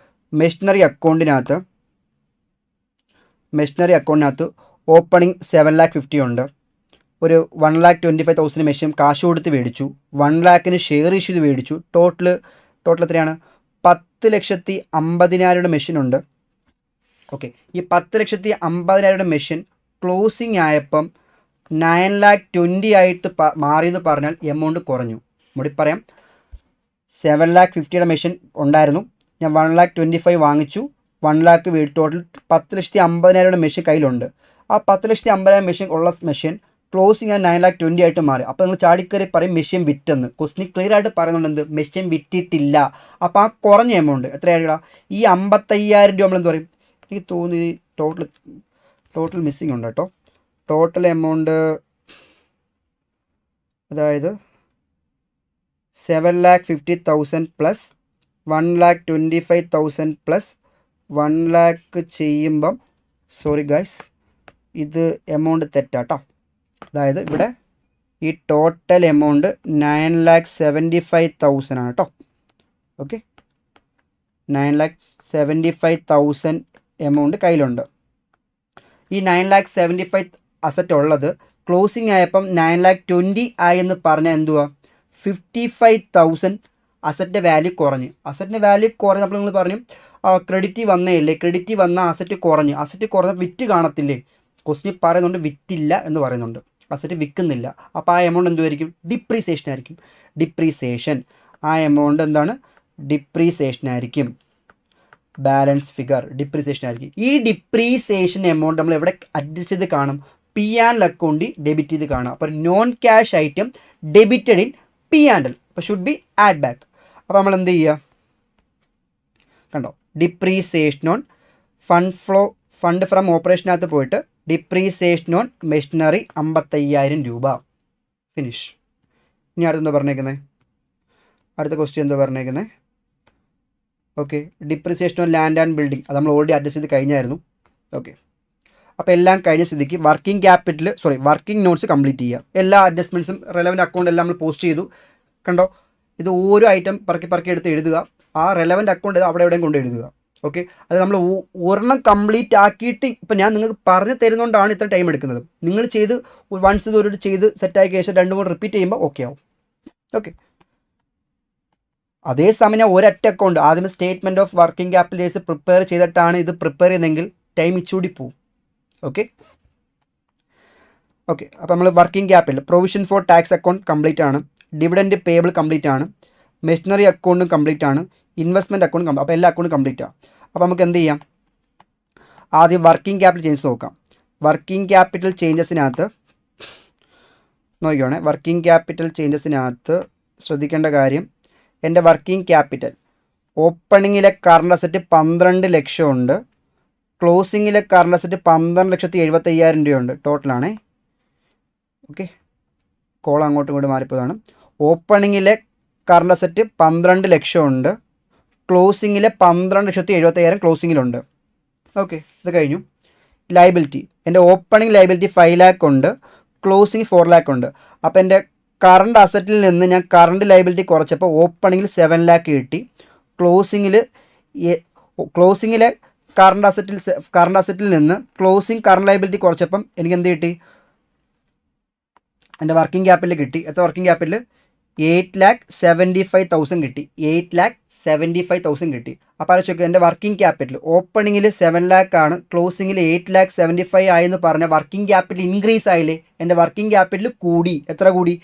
മെഷീനറി അക്കൗണ്ടിനകത്ത് ഓപ്പണിംഗ് 7,50,000 ഉണ്ട്, ഒരു 1,25,000 മെഷീൻ കാശ് കൊടുത്ത് മേടിച്ചു, 1,00,000 ഷെയർ ഇഷ്യൂ ചെയ്ത് മേടിച്ചു. ടോട്ടൽ എത്രയാണ്, 10,50,000 മെഷീൻ ഉണ്ട്. ഓക്കെ, ഈ 10,50,000 മെഷീൻ ക്ലോസിംഗ് ആയപ്പം 9,20,000 ആയിട്ട് മാറിയെന്ന് പറഞ്ഞാൽ എമൗണ്ട് കുറഞ്ഞു. ഇവിടെ പറയാം, 7,50,000 മെഷീൻ ഉണ്ടായിരുന്നു, ഞാൻ 1,25,000 വാങ്ങിച്ചു, 1,00,000 വീട്, ടോട്ടൽ 10,50,000 മെഷീൻ കയ്യിലുണ്ട്. ആ 10,50,000 മെഷീൻ ഉള്ള മെഷീൻ ക്ലോസിംഗ് 9,20,000 ആയിട്ട് മാറി. അപ്പോൾ നിങ്ങൾ ചാടിക്കറി പറയും മെഷീൻ വിറ്റെന്ന്. ക്വസ്റ്റ്യൻ ക്ലിയർ ആയിട്ട് പറയുന്നുണ്ട് എന്ത്, മെഷീൻ വിറ്റിട്ടില്ല. അപ്പോൾ ആ കുറഞ്ഞ എമൗണ്ട് എത്രയായിട്ടാ, ഈ 55,000 രൂപ നമ്മളെന്ത് പറയും, എനിക്ക് തോന്നി ടോട്ടൽ മിസ്സിങ് ഉണ്ട് കേട്ടോ. ടോട്ടൽ എമൗണ്ട് അതായത് 7,50,000 പ്ലസ് 1,25,000 പ്ലസ് 1,00,000 ചെയ്യുമ്പം, സോറി ഗൈസ്, ഇത് എമൗണ്ട് തെറ്റാട്ടോ. അതായത് ഇവിടെ ഈ ടോട്ടൽ എമൗണ്ട് 9,75,000 ആണ് കേട്ടോ. ഓക്കെ, 9,75,000 എമൗണ്ട് കയ്യിലുണ്ട്. ഈ 9,75,000 അസറ്റ് ഉള്ളത് ക്ലോസിംഗ് ആയപ്പം 9,20,000 ആയെന്ന് പറഞ്ഞാൽ എന്തുവാ, 55,000 അസറ്റിൻ്റെ വാല്യൂ കുറഞ്ഞ്. അസറ്റിൻ്റെ വാല്യൂ കുറഞ്ഞ് അപ്പോൾ നിങ്ങൾ പറഞ്ഞു ക്രെഡിറ്റ് വന്നേയില്ലേ, ക്രെഡിറ്റ് വന്ന അസറ്റ് കുറഞ്ഞ വിറ്റ് കാണത്തില്ലേ. ക്വസ്റ്റ്യൻ പറയുന്നുണ്ട് വിറ്റില്ല എന്ന് പറയുന്നുണ്ട്, അസറ്റ് വിൽക്കുന്നില്ല. അപ്പോൾ ആ എമൗണ്ട് എന്തുമായിരിക്കും, ഡിപ്രീസിയേഷൻ ആയിരിക്കും. ആ എമൗണ്ട് എന്താണ്, ഡിപ്രീസിയേഷൻ ആയിരിക്കും. ബാലൻസ് ഫിഗർ ഡിപ്രീസിയേഷൻ ആയിരിക്കും. ഈ ഡിപ്രീസിയേഷൻ എമൗണ്ട് നമ്മൾ എവിടെ അഡ്ജസ്റ്റ് ചെയ്ത് കാണും, പി ആൻഡ് അക്കൗണ്ടിൽ ഡെബിറ്റ് ചെയ്ത് കാണാം. അപ്പോൾ non cash item debited in P and L, അപ്പോൾ ഷുഡ് ബി ആഡ് ബാക്ക്. അപ്പോൾ നമ്മൾ എന്ത് ചെയ്യുക, കണ്ടോ, ഡിപ്രീസിയേഷൻ ഓൺ ഫണ്ട് ഫ്രം ഓപ്പറേഷനകത്ത് പോയിട്ട് ഡിപ്രീസിയേഷൻ ഓൺ മെഷീനറി 55,000 രൂപ. ഫിനിഷ്. ഇനി അടുത്തെന്താ പറഞ്ഞേക്കുന്നത്, അടുത്ത ക്വസ്റ്റ്യൻ എന്താ പറഞ്ഞേക്കുന്നത്, okay, depreciation on land and building, അത് നമ്മൾ ഓൾറെഡി അഡ്ജസ്റ്റ് ചെയ്ത് കഴിഞ്ഞായിരുന്നു. ഓക്കെ, അപ്പോൾ എല്ലാം കഴിഞ്ഞ സ്ഥിതിക്ക് വർക്കിംഗ് നോട്ട്സ് കംപ്ലീറ്റ് ചെയ്യുക. എല്ലാ അഡ്ജസ്റ്റ്മെൻറ്റ്സും റെലവൻറ്റ് അക്കൗണ്ട് എല്ലാം നമ്മൾ പോസ്റ്റ് ചെയ്തു. കണ്ടോ, ഇത് ഓരോ ഐറ്റം പറക്കി എടുത്ത് എഴുതുക. ആ റെലവൻറ്റ് അക്കൗണ്ട് അവിടെ എവിടെയും കൊണ്ട് എഴുതുക. ഓക്കെ, അത് നമ്മൾ ഒരെണ്ണം കംപ്ലീറ്റ് ആക്കിയിട്ട് ഇപ്പം ഞാൻ നിങ്ങൾക്ക് പറഞ്ഞു തരുന്നതുകൊണ്ടാണ് ഇത്ര ടൈം എടുക്കുന്നത്. നിങ്ങൾ ചെയ്ത് വൺസ് ഇതൊരു ചെയ്ത് സെറ്റാക്കി ശേഷം 2-3 റിപ്പീറ്റ് ചെയ്യുമ്പോൾ ഓക്കെ ആവും. ഓക്കെ, അതേസമയം ഒരൊറ്റ അക്കൗണ്ട് ആദ്യം statement of working Capitals prepare ചെയ്തിട്ടാണ് ഇത് പ്രിപ്പയർ ചെയ്യുന്നതെങ്കിൽ ടൈം ഇച്ചൂടി പോവും. ഓക്കെ ഓക്കെ, അപ്പോൾ നമ്മൾ working capital provision for tax account complete ആണ്, ഡിവിഡൻഡ് പേബിൾ കംപ്ലീറ്റ് ആണ്, മെഷീനറി അക്കൗണ്ടും കംപ്ലീറ്റ് ആണ്, ഇൻവെസ്റ്റ്മെൻറ്റ് അക്കൗണ്ട് അപ്പോൾ എല്ലാ അക്കൗണ്ടും കംപ്ലീറ്റ് ആണ്. അപ്പോൾ നമുക്ക് എന്ത് ചെയ്യാം, ആദ്യം വർക്കിംഗ് ക്യാപിറ്റൽ ചേഞ്ചസ് നോക്കാം. വർക്കിംഗ് ക്യാപിറ്റൽ ചേഞ്ചസിനകത്ത് നോക്കിക്കോണേ, വർക്കിംഗ് ക്യാപിറ്റൽ ചേഞ്ചസിനകത്ത് ശ്രദ്ധിക്കേണ്ട കാര്യം, എൻ്റെ വർക്കിംഗ് ക്യാപിറ്റൽ ഓപ്പണിങ്ങിലെ കറണ്ട് അസറ്റ് 12 ലക്ഷം ഉണ്ട്, ക്ലോസിങ്ങിലെ കറണ്ട് അസറ്റ് 12,75,000 രൂപയുണ്ട്, ടോട്ടലാണേ. ഓക്കെ, കോളം അങ്ങോട്ടും ഇങ്ങോട്ട് മാറിപ്പോയതാണ്. ഓപ്പണിങ്ങിലെ കറണ്ട് അസറ്റ് 12 ലക്ഷം ഉണ്ട്, ക്ലോസിങ്ങിലെ 12,75,000 ക്ലോസിങ്ങിലുണ്ട്. ഓക്കെ, ഇത് കഴിഞ്ഞു. ലയബിലിറ്റി, എൻ്റെ ഓപ്പണിംഗ് ലയബിലിറ്റി 5 ലാക്ക് ഉണ്ട്, ക്ലോസിങ് 4 ലാക്ക് ഉണ്ട്. അപ്പോൾ എൻ്റെ കറണ്ട് അസറ്റിൽ നിന്ന് ഞാൻ കറണ്ട് ലയബിലിറ്റി കുറച്ചപ്പോൾ ഓപ്പണിങ്ങിൽ 7 ലാക്ക് കിട്ടി, ക്ലോസിങ്ങിലെ കറണ്ട് അസറ്റിൽ നിന്ന് ക്ലോസിങ് കറണ്ട് ലയബിലിറ്റി കുറച്ചപ്പം എനിക്ക് എന്ത് കിട്ടി, എൻ്റെ വർക്കിംഗ് ക്യാപിറ്റൽ കിട്ടി. എത്ര വർക്കിംഗ് ക്യാപിറ്റൽ? 8,75,000 കിട്ടി, 8,75,000 കിട്ടി. അപ്പോൾ അത് ചോദിക്കുക, എൻ്റെ വർക്കിംഗ് ക്യാപിറ്റൽ ഓപ്പണിങ്ങിൽ 7 ലാക്ക് ആണ്, ക്ലോസിങ്ങിൽ 8,75,000 ആയെന്ന് പറഞ്ഞ വർക്കിംഗ് ക്യാപിറ്റൽ ഇൻക്രീസ് ആയില്ലേ? എൻ്റെ വർക്കിംഗ് ക്യാപിറ്റൽ കൂടി. എത്ര കൂടി?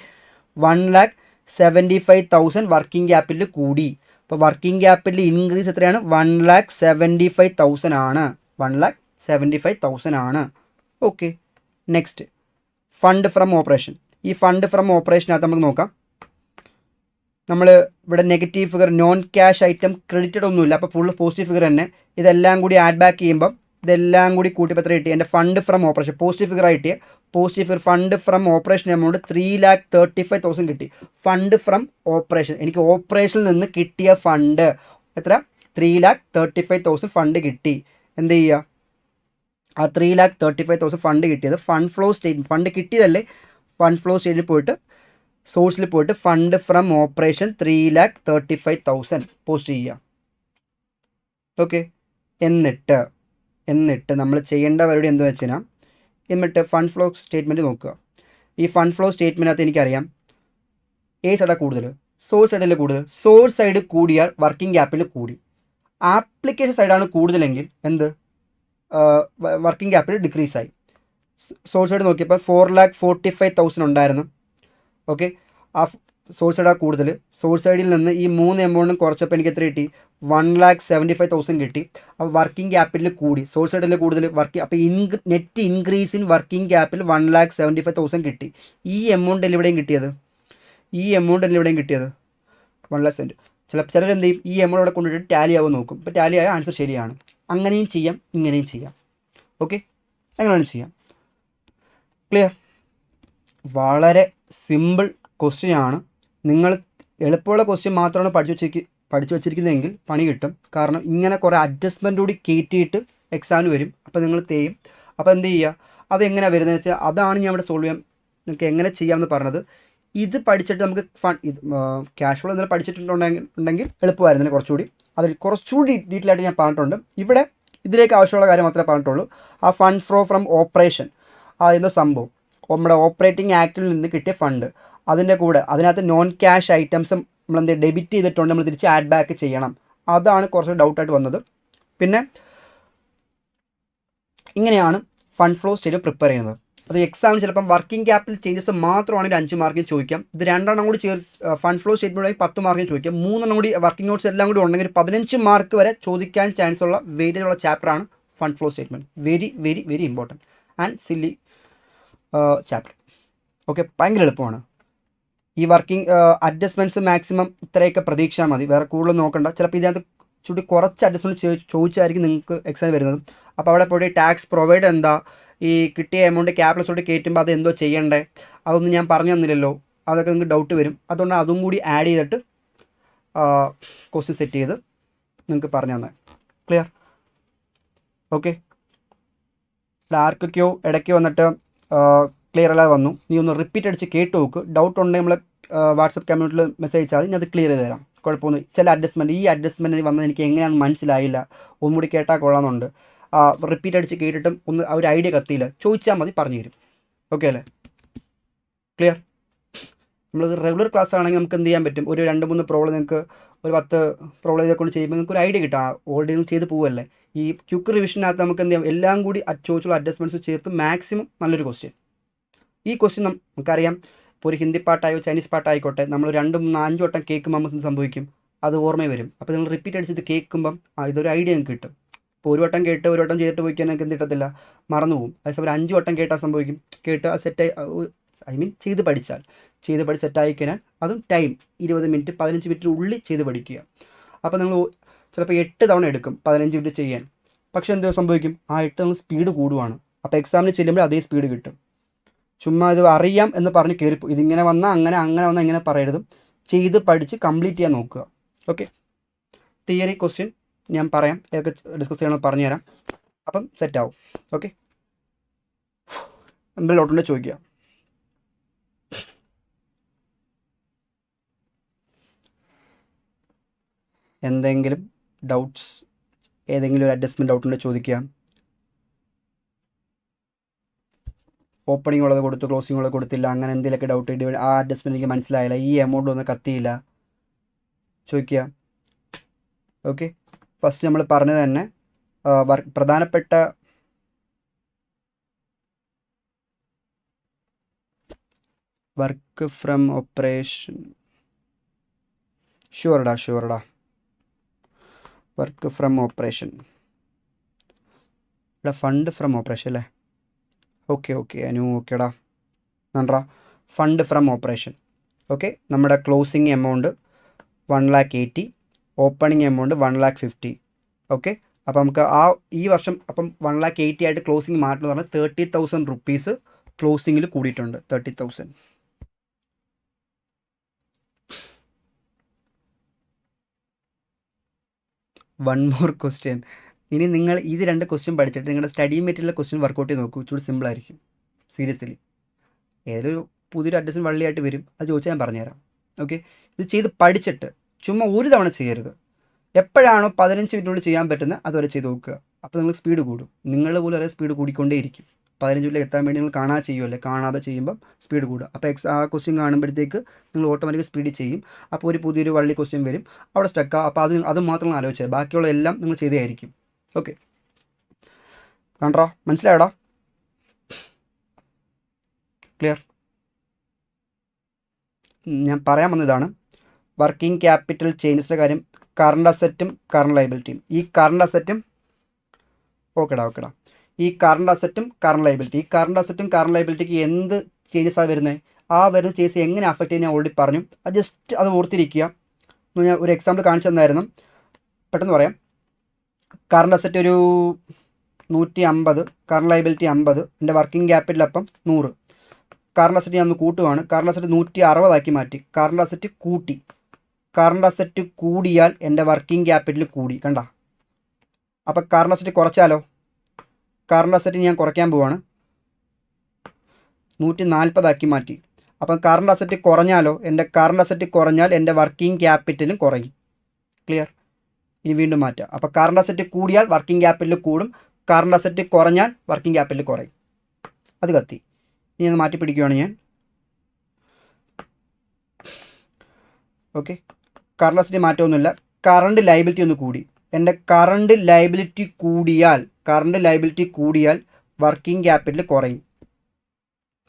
1,75,000 വർക്കിംഗ് ക്യാപിറ്റൽ കൂടി. അപ്പോൾ വർക്കിംഗ് ക്യാപിറ്റൽ ഇൻക്രീസ് എത്രയാണ്? 1,75,000 ആണ്, 1,75,000 ആണ്. Okay, next fund from operation. ഈ ഫണ്ട് ഫ്രം ഓപ്പറേഷനകത്ത് നമുക്ക് നോക്കാം. നമ്മൾ ഇവിടെ negative figure, non cash item credited ഒന്നുമില്ല, അപ്പോൾ ഫുൾ പോസിറ്റീവ് ഫിഗർ തന്നെ. ഇതെല്ലാം കൂടി ആഡ് ബാക്ക് ചെയ്യുമ്പം ഇതെല്ലാം കൂടി കൂട്ടിയപ്പോൾ എത്ര കിട്ടി? എൻ്റെ fund from operation positive figure ആയിട്ട് positive figure fund from operation amount 3,35,000 കിട്ടി. ഫണ്ട് ഫ്രം ഓപ്പറേഷൻ, എനിക്ക് ഓപ്പറേഷനിൽ നിന്ന് കിട്ടിയ ഫണ്ട് എത്ര? 3,35,000 ഫണ്ട് കിട്ടി. എന്ത് ചെയ്യുക? ആ 3,35,000 ഫണ്ട് കിട്ടിയത് ഫണ്ട് ഫ്ലോ സ്റ്റേറ്റ്മെൻറ്റ്, ഫണ്ട് കിട്ടിയതല്ലേ, ഫണ്ട് ഫ്ലോ സ്റ്റേറ്റ്മെൻറ്റിൽ പോയിട്ട് സോഴ്സിൽ പോയിട്ട് ഫണ്ട് ഫ്രം ഓപ്പറേഷൻ 3,35,000 പോസ്റ്റ് ചെയ്യുക. ഓക്കെ, എന്നിട്ട് നമ്മൾ ചെയ്യേണ്ട പരിപാടി എന്താ വെച്ച് കഴിഞ്ഞാൽ, എന്നിട്ട് ഫണ്ട് ഫ്ലോ സ്റ്റേറ്റ്മെൻറ്റ് നോക്കുക. ഈ ഫണ്ട് ഫ്ലോ സ്റ്റേറ്റ്മെൻറ്റിനകത്ത് എനിക്കറിയാം ഏത് സൈഡാണ് കൂടുതൽ? സോഴ്സ് സൈഡിൽ കൂടുതൽ. സോഴ്സ് സൈഡ് കൂടിയാൽ വർക്കിംഗ് ക്യാപിറ്റൽ കൂടി. ആപ്ലിക്കേഷൻ സൈഡാണ് കൂടുതലെങ്കിൽ എന്ത്? വർക്കിംഗ് ക്യാപിറ്റൽ ഡിക്രീസ് ആയി. സോഴ്സ് സൈഡ് നോക്കിയപ്പോൾ 4,45,000 ഉണ്ടായിരുന്നു. ഓക്കെ, ആ സോഴ്സ് സൈഡാണ് കൂടുതൽ. സോഴ്സ് സൈഡിൽ നിന്ന് ഈ 3 എമൗണ്ടും കുറച്ചപ്പോൾ എനിക്ക് എത്ര കിട്ടി? 1,75,000 കിട്ടി. അപ്പോൾ വർക്കിംഗ് ക്യാപിറ്റൽ കൂടി, സോഴ്സ് സൈഡിൽ കൂടുതൽ അപ്പോൾ net increase in working capital 1,75,000 കിട്ടി. ഈ എമൗണ്ട് അല്ല ഇവിടെയും കിട്ടിയത്, 1,70,000. ചിലർ എന്ത് ചെയ്യും? ഈ എമൗണ്ട് അവിടെ കൊണ്ടുപോയിട്ട് ടാലി ആവുക നോക്കും. ഇപ്പോൾ ടാലി ആയ ആൻസർ ശരിയാണ്. അങ്ങനെയും ചെയ്യാം, ഇങ്ങനെയും ചെയ്യാം. ഓക്കെ, അങ്ങനെയാണ് ചെയ്യാം. ക്ലിയർ? വളരെ സിമ്പിൾ ക്വസ്റ്റ്യൻ ആണ്. നിങ്ങൾ എളുപ്പമുള്ള ക്വസ്റ്റ്യൻ മാത്രമാണ് പഠിച്ചു വച്ചിരിക്കുന്നതെങ്കിൽ പണി കിട്ടും. കാരണം ഇങ്ങനെ കുറേ അഡ്ജസ്റ്റ്മെൻറ്റ് കൂടി കയറ്റിയിട്ട് എക്സാമിന് വരും. അപ്പോൾ നിങ്ങൾ തെയ്യും. അപ്പോൾ എന്ത് ചെയ്യുക? അതെങ്ങനെയാണ് വരുന്നതെന്ന് വെച്ചാൽ അതാണ് ഞാൻ ഇവിടെ സോൾവ് ചെയ്യാം, നിങ്ങൾക്ക് എങ്ങനെ ചെയ്യാമെന്ന് പറഞ്ഞത്. ഇത് പഠിച്ചിട്ട് നമുക്ക് ക്യാഷ് ഫ്ലോ എന്തെങ്കിലും പഠിച്ചിട്ടുണ്ടെങ്കിൽ എളുപ്പമായിരുന്നു കുറച്ചുകൂടി. അതിൽ കുറച്ചുകൂടി ഡീറ്റെയിൽ ആയിട്ട് ഞാൻ പറഞ്ഞിട്ടുണ്ട്. ഇവിടെ ഇതിലേക്ക് ആവശ്യമുള്ള കാര്യം മാത്രമേ പറഞ്ഞിട്ടുള്ളൂ. ആ ഫണ്ട് ഫ്ലോ ഫ്രം ഓപ്പറേഷൻ, എന്തോ സംഭവം നമ്മുടെ ഓപ്പറേറ്റിംഗ് ആക്റ്റിൽ നിന്ന് കിട്ടിയ ഫണ്ട്, അതിൻ്റെ കൂടെ അതിനകത്ത് നോൺ ക്യാഷ് ഐറ്റംസും നമ്മളെന്ത് ഡെബിറ്റ് ചെയ്തിട്ടുണ്ട്, നമ്മൾ തിരിച്ച് ആഡ് ബാക്ക് ചെയ്യണം. അതാണ് കുറച്ച് ഡൗട്ടായിട്ട് വന്നത്. പിന്നെ ഇങ്ങനെയാണ് ഫണ്ട് ഫ്ലോ സ്റ്റേറ്റ് പ്രിപ്പയർ ചെയ്യുന്നത്. അത് എക്സാമിന് ചിലപ്പം വർക്കിംഗ് ക്യാപിറ്റൽ ചേഞ്ചസ് മാത്രമാണെങ്കിൽ 5 മാർക്കിന് ചോദിക്കാം. ഇത് 2 കൂടി ഫണ്ട് ഫ്ലോ സ്റ്റേറ്റ്മെൻറ്റ് 10 മാർക്കിന് ചോദിക്കാം. 3 കൂടി വർക്കിംഗ് നോട്ട്സ് എല്ലാം കൂടി ഉണ്ടെങ്കിൽ 15 മാർക്ക് വരെ ചോദിക്കാൻ ചാൻസ് ഉള്ള വെയിറ്റേജ് ഉള്ള ചാപ്റ്ററാണ് fund flow statement. Very very very important and silly chapter. Okay, ഭയങ്കര എളുപ്പമാണ്. ഈ വർക്കിംഗ് അഡ്ജസ്റ്റ്മെൻറ്റ്സ് മാക്സിമം ഇത്രയൊക്കെ പ്രതീക്ഷിച്ചാൽ മതി, വേറെ കൂടുതൽ നോക്കണ്ട. ചിലപ്പോൾ ഇതിനകത്ത് ചുറ്റി കുറച്ച് അഡ്ജസ്റ്റ്മെൻറ്റ് ചോദിച്ചായിരിക്കും നിങ്ങൾക്ക് എക്സാം വരുന്നത്. അപ്പോൾ അവിടെ പോയി ടാക്സ് പ്രൊവൈഡ് എന്താ, ഈ കിട്ടിയ എമൗണ്ട് ക്യാപിറ്റൽസോട്ട് കയറ്റുമ്പോൾ അത് എന്തോ ചെയ്യണ്ടേ, അതൊന്നും ഞാൻ പറഞ്ഞു തന്നില്ലല്ലോ, അതൊക്കെ നിങ്ങൾക്ക് ഡൗട്ട് വരും. അതുകൊണ്ട് അതും കൂടി ആഡ് ചെയ്തിട്ട് ക്വസ്റ്റ്യൻ സെറ്റ് ചെയ്ത് നിങ്ങൾക്ക് പറഞ്ഞു തന്നെ. ക്ലിയർ? ഓക്കെ, ആർക്കൊക്കെയോ ഇടയ്ക്ക് വന്നിട്ട് ക്ലിയർ അല്ലാതെ വന്നു, നീ ഒന്ന് റിപ്പീറ്റ് അടിച്ച് കേട്ട് നോക്ക്. ഡൗട്ട് ഉണ്ടെങ്കിൽ നമ്മൾ വാട്സപ്പ് കമ്മ്യൂണിറ്റിയിൽ മെസ്സേജ് അയച്ചാൽ ഞാൻ അത് ക്ലിയർ ചെയ്ത് തരാം. കുഴപ്പമൊന്നും. ചില ഈ അഡ്ജസ്റ്റ്മെൻറ്റ് വന്നത് എനിക്ക് എങ്ങനെയാണെന്ന് മനസ്സിലായില്ല, ഒന്നുകൂടി കേട്ടാൽ കൊള്ളാമെന്നുണ്ട്. റിപ്പീറ്റ് അടിച്ച് കേട്ടിട്ടും ഒന്ന് ഒരു ഐഡിയ കത്തിയില്ല, ചോദിച്ചാൽ മതി, പറഞ്ഞു തരും. ഓക്കെ അല്ലേ? ക്ലിയർ? നമ്മൾ റെഗുലർ ക്ലാസ് ആണെങ്കിൽ നമുക്ക് എന്ത് ചെയ്യാൻ പറ്റും? ഒരു 2-3 പ്രോബ്ലം നിങ്ങൾക്ക് ഒരു 10 പ്രോബ്ലം ഇതൊക്കെ കൊണ്ട് ചെയ്യുമ്പോൾ നിങ്ങൾക്ക് ഒരു ഐഡിയ കിട്ടും. ഓൾറെഡി ചെയ്ത് പോവല്ലേ. ഈ ക്വിക്ക് റിവിഷനകത്ത് നമുക്ക് എന്ത് ചെയ്യാം? എല്ലാം കൂടി ചോദിച്ചുള്ള അഡ്ജസ്റ്റ്മെൻറ്റ്സ് ചേർത്ത് മാക്സിമം നല്ലൊരു ക്വസ്റ്റ്യൻ. ഈ ക്വസ്റ്റ്യൻ നമുക്കറിയാം. ഇപ്പോൾ ഒരു ഹിന്ദി പാട്ടായോ ചൈനീസ് പാട്ടായിക്കോട്ടെ, നമ്മൾ 2, 3, 5 വട്ടം കേൾക്കുമ്പോൾ നമുക്ക് സംഭവിക്കും, അത് ഓർമ്മ വരും. അപ്പോൾ നിങ്ങൾ റിപ്പീറ്റ് അടിച്ചത് കേൾക്കുമ്പം ഇതൊരു ഐഡിയ നിങ്ങൾക്ക് കിട്ടും. ഇപ്പോൾ ഒരു വട്ടം കേട്ട് ഒരു വട്ടം ചെയ്തിട്ട് പോയിക്കാൻ നിങ്ങൾക്ക് എന്ത് കിട്ടത്തില്ല, മറന്നു പോകും. അതേസമയം 5 വട്ടം കേട്ടാൽ സംഭവിക്കും, കേട്ട് ആ സെറ്റായി, ചെയ്ത് പഠിച്ചാൽ സെറ്റായി കഴിഞ്ഞാൽ അതും ടൈം 20 മിനിറ്റ് 15 മിനിറ്റിനുള്ളിൽ ചെയ്ത് പഠിക്കുക. അപ്പോൾ നിങ്ങൾ ചിലപ്പോൾ 8 തവണ എടുക്കും 15 മിനിറ്റ് ചെയ്യാൻ. പക്ഷെ എന്തോ സംഭവിക്കും, ആ 8 നമ്മൾ സ്പീഡ് കൂടുവാണ്. അപ്പോൾ എക്സാമിന് ചെല്ലുമ്പോൾ അതേ സ്പീഡ് കിട്ടും. ചുമ്മാ ഇത് അറിയാം എന്ന് പറഞ്ഞ് കയറിപ്പോ, ഇതിങ്ങനെ വന്നാൽ അങ്ങനെ വന്നാൽ ഇങ്ങനെ പറയരുത്. ചെയ്ത് പഠിച്ച് കംപ്ലീറ്റ് ചെയ്യാൻ നോക്കുക. ഓക്കെ, തിയറി ക്വസ്റ്റ്യൻ ഞാൻ പറയാം, ഏതൊക്കെ ഡിസ്കസ് ചെയ്യണമെന്ന് പറഞ്ഞുതരാം. അപ്പം സെറ്റാവും. ഓക്കെ, എന്തെങ്കിലും ഡൗട്ടുണ്ടെങ്കിൽ ചോദിക്കുക. എന്തെങ്കിലും ഡൗട്ട്സ്, ഏതെങ്കിലും ഒരു അഡ്ജസ്റ്റ്മെൻറ്റ് ഡൗട്ടുണ്ടെങ്കിൽ ചോദിക്കുക. ഓപ്പണിംഗ് ഉള്ളത് കൊടുത്തു, ക്ലോസിംഗ് ഉള്ളത് കൊടുത്തില്ല, അങ്ങനെ എന്തെങ്കിലുമൊക്കെ ഡൗട്ട് ഇട്ട് ആ അഡ്ജസ്റ്റ്മെൻറ്റ് എനിക്ക് മനസ്സിലായില്ല, ഈ എമൗണ്ട് ഒന്നും കത്തിയില്ല, ചോദിക്കുക. ഓക്കെ, ഫസ്റ്റ് നമ്മൾ പറഞ്ഞത് തന്നെ പ്രധാനപ്പെട്ട വർക്ക് ഫ്രം ഓപ്പറേഷൻ. ഷുവർഡാ വർക്ക് ഫ്രം ഓപ്പറേഷൻ, ഇവിടെ ഫണ്ട് ഫ്രം ഓപ്പറേഷൻ അല്ലേ? ഓക്കെ അനു, ഓക്കേടാ, നൻറാ. Fund from operation. ഓക്കെ, നമ്മുടെ closing amount 1,80,000, opening amount 1,50,000. Okay, അപ്പോൾ നമുക്ക് ഈ വർഷം അപ്പം 1,80,000 ആയിട്ട് ക്ലോസിങ് മാറ്റം പറഞ്ഞാൽ 30,000 റുപ്പീസ് ക്ലോസിങ്ങിൽ കൂടിയിട്ടുണ്ട്. 30,000. One more question. ഇനി നിങ്ങൾ ഇത് 2 ക്വസ്റ്റ്യൻ പഠിച്ചിട്ട് നിങ്ങളുടെ സ്റ്റഡി മെറ്റീരിയൽ ക്വസ്റ്റ്യൻ വർക്കൗട്ട് ചെയ്ത് നോക്കൂ. ചൂട് സിമ്പിൾ ആയിരിക്കും. സീരിയസ്ലി, ഏതൊരു പുതിയൊരു അഡ്രസ്സും വള്ളിയായിട്ട് വരും, അത് ചോദിച്ചാൽ ഞാൻ പറഞ്ഞുതരാം. ഓക്കെ, ഇത് ചെയ്ത് പഠിച്ചിട്ട് ചുമ്മാ ഒരു തവണ ചെയ്യരുത്. എപ്പോഴാണോ 15 മിനിറ്റിനുള്ളിൽ ചെയ്യാൻ പറ്റുന്നത് അതുവരെ ചെയ്ത് നോക്കുക. അപ്പോൾ നിങ്ങൾ സ്പീഡ് കൂടും. നിങ്ങൾ പോലും ഒരേ സ്പീഡ് കൂടിക്കൊണ്ടേയിരിക്കും. 15 മിനിറ്റിൽ എത്താൻ വേണ്ടി നിങ്ങൾ കാണാതെ ചെയ്യുമ്പോൾ സ്പീഡ് കൂടുക. അപ്പോൾ ആ ക്വസ്റ്റ്യൻ കാണുമ്പോഴത്തേക്ക് നിങ്ങൾ ഓട്ടോമാറ്റിക് സ്പീഡിൽ ചെയ്യും. അപ്പോൾ ഒരു പുതിയൊരു വള്ളി ക്വസ്റ്റ്യൻ വരും, അവിടെ സ്റ്റക്കാ. അപ്പോൾ അത് മാത്രം ആലോചിച്ചാൽ ബാക്കിയുള്ള എല്ലാം നിങ്ങൾ ചെയ്തതായിരിക്കും. ഓക്കെ, കണ്ടോ, മനസ്സിലായോടാ? ക്ലിയർ? ഞാൻ പറയാൻ വന്നതാണ് വർക്കിംഗ് ക്യാപിറ്റൽ ചേഞ്ചസിൻ്റെ കാര്യം. കറണ്ട് അസറ്റും കറണ്ട് ലയബിലിറ്റിയും. ഈ കറണ്ട് അസറ്റും ഓക്കെടാ ഈ കറണ്ട് അസറ്റും കറണ്ട് ലയബിലിറ്റി. ഈ കറണ്ട് അസറ്റും കറണ്ട് ലയബിലിറ്റിക്ക് എന്ത് ചേഞ്ചസാണ് വരുന്നത്, ആ വരുന്ന ചേഞ്ചസ് എങ്ങനെ അഫക്റ്റ് ചെയ്യുന്ന ഞാൻ ഓൾറെഡി പറഞ്ഞു. അത് ജസ്റ്റ് അത് ഓർത്തിരിക്കുക. ഞാൻ ഒരു എക്സാമ്പിൾ കാണിച്ചു തന്നായിരുന്നു, പെട്ടെന്ന് പറയാം. കറണ്ട് അസറ്റ് ഒരു 150, കറണ്ട് ലയബിലിറ്റി 50, എൻ്റെ വർക്കിംഗ് ക്യാപിറ്റൽ അപ്പം 100. കറണ്ട് അസറ്റ് ഞാൻ ഒന്ന് കൂട്ടുവാണ്. കറണ്ട് അസറ്റ് 160 മാറ്റി. കറണ്ട് അസറ്റ് കൂട്ടി. കറണ്ട് അസറ്റ് കൂടിയാൽ എൻ്റെ വർക്കിംഗ് ക്യാപിറ്റൽ കൂടി, കണ്ട. അപ്പോൾ കറണ്ട് അസറ്റ് കുറച്ചാലോ? കറണ്ട് അസറ്റ് ഞാൻ കുറയ്ക്കാൻ പോവാണ്. 140 മാറ്റി. അപ്പം കറണ്ട് അസറ്റ് കുറഞ്ഞാലോ? എൻ്റെ കറണ്ട് അസറ്റ് കുറഞ്ഞാൽ എൻ്റെ വർക്കിംഗ് ക്യാപിറ്റലും കുറയും. ക്ലിയർ? ഇനി വീണ്ടും മാറ്റാം. അപ്പോൾ കറണ്ട് അസറ്റ് കൂടിയാൽ വർക്കിംഗ് ക്യാപിറ്റൽ കൂടും, കറണ്ട് അസറ്റ് കുറഞ്ഞാൽ വർക്കിംഗ് ക്യാപിറ്റൽ കുറയും. അത് കത്തി. ഇനി ഒന്ന് മാറ്റി പിടിക്കുകയാണ് ഞാൻ. ഓക്കെ, കറണ്ട് അസറ്റ് മാറ്റമൊന്നുമില്ല. കറണ്ട് ലയബിലിറ്റി ഒന്ന് കൂടി. എൻ്റെ കറണ്ട് ലയബിലിറ്റി കൂടിയാൽ വർക്കിംഗ് ക്യാപിറ്റൽ കുറയും.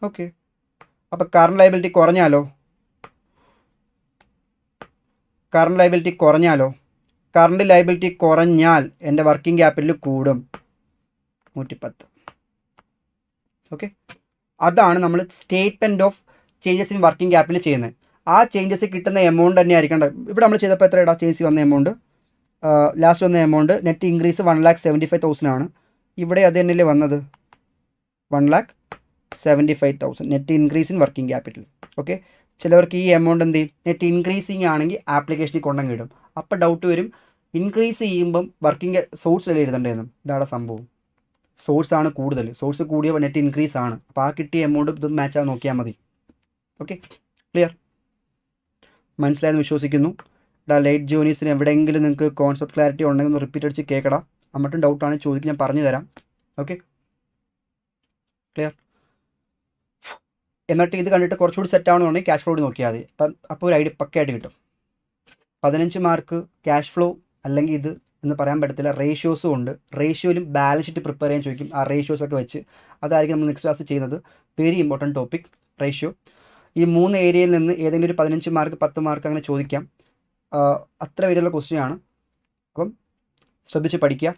ഓക്കെ, അപ്പോൾ കറണ്ട് ലയബിലിറ്റി കുറഞ്ഞാലോ? കറണ്ട് ലയബിലിറ്റി കുറഞ്ഞാൽ എൻ്റെ വർക്കിംഗ് ക്യാപിറ്റൽ കൂടും, 110. ഓക്കെ, അതാണ് നമ്മൾ statement of changes in working capital ചെയ്യുന്നത്. ആ ചേഞ്ചസ് കിട്ടുന്ന എമൗണ്ട് തന്നെ ആയിരിക്കണം. ഇവിടെ നമ്മൾ ചെയ്തപ്പോൾ എത്രയാണ് ചേഞ്ച് വന്ന എമൗണ്ട്? ലാസ്റ്റ് വന്ന എമൗണ്ട് നെറ്റ് ഇൻക്രീസ് 1,75,000 ആണ്. ഇവിടെ അത് തന്നെയല്ലേ വന്നത്, 1,75,000 net increase in working capital. Okay, ചിലവർക്ക് ഈ എമൗണ്ട് എന്ത് ചെയ്യും, നെറ്റ് ഇൻക്രീസിങ് ആണെങ്കിൽ ആപ്ലിക്കേഷനിൽ കൊണ്ടങ്ങ് ഇടും. അപ്പോൾ ഡൗട്ട് വരും, ഇൻക്രീസ് ചെയ്യുമ്പം വർക്കിംഗ് സോഴ്സ് എഴുതണ്ടേന്നും. ഇതാണ് സംഭവം. സോഴ്സാണ് കൂടുതൽ, സോഴ്സ് കൂടിയ നെറ്റ് ഇൻക്രീസ് ആണ്. അപ്പോൾ ആ കിട്ടിയ എമൗണ്ട് ഇത് മാച്ച് ആകാൻ നോക്കിയാൽ മതി. Okay, clear? മനസ്സിലായെന്ന് വിശ്വസിക്കുന്നു. ലൈറ്റ് ജോനീസിന് എവിടെയെങ്കിലും നിങ്ങൾക്ക് കോൺസെപ്റ്റ് ക്ലാരിറ്റി ഉണ്ടെങ്കിൽ ഒന്ന് റിപ്പീറ്റ് അടിച്ച് കേൾക്കടാ. അമ്മട്ടും ഡൗട്ടാണ് ചോദിക്കുക, ഞാൻ പറഞ്ഞു തരാം. Okay, clear? എന്നിട്ട് ഇത് കണ്ടിട്ട് കുറച്ചുകൂടി സെറ്റ് ആവണമെന്നുണ്ടെങ്കിൽ ക്യാഷ് ഫ്ലോ നോക്കിയാൽ മതി. അപ്പോൾ ഒരു ഐഡിയ പക്കയായിട്ട് കിട്ടും. 15 മാർക്ക് ക്യാഷ് ഫ്ലോ അല്ലെങ്കിൽ ഇത് എന്ന് പറയാൻ പറ്റത്തില്ല. റേഷ്യോസും ഉണ്ട്. റേഷ്യോയിലും ബാലൻസ് ഷീറ്റ് പ്രിപ്പയർ ചെയ്യാൻ ചോദിക്കും. ആ റേഷ്യോസൊക്കെ വെച്ച് അതായിരിക്കും നമ്മൾ നെക്സ്റ്റ് ക്ലാസ് ചെയ്യുന്നത്. Very important topic ratio. ഈ 3 ഏരിയയിൽ നിന്ന് ഏതെങ്കിലും ഒരു 15 മാർക്ക് 10 മാർക്ക് അങ്ങനെ ചോദിക്കാം. അത്ര വരെയുള്ള ക്വസ്റ്റ്യൻ ആണ്. അപ്പം ശ്രദ്ധിച്ച് പഠിക്കുക.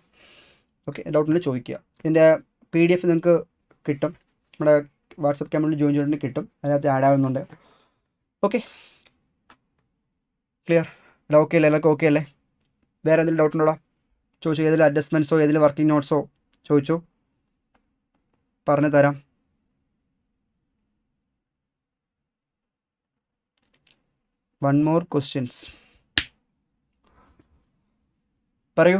ഓക്കെ, ഡൗട്ട് ഉണ്ടെങ്കിൽ ചോദിക്കുക. ഇതിൻ്റെ PDF നിങ്ങൾക്ക് കിട്ടും. നമ്മുടെ വാട്സപ്പ് കമ്മ്യൂണിറ്റി ജോയിൻ ചെയ്തിട്ട് കിട്ടും. അതിനകത്ത് ആഡ് ആവുന്നുണ്ട്. Okay, clear? എടാ ഓക്കെ അല്ലേ? എല്ലാവർക്കും ഓക്കെ അല്ലേ? വേറെ എന്തെങ്കിലും ഡൗട്ട് ഉണ്ടോടാ? ചോദിച്ചു. ഏതെങ്കിലും അഡ്ജസ്റ്റ്മെൻറ്റ്സോ ഏതെങ്കിലും വർക്കിംഗ് നോട്ട്സോ ചോദിച്ചോ, പറഞ്ഞു തരാം. വൺ മോർ ക്വസ്റ്റ്യൻസ് പറയൂ.